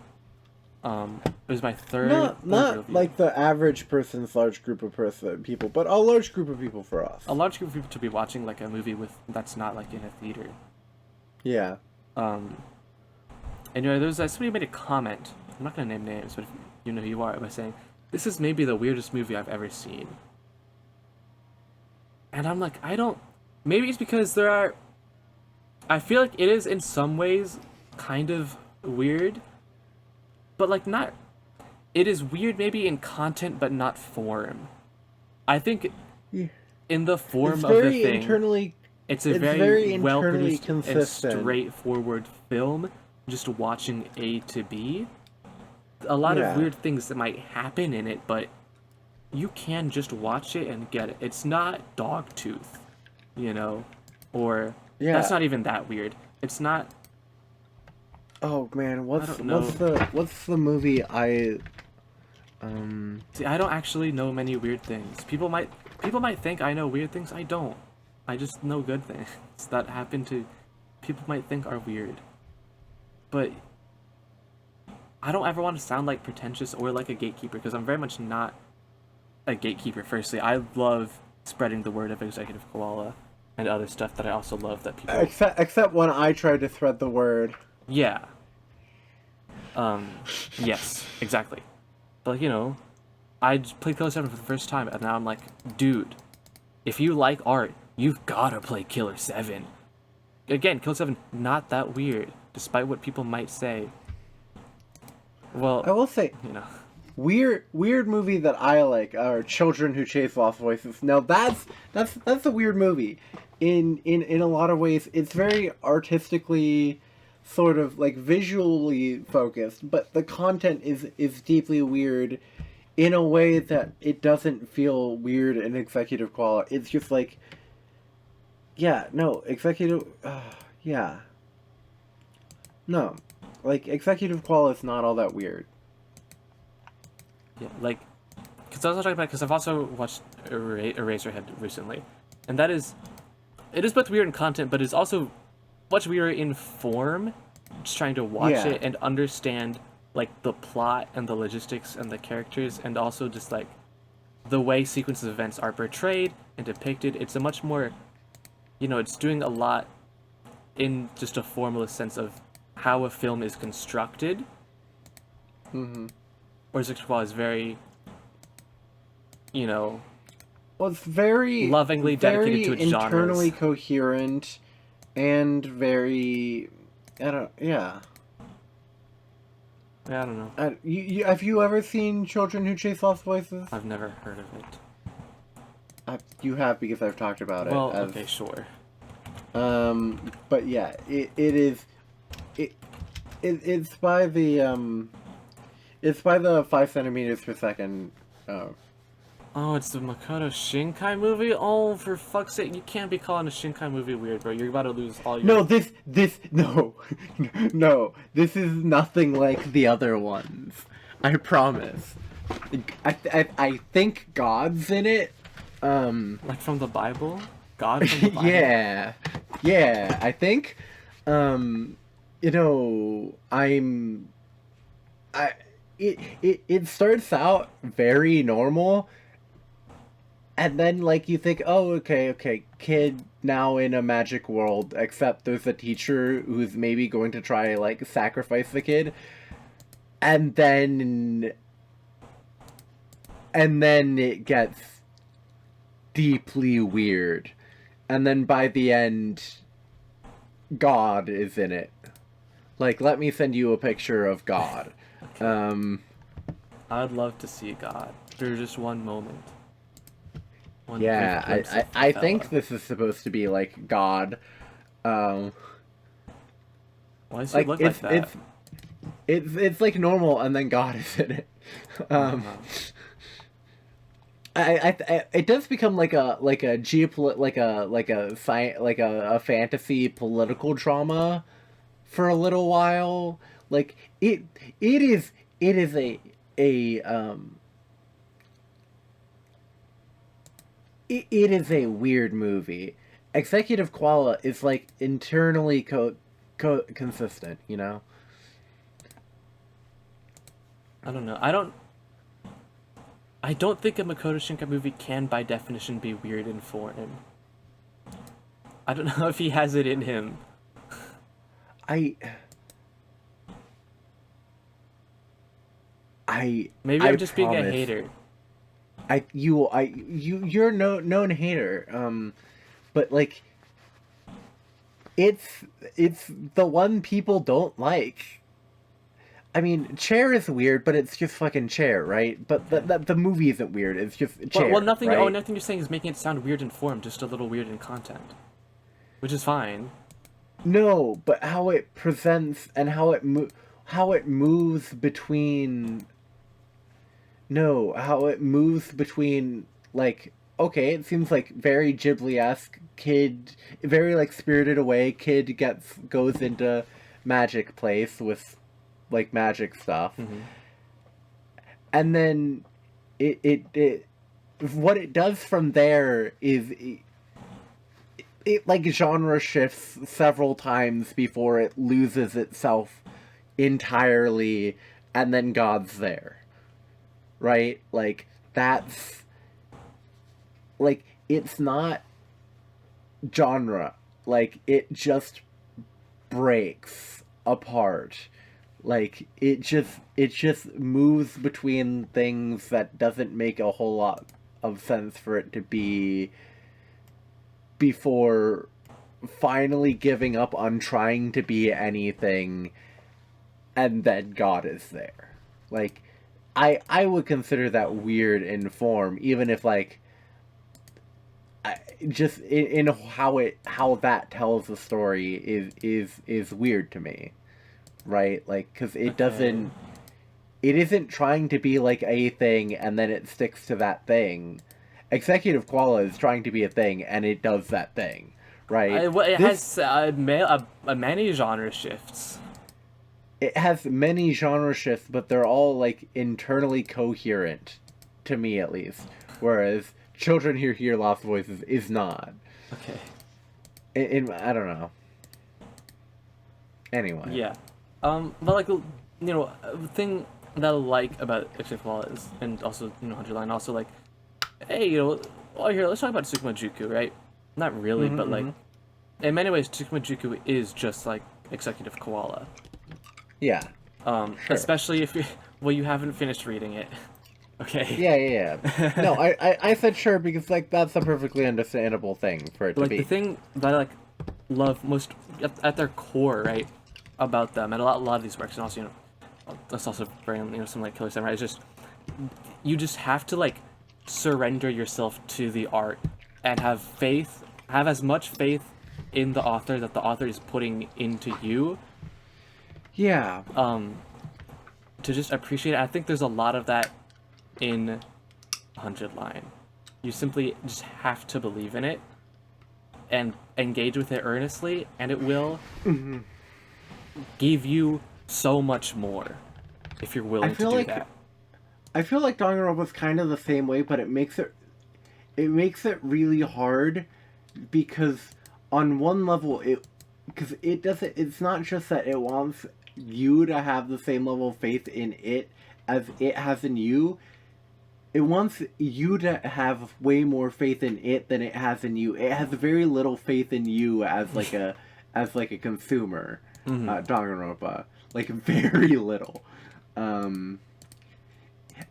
It was my third. Not review. like the average person's large group of people, but a large group of people for us. A large group of people to be watching like a movie that's not like in a theater. Yeah. And there was somebody made a comment. I'm not gonna name names, but if you know who you are, by saying, "This is maybe the weirdest movie I've ever seen." And I'm like, maybe it's because I feel like it is in some ways kind of weird, but like not. It is weird maybe in content, but not form. I think in the form of the thing, it's a very well-produced and straightforward film. Just watching A to B. A lot of weird things that might happen in it, but you can just watch it and get it. It's not Dogtooth, or that's not even that weird. It's not. Oh man, what's the movie I? See, I don't actually know many weird things. People might think I know weird things. I don't. I just know good things that happen to people might think are weird. But I don't ever want to sound like pretentious or like a gatekeeper, because I'm very much not a gatekeeper. Firstly, I love spreading the word of Executive Koala. and other stuff that I also love that people. Except when I tried to thread the word. Yeah. Yes, exactly. But like, you know, I played Killer 7 for the first time, and now I'm like, dude, if you like art, you've gotta play Killer 7. Again, Killer 7, not that weird, despite what people might say. Well, I will say, you know. weird movie that I like are Children Who Chase Lost Voices. Now that's a weird movie. In a lot of ways, it's very artistically, sort of like visually focused, but the content is deeply weird, in a way that it doesn't feel weird in executive quality. It's just like, yeah, no, yeah, no, like executive quality is not all that weird. Yeah, like, because I was talking about, because I've also watched Eraserhead recently, and that is, it is both weird in content, but it's also much weirder in form, just trying to watch Yeah. it and understand, like, the plot and the logistics and the characters, and also just, like, the way sequences of events are portrayed and depicted. It's a much more, you know, it's doing a lot in just a formalist sense of how a film is constructed. Mm-hmm. Or is very, you know, Well, it's very lovingly dedicated to its internally genres. coherent, and very, I don't, yeah. Yeah, I don't know. Have you ever seen Children Who Chase Lost Voices? I've never heard of it. You have, because I've talked about it. Well, okay, sure. But yeah, it's by the it's by the 5 centimeters per second. Oh, it's the Makoto Shinkai movie? Oh, for fuck's sake, you can't be calling a Shinkai movie weird, bro. You're about to lose all your... No, no, no, this is nothing like the other ones. I promise. I think God's in it. Like from the Bible? God from the Bible? yeah, I think, you know, it starts out very normal, and then, like, you think, oh, okay, kid now in a magic world, except there's a teacher who's maybe going to try, like, sacrifice the kid, and then it gets deeply weird, and then by the end, God is in it. Like, let me send you a picture of God. I'd love to see God. For just one moment. One Yeah, brief glimpse of I the think fella. this is supposed to be like God. Why does he Like look like that? it's like normal, and then God is in it. It does become like a a fantasy political drama for a little while. Like it is a it is a weird movie. Executive qualia is like internally consistent, you know? I don't know. I don't think a Makoto Shinkai movie can, by definition, be weird in form. I don't know if he has it in him. Maybe I I'm just being a promise. hater. You're no known hater. But like, it's the one people don't like. I mean, Chair is weird, but it's just fucking Chair, right? But the movie isn't weird. It's just Chair. Well, nothing. Right? Oh, nothing you're saying is making it sound weird in form, just a little weird in content, which is fine. No, but how it presents and how it moves between. No, how it moves between, like, okay, it seems like very Ghibli-esque. Kid, very like Spirited Away. Kid goes into magic place with like magic stuff, and then it what it does from there is it like genre shifts several times before it loses itself entirely, and then God's there. Right? Like, that's like, it's not genre. Like, it just breaks apart. Like, it just moves between things that doesn't make a whole lot of sense for it to be before finally giving up on trying to be anything, and then God is there. Like, I would consider that weird in form, even if, like, just in how that tells the story is weird to me, right? Like, because it isn't trying to be like a thing and then it sticks to that thing. Executive Koala is trying to be a thing and it does that thing, right? It has many genre shifts. It has many genre shifts, but they're all like internally coherent, to me at least. Whereas Children Hear Lost Voices is not. Okay. I don't know. Anyway. Yeah. But like, the thing that I like about Executive Koala is, and also, 100 Line, also like, hey, well, here, let's talk about Tsukumajuku, right? Not really, but like, in many ways, Tsukumajuku is just like Executive Koala. Yeah. Sure. Especially if you haven't finished reading it. Okay. Yeah. No, I said sure because, like, that's a perfectly understandable thing for it to Like, be. the thing that I, like, love most at their core, right, about them, and a lot of these works, and also, let's also bring, some, like, Killer Samurai, it's just, you just have to, like, surrender yourself to the art, and have as much faith in the author that the author is putting into you, Yeah. to just appreciate it. I think there's a lot of that in 100 Line. You simply just have to believe in it and engage with it earnestly, and it will give you so much more if you're willing to do that. I feel like Danganronpa's kind of the same way, but it makes it really hard because on one level it's not just that it wants you to have the same level of faith in it as it has in you. It wants you to have way more faith in it than it has in you. It has very little faith in you as like a consumer. Danganronpa, like, very little. In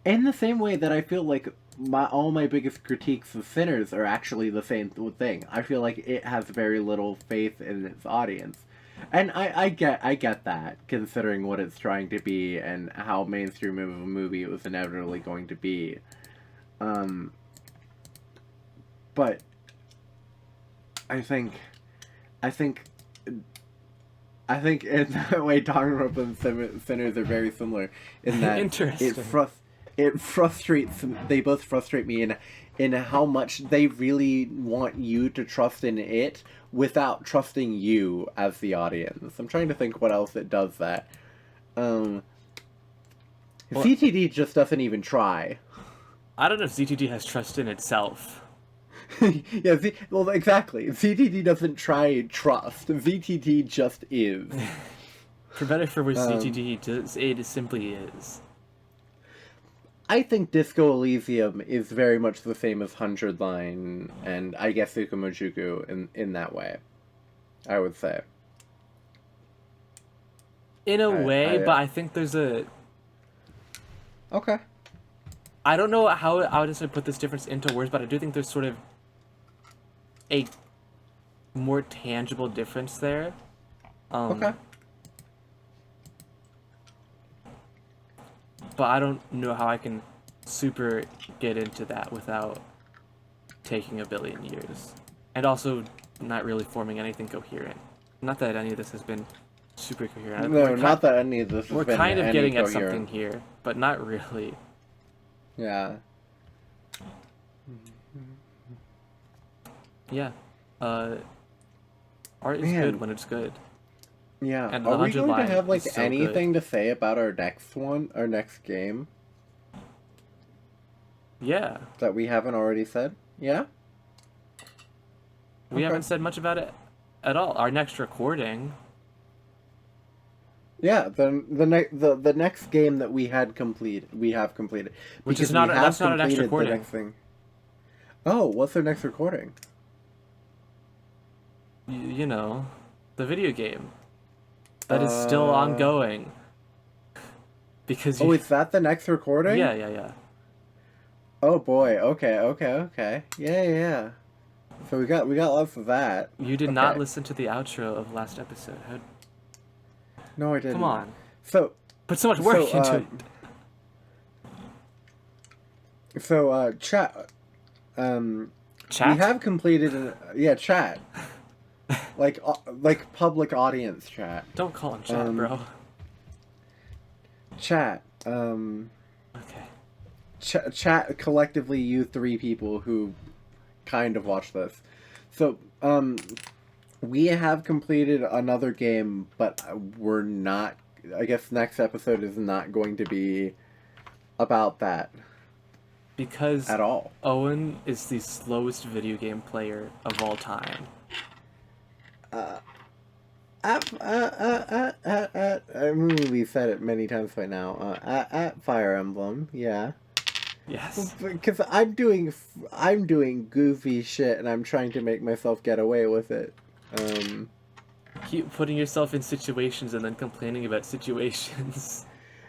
the same way that I feel like all my biggest critiques of Sinners are actually the same thing. I feel like it has very little faith in its audience. And I get that, considering what it's trying to be and how mainstream of a movie it was inevitably going to be. But I think in that way Danganronpa and Sinners are very similar in that it frustrates. They both frustrate me in how much they really want you to trust in it without trusting you as the audience. I'm trying to think what else it does that. CTD just doesn't even try. I don't know if ZTD has trust in itself. Yeah, well, exactly. ZTD doesn't try trust. ZTD just is. For better for worse, ZTD does, it simply is. I think Disco Elysium is very much the same as 100 Line, and I guess Tsukumajuku in that way. I would say. In a way, but I think there's a... Okay. I don't know how to put this difference into words, but I do think there's sort of a more tangible difference there. Okay. But I don't know how I can super get into that without taking a billion years. And also not really forming anything coherent. Not that any of this has been super coherent. No, not that any of this has We're been kind of getting coherent. at something here, but not really. Yeah. Yeah. Art is good when it's good. Yeah. And Are we going to have, like, so anything to say about our next game? Yeah. That we haven't already said? Yeah? We haven't said much about it at all. Our next recording. Yeah, the next game that we have completed. Which is not that's not an next recording. Next thing. Oh, what's our next recording? you know, the video game that is still ongoing. Because Oh, is that the next recording? yeah. Oh boy. Okay. Yeah. So we got lots of that. You did Okay. not listen to the outro of last episode. No, I didn't. Come on. So Put so much work into it. So chat. Chat? We have completed chat. like public audience chat. Don't call him chat, bro. Chat. Okay. Chat collectively, you three people who kind of watch this. So, we have completed another game, but we're not. I guess next episode is not going to be about that. Because at all. Owen is the slowest video game player of all time. I mean, we've said it many times by now. At Fire Emblem, yeah. Yes. Because I'm doing goofy shit, and I'm trying to make myself get away with it. Keep putting yourself in situations and then complaining about situations.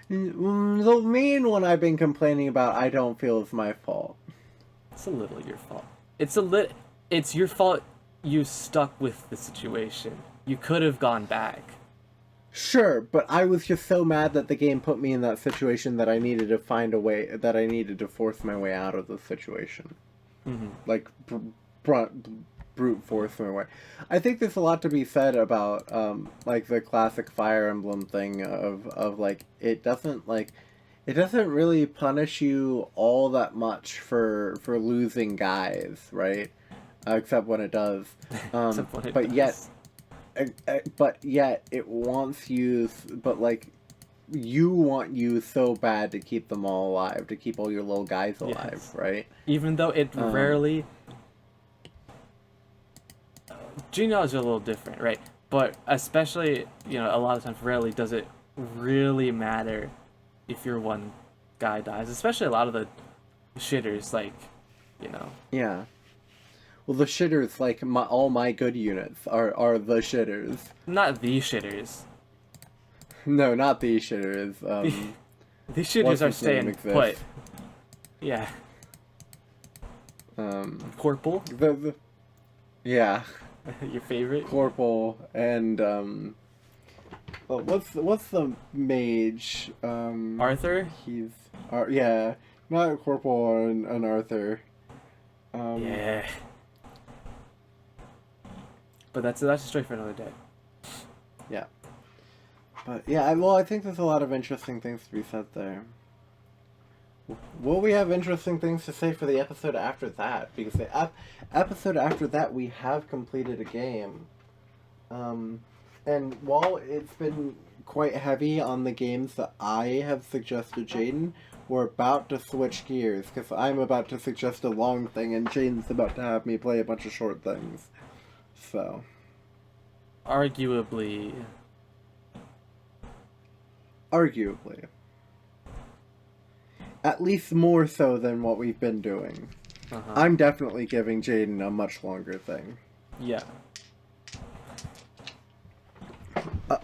The main one I've been complaining about, I don't feel is my fault. It's a little your fault. It's your fault you stuck with the situation. You could have gone back. Sure, but I was just so mad that the game put me in that situation that I needed to find a way, that I needed to force my way out of the situation. Mm-hmm. Like, brute force my way. I think there's a lot to be said about, like, the classic Fire Emblem thing of like, it doesn't really punish you all that much for losing guys, right? Except when it does. Except when it but does. yet it wants you, but like, you want you so bad to keep them all alive, to keep all your little guys alive, Yes. right? Even though it rarely... Genocide is a little different, right? But especially, a lot of times, rarely does it really matter if your one guy dies. Especially a lot of the shitters, like, Yeah. Well, the shitters, like, all my good units are the shitters. Not the shitters. No, not the shitters. The shitters are staying put. Yeah. Corporal? Yeah. Your favorite? Corporal and, well, what's the mage? Arthur? He's, yeah, not Corporal and Arthur. Yeah. But that's a story for another day. Yeah. But yeah, I think there's a lot of interesting things to be said there. Will we have interesting things to say for the episode after that? Because the episode after that, we have completed a game. And while it's been quite heavy on the games that I have suggested Jaden, we're about to switch gears, because I'm about to suggest a long thing, and Jaden's about to have me play a bunch of short things. So. Arguably. At least more so than what we've been doing. Uh-huh. I'm definitely giving Jaden a much longer thing. Yeah.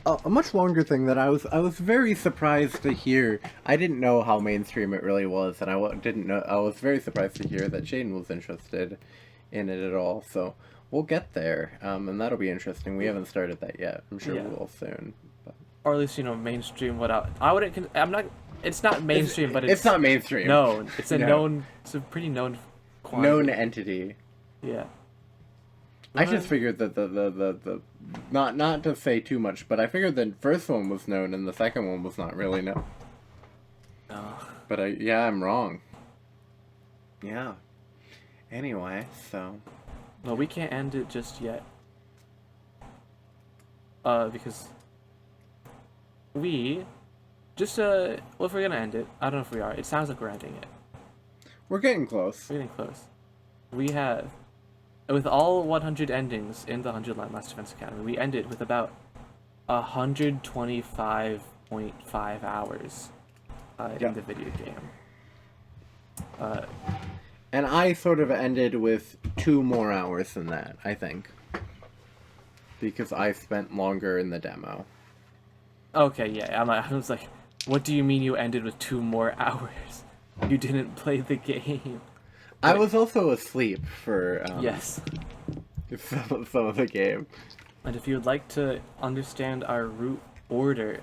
A much longer thing that I was very surprised to hear. I didn't know how mainstream it really was, and I was very surprised to hear that Jaden was interested in it at all. So we'll get there, and that'll be interesting. We haven't started that yet. I'm sure we will soon. But. Or at least mainstream. I wouldn't. I'm not. It's not mainstream, but it's not mainstream. No, it's a known. It's a pretty known. Quantity. Known entity. Yeah. I just figured that the not to say too much, but I figured the first one was known and the second one was not really known. No. But I'm wrong. Yeah. Anyway, so. No, we can't end it just yet. Because we just well, if we're gonna end it, I don't know if we are. It sounds like we're ending it. We're getting close. We're getting close. We have, with all 100 endings in the 100 Line Last Defense Academy, we ended with about 125.5 hours in the video game. And I sort of ended with 2 more hours than that, I think. because I spent longer in the demo. Okay, yeah. I was like, what do you mean you ended with 2 more hours? You didn't play the game. I was also asleep for Yes. some of the game. And if you would like to understand our route order,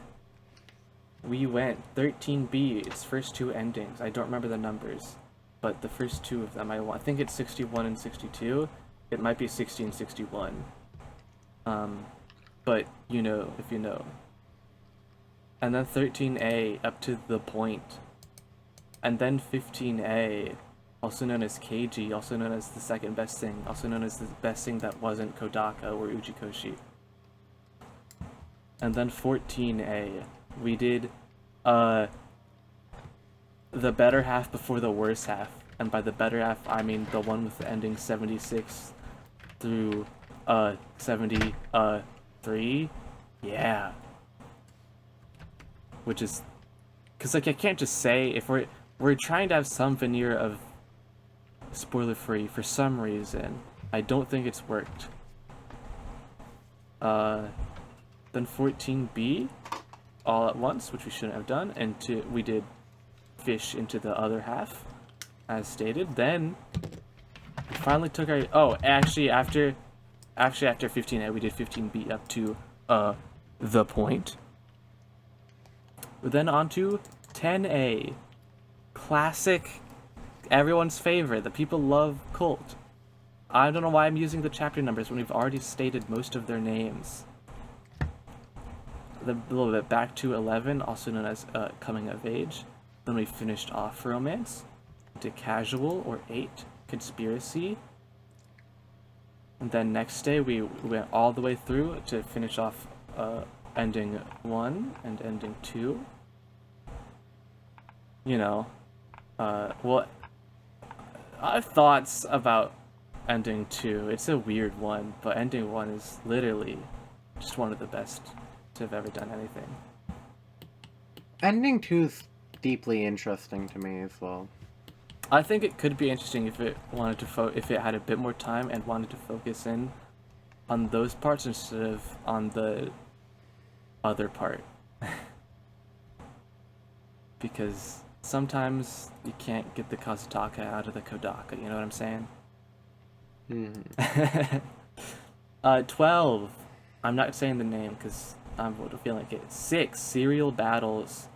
we went 13B, its first 2 endings. I don't remember the numbers, but the first 2 of them, I think it's 61 and 62. It might be 60 and 61. But you know, if you know. And then 13A up to the point. And then 15A, also known as KG, also known as the second best thing, also known as the best thing that wasn't Kodaka or Ujikoshi. And then 14A, we did the better half before the worst half. And by the better half, I mean the one with the ending 76 through 73. Yeah. Which is, because like I can't just say, if we're trying to have some veneer of spoiler free for some reason. I don't think it's worked. Then 14B all at once, which we shouldn't have done, and we did fish into the other half as stated. Then we finally took our after 15A we did 15B up to the point. Then on to 10A, classic, everyone's favorite, the people love cult. I don't know why I'm using the chapter numbers when we've already stated most of their names. A little bit back to 11, also known as coming of age. Then we finished off romance, to casual or 8, conspiracy. And then next day we went all the way through to finish off ending 1 and ending 2. You know, well, I have thoughts about ending 2. It's a weird one, but ending 1 is literally just one of the best to have ever done anything. Ending 2 is deeply interesting to me as well. I think it could be interesting if it wanted to if it had a bit more time and wanted to focus in on those parts instead of on the other part. Because sometimes you can't get the Kazutaka out of the Kodaka, you know what I'm saying? Mm-hmm. 12. I'm not saying the name because I'm feeling like it. 6. Serial battles.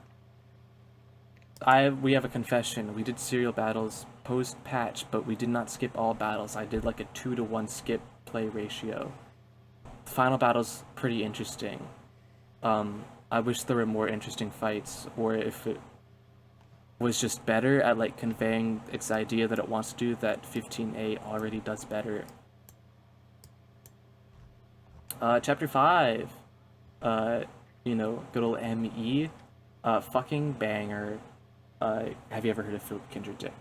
We have a confession. We did serial battles post-patch, but we did not skip all battles. I did like a 2-to-1 skip play ratio. The final battle's pretty interesting. I wish there were more interesting fights, or if it was just better at like conveying its idea that it wants to do that 15A already does better. Chapter 5. You know, good old ME. Fucking banger. Have you ever heard of Philip Kindred Dick?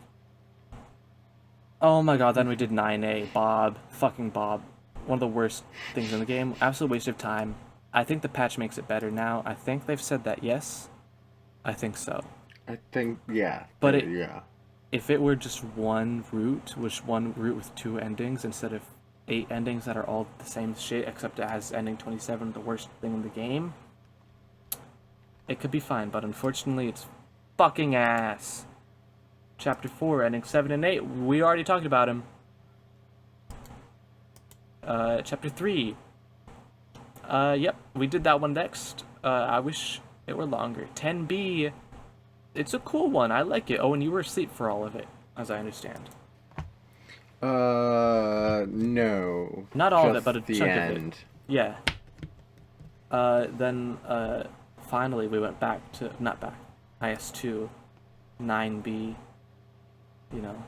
Oh my god, then we did 9A. Bob. Fucking Bob. One of the worst things in the game. Absolute waste of time. I think the patch makes it better now. I think they've said that, yes? I think so. I think, yeah. But yeah. If it were just one route with 2 endings instead of 8 endings that are all the same shit, except it has ending 27, the worst thing in the game, it could be fine, but unfortunately it's fucking ass. Chapter 4, ending 7 and 8, we already talked about him. Chapter 3. Yep, we did that one next. I wish it were longer. 10B. It's a cool one. I like it. Oh, and you were asleep for all of it, as I understand. No. Not all of it, but a the chunk end. of it. Yeah. Then, finally we went back to, not back, IS2, 9B, you know,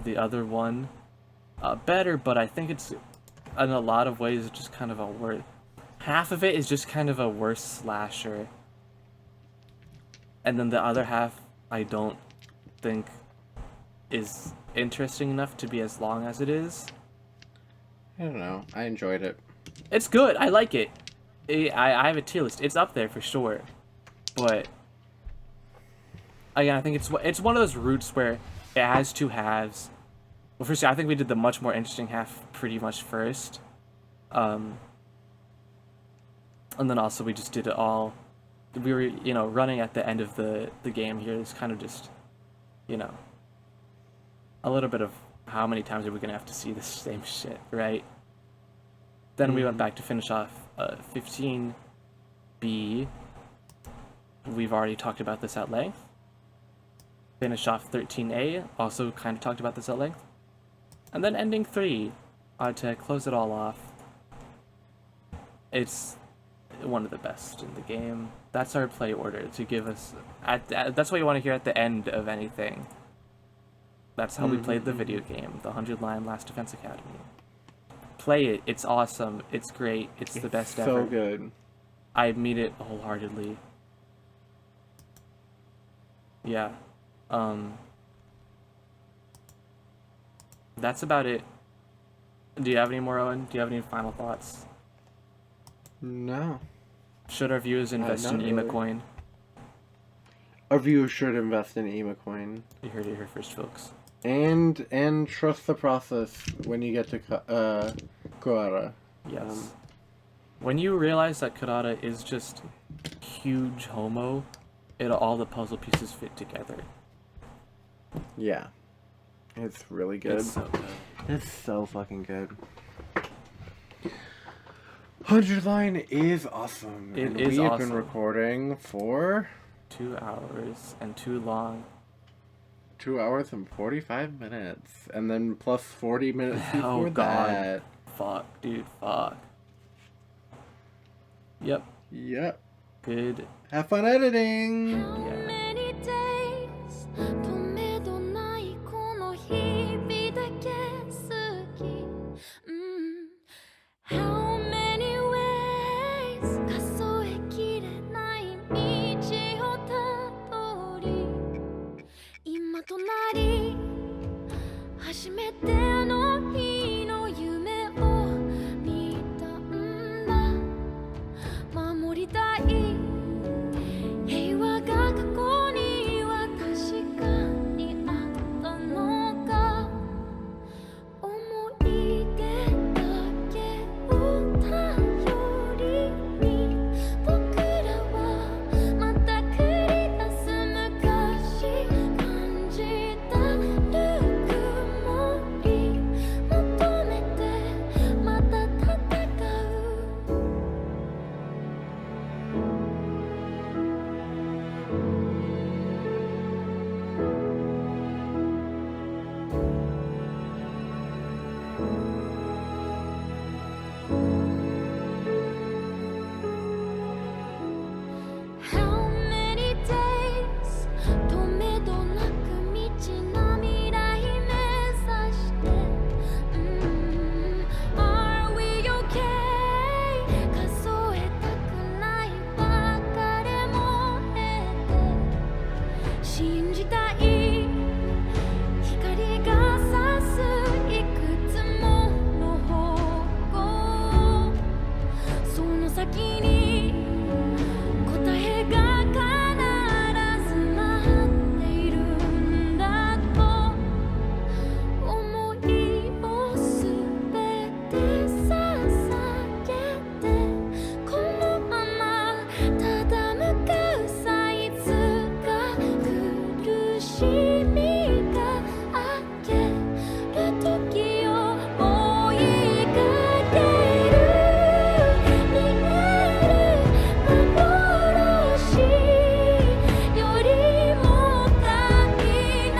the other one. Better, but I think it's, in a lot of ways, just kind of a worse, half of it is just kind of a worse slasher. And then the other half, I don't think is interesting enough to be as long as it is. I don't know. I enjoyed it. It's good. I like it. I have a tier list. It's up there for sure. But again, I think it's one of those routes where it has 2 halves. Well, first, I think we did the much more interesting half pretty much first. And then also we just did it all. We were, running at the end of the game here. It's kind of just, a little bit of how many times are we going to have to see the same shit, right? Then we went back to finish off 15B. We've already talked about this at length. Finish off 13A, also kind of talked about this at length. And then ending 3, to close it all off. It's one of the best in the game. That's our play order to give us... that's what you want to hear at the end of anything. That's how we played the video game, the 100-line Last Defense Academy. Play it. It's awesome. It's great. It's the best ever. So good. I mean it wholeheartedly. Yeah. That's about it. Do you have any more, Owen? Do you have any final thoughts? No. Should our viewers invest in not really. Emocoin? Our viewers should invest in Emocoin. You heard it here first, folks. And trust the process when you get to Koara. Yes. When you realize that Karada is just huge homo, all the puzzle pieces fit together. Yeah. It's really good. It's so good. It's so fucking good. 100 Line is awesome. It and is we have awesome. been recording for 2 hours and too long. 2 hours and 45 minutes. And then plus 40 minutes before Oh god. that. Fuck, dude, fuck. Yep. Yep. Good. Have fun editing! Yeah. many days 止めどないこの日々だけ好き How many ways 数えきれない道をたどり今となり初めてあの日の夢を見たんだ守りたい平和が過去には確かにあったのか思い出だけを頼りに僕らはまた繰り出す昔感じたぬくもり求めてまた戦うHow many days 止めどなく未知な未来目指して Are we okay 数えたくない別れも経て信じたい光が差すいくつもの方向その先に答えが必ず待っているんだと思いをすべて捧げてこのままただ向かうさいつか苦しみが明ける時を追いかける見える幻よりも大な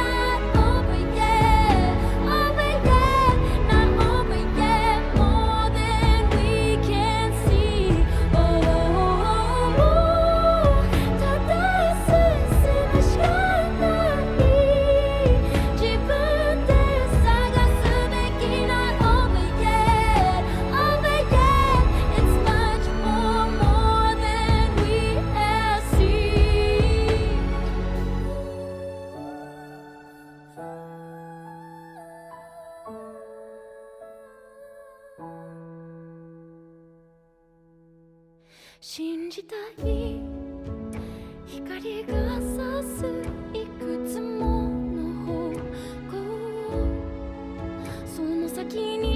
Over yeah Over yeah not over yeah more than we can see Oh ただ進むしかない自分で探すべきな Over yeah Over yeah It's much more than we have seen 信じたい光が差すいくつもの方向その先に